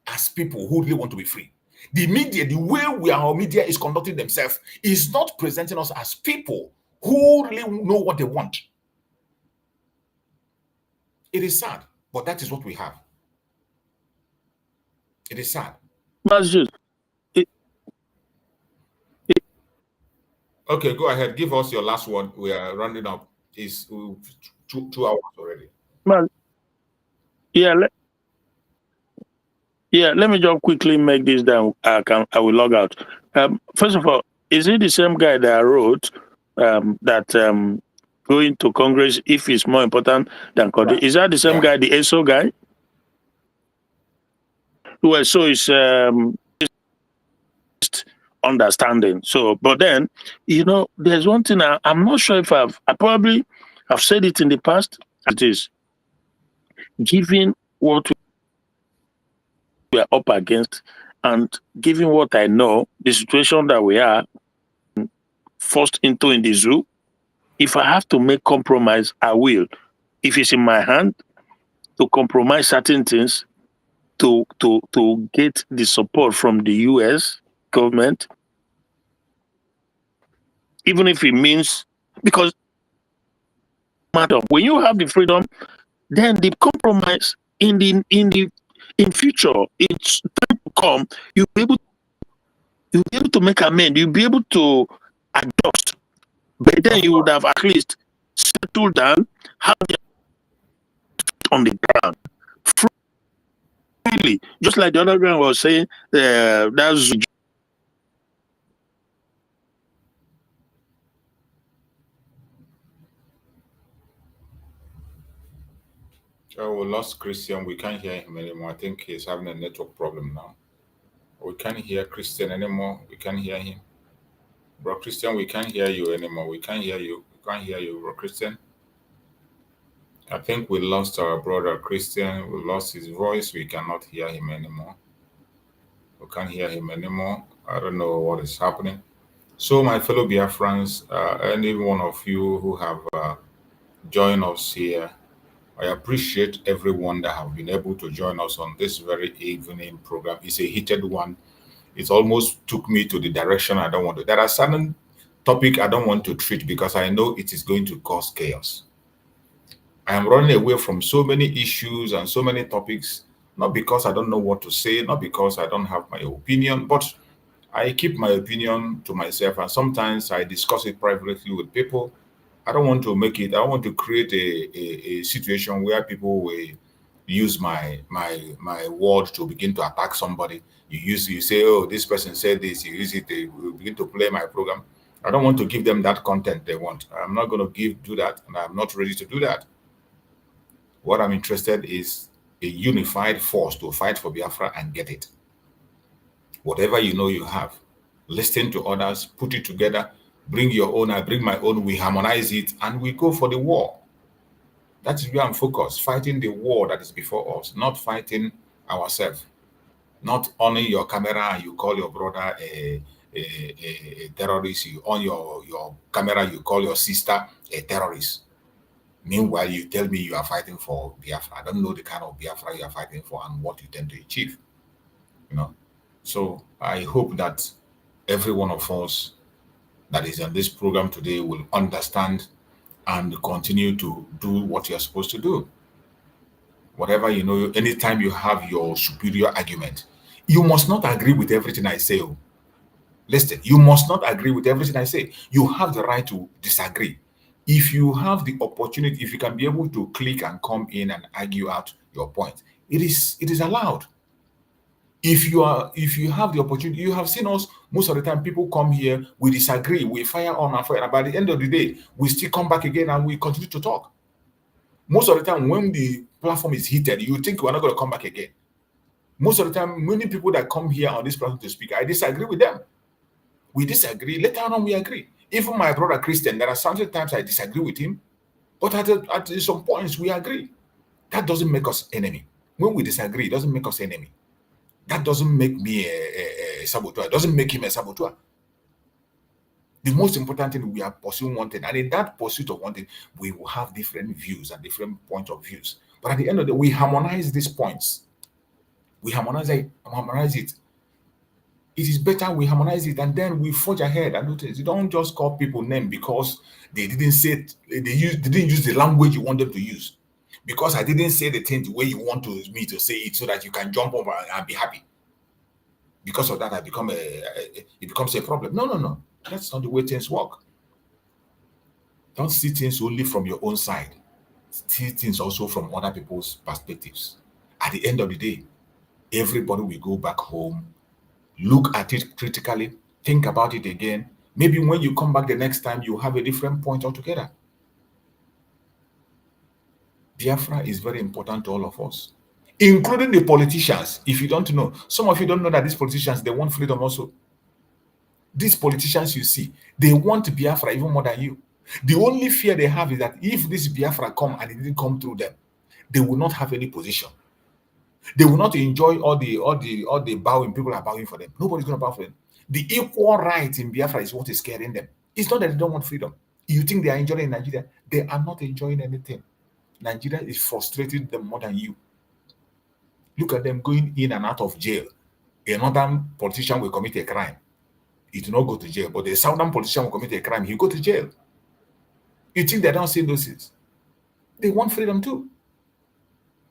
as people who really want to be free. The media, the way our media is conducting themselves, is not presenting us as people who really know what they want. It is sad, but that is what we have. It is sad. Okay, go ahead. Give us your last word. We are rounding up. It's 2 hours already. Let me just quickly make this down. I will log out. First of all, is it the same guy that wrote that going to Congress if it's more important than country? Is that the same guy, the ESO guy? Well, so it's understanding. So, but then, there's one thing I'm not sure if I probably have said it in the past. It is given what we are up against, and given what I know, the situation that we are forced into in the zoo, if I have to make compromise, I will. If it's in my hand to compromise certain things to get the support from the US government, even if it means, because when you have the freedom, then the compromise in future, it's time to come, you'll be able to make amends, you'll be able to adjust. But then you would have at least settled down, have the on the ground. Freely. Just like the other guy was saying, that's Oh, we lost Christian. We can't hear him anymore. I think he's having a network problem now. We can't hear Christian anymore. We can't hear him. Bro Christian, we can't hear you anymore. We can't hear you. We can't hear you, Bro Christian. I think we lost our brother Christian. We lost his voice. We cannot hear him anymore. We can't hear him anymore. I don't know what is happening. So, my fellow Biafrans, any one of you who have joined us here, I appreciate everyone that have been able to join us on this very evening program. It's a heated one. It almost took me to the direction I don't want to. There are certain topic I don't want to treat because I know it is going to cause chaos. I am running away from so many issues and so many topics, not because I don't know what to say, not because I don't have my opinion, but I keep my opinion to myself, and sometimes I discuss it privately with people. I don't want to make it. I don't want to create a situation where people will use my word to begin to attack somebody. You say, oh, this person said this. You use it. They will begin to play my program. I don't want to give them that content they want. I'm not going to do that, and I'm not ready to do that. What I'm interested is a unified force to fight for Biafra and get it. Whatever you know you have, listen to others, put it together, bring your own, I bring my own, we harmonize it, and we go for the war. That is where I'm focused, fighting the war that is before us, not fighting ourselves. Not owning your camera and you call your brother a terrorist, you on your camera, you call your sister a terrorist. Meanwhile, you tell me you are fighting for Biafra. I don't know the kind of Biafra you are fighting for and what you tend to achieve. You know. So I hope that every one of us that is on this program today will understand and continue to do what you're supposed to do. Whatever you know, anytime you have your superior argument, you must not agree with everything I say. Oh. Listen, you must not agree with everything I say. You have the right to disagree. If you have the opportunity, if you can be able to click and come in and argue out your point, it is allowed. If you have the opportunity, you have seen us most of the time. People come here, we disagree, we fire on and fire, and by the end of the day, we still come back again and we continue to talk. Most of the time, when the platform is heated, you think we're not going to come back again. Most of the time, many people that come here on this platform to speak, I disagree with them. We disagree. Later on, we agree. Even my brother Christian, there are sometimes I disagree with him, but at some points we agree. That doesn't make us enemy. When we disagree, it doesn't make us enemy. That doesn't make me a saboteur. It doesn't make him a saboteur. The most important thing, we are pursuing one thing, and in that pursuit of one thing, we will have different views and different points of views. But at the end of the day, we harmonize these points. We harmonize it. It is better we harmonize it and then we forge ahead and do things. You don't just call people name because they didn't say it, they didn't use the language you want them to use. Because I didn't say the thing the way you want me to say it so that you can jump over and be happy. Because of that, it becomes a problem. No. That's not the way things work. Don't see things only from your own side. See things also from other people's perspectives. At the end of the day, everybody will go back home, look at it critically, think about it again. Maybe when you come back the next time, you have a different point altogether. Biafra is very important to all of us, including the politicians. If you don't know, some of you don't know that these politicians, they want freedom also. These politicians you see, they want Biafra even more than you. The only fear they have is that if this Biafra come and it didn't come through them, they will not have any position. They will not enjoy all the bowing. People are bowing for them. Nobody's going to bow for them. The equal right in Biafra is what is scaring them. It's not that they don't want freedom. You think they are enjoying Nigeria? They are not enjoying anything. Nigeria is frustrating them more than you. Look at them going in and out of jail. Another politician will commit a crime. It will not go to jail. But the southern politician will commit a crime. He'll go to jail. You think they don't see those things? They want freedom too.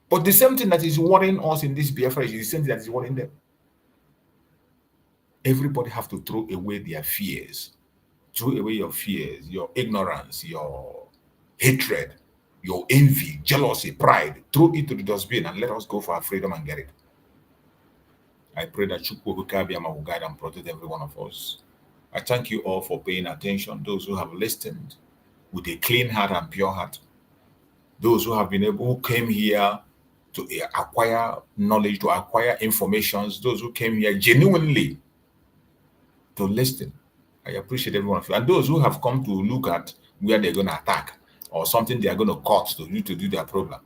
But the same thing that is worrying us in this Biafra is the same thing that is worrying them. Everybody have to throw away their fears. Throw away your fears, your ignorance, your hatred, your envy, jealousy, pride. Throw it to the dustbin and let us go for our freedom and get it. I pray that Chukwu will guide and protect every one of us. I thank you all for paying attention. Those who have listened with a clean heart and pure heart. Those who came here to acquire knowledge, to acquire information. Those who came here genuinely to listen. I appreciate every one of you. And those who have come to look at where they're going to attack or something they are going to cut to you to do their program.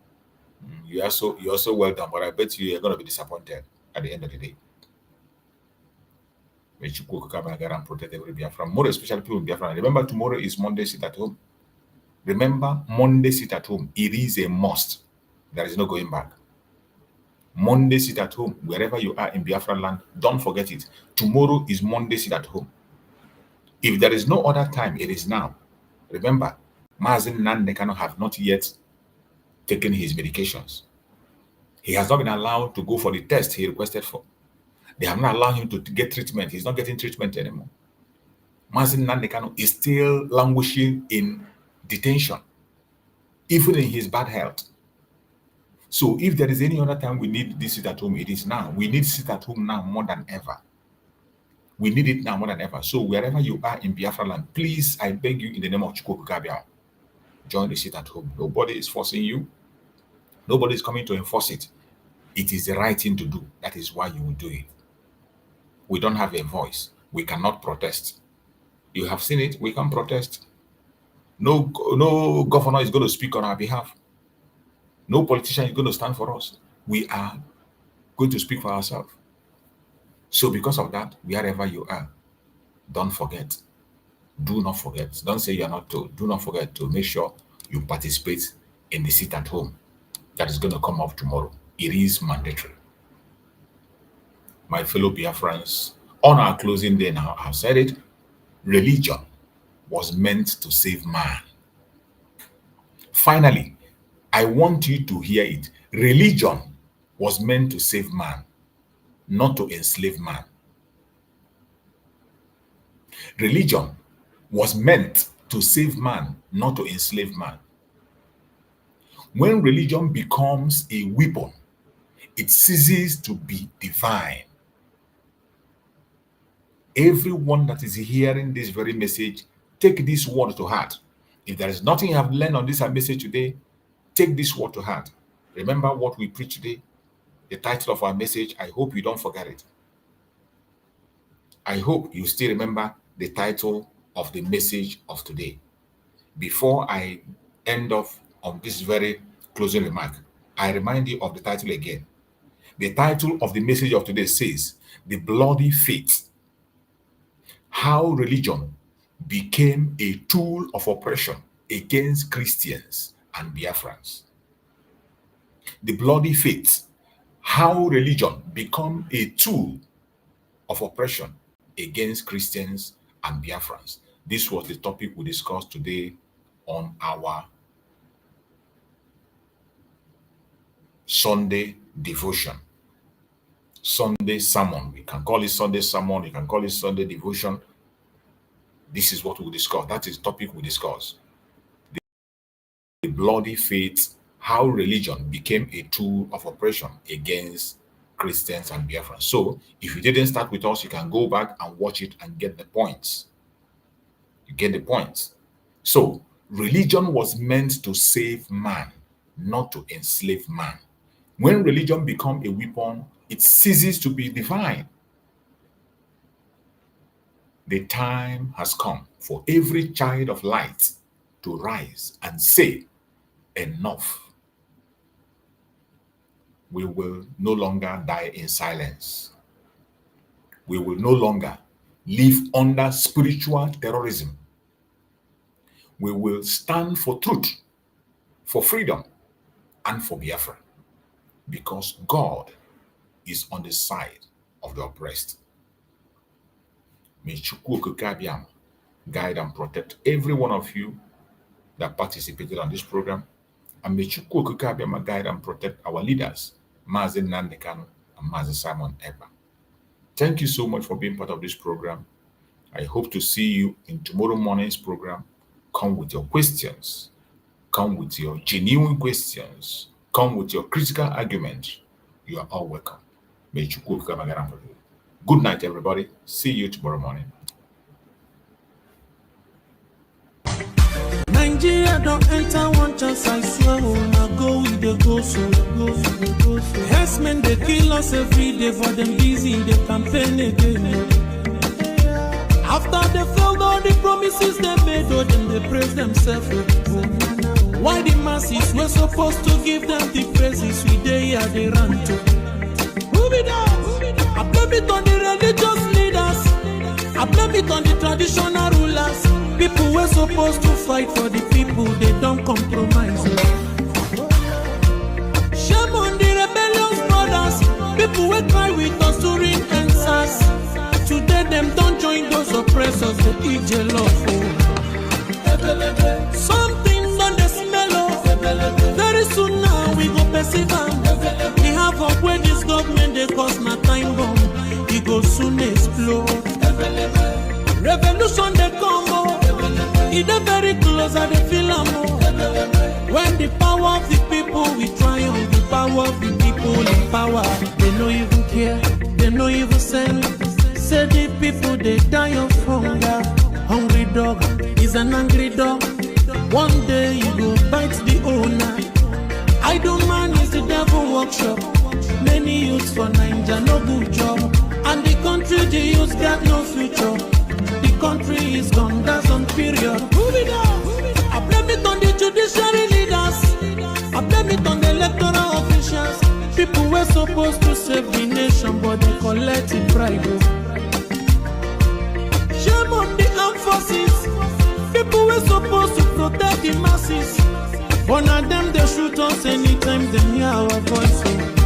You're also well done, but I bet you're going to be disappointed at the end of the day. May Chukwu Okike and protect every Biafran, more especially people in Biafra. Remember, tomorrow is Monday, sit at home. Remember, Monday, sit at home. It is a must. There is no going back. Monday, sit at home. Wherever you are in Biafra land, don't forget it. Tomorrow is Monday, sit at home. If there is no other time, it is now. Remember, Mazen Nandekano have not yet taken his medications. He has not been allowed to go for the test he requested for. They have not allowed him to get treatment. He's not getting treatment anymore. Mazen Nandekano is still languishing in detention, even in his bad health. So if there is any other time we need this sit at home, it is now. We need sit at home now more than ever. We need it now more than ever. So wherever you are in Biafra land, please, I beg you in the name of Chukwu Okike, join the sit at home. Nobody is forcing you. Nobody is coming to enforce it. It is the right thing to do. That is why you will do it. We don't have a voice. We cannot protest. You have seen it. We can protest. No governor is going to speak on our behalf. No politician is going to stand for us. We are going to speak for ourselves. So because of that, wherever you are, don't forget. Do not forget. Don't say you are not told. Do not forget to make sure you participate in the sit at home that is going to come up tomorrow. It is mandatory. My fellow Biafrans, on our closing day now, I've said it, religion was meant to save man. Finally, I want you to hear it. Religion was meant to save man, not to enslave man. Religion was meant to save man, not to enslave man. When religion becomes a weapon, it ceases to be divine. Everyone that is hearing this very message, take this word to heart. If there is nothing you have learned on this message today, take this word to heart. Remember what we preached today, the title of our message. I hope you don't forget it. I hope you still remember the title of the message of today. Before I end off on this very closing remark, I remind you of the title again. The title of the message of today says, The Bloody Faith. How religion became a tool of oppression against Christians and Biafrans. The bloody faith. How religion become a tool of oppression against Christians and Biafrans. This was the topic we discussed today on our Sunday devotion. Sunday sermon. We can call it Sunday sermon. You can call it Sunday devotion. This is what we discuss. That is the topic we discuss. The bloody faith, how religion became a tool of oppression against Christians and Biafrans. So, if you didn't start with us, you can go back and watch it and get the points. You get the points. So, religion was meant to save man, not to enslave man. When religion becomes a weapon, it ceases to be divine. The time has come for every child of light to rise and say, enough. We will no longer die in silence. We will no longer live under spiritual terrorism. We will stand for truth, for freedom, and for Biafra, because God is on the side of the oppressed. May Chukwu Okike guide and protect every one of you that participated on this program. And may Chukwu Okike guide and protect our leaders, Mazen Nandekano and Mazen Simon Eba. Thank you so much for being part of this program. I hope to see you in tomorrow morning's program. Come with your questions. Come with your genuine questions. Come with your critical arguments. You are all welcome. May Chukwu Okike guide and protect you. Good night, everybody. See you tomorrow morning. Nigeria don't enter one chance, I swear. Now go with the go so. Herdsmen they kill us every day, but them busy they campaign again. After they failed all the promises they made, oh, then they praise themselves. Why the masses were supposed to give them the praises we dey here they run to? Who be that? I blame it on the religious leaders. I blame it on the traditional rulers. People were supposed to fight for the people, they don't compromise. Shame on the rebellious brothers. People will cry with us during answers. Today them don't join those oppressors, they eat jealous. Something done the smell of. Very soon now we go perceive them. We have up where this government they cause my time bomb. It go soon explode. Revolution they come oh. It is very close and they feel more. When the power of the people we triumph, the power of the people in power. They no even care, they no even send. Say the people they die of hunger. Hungry dog is an angry dog. One day you go bite the owner. Idle man is the devil workshop. Many youths for Nigeria no good job. And the country the youths got no future. The country is gone, that's on period. Move it up. I blame it on the judiciary leaders. I blame it on the electoral officials. People were supposed to save the nation, but they collected bribe. Shame on the armed forces. People were supposed to protect the masses. But now them they shoot us anytime they hear our voice.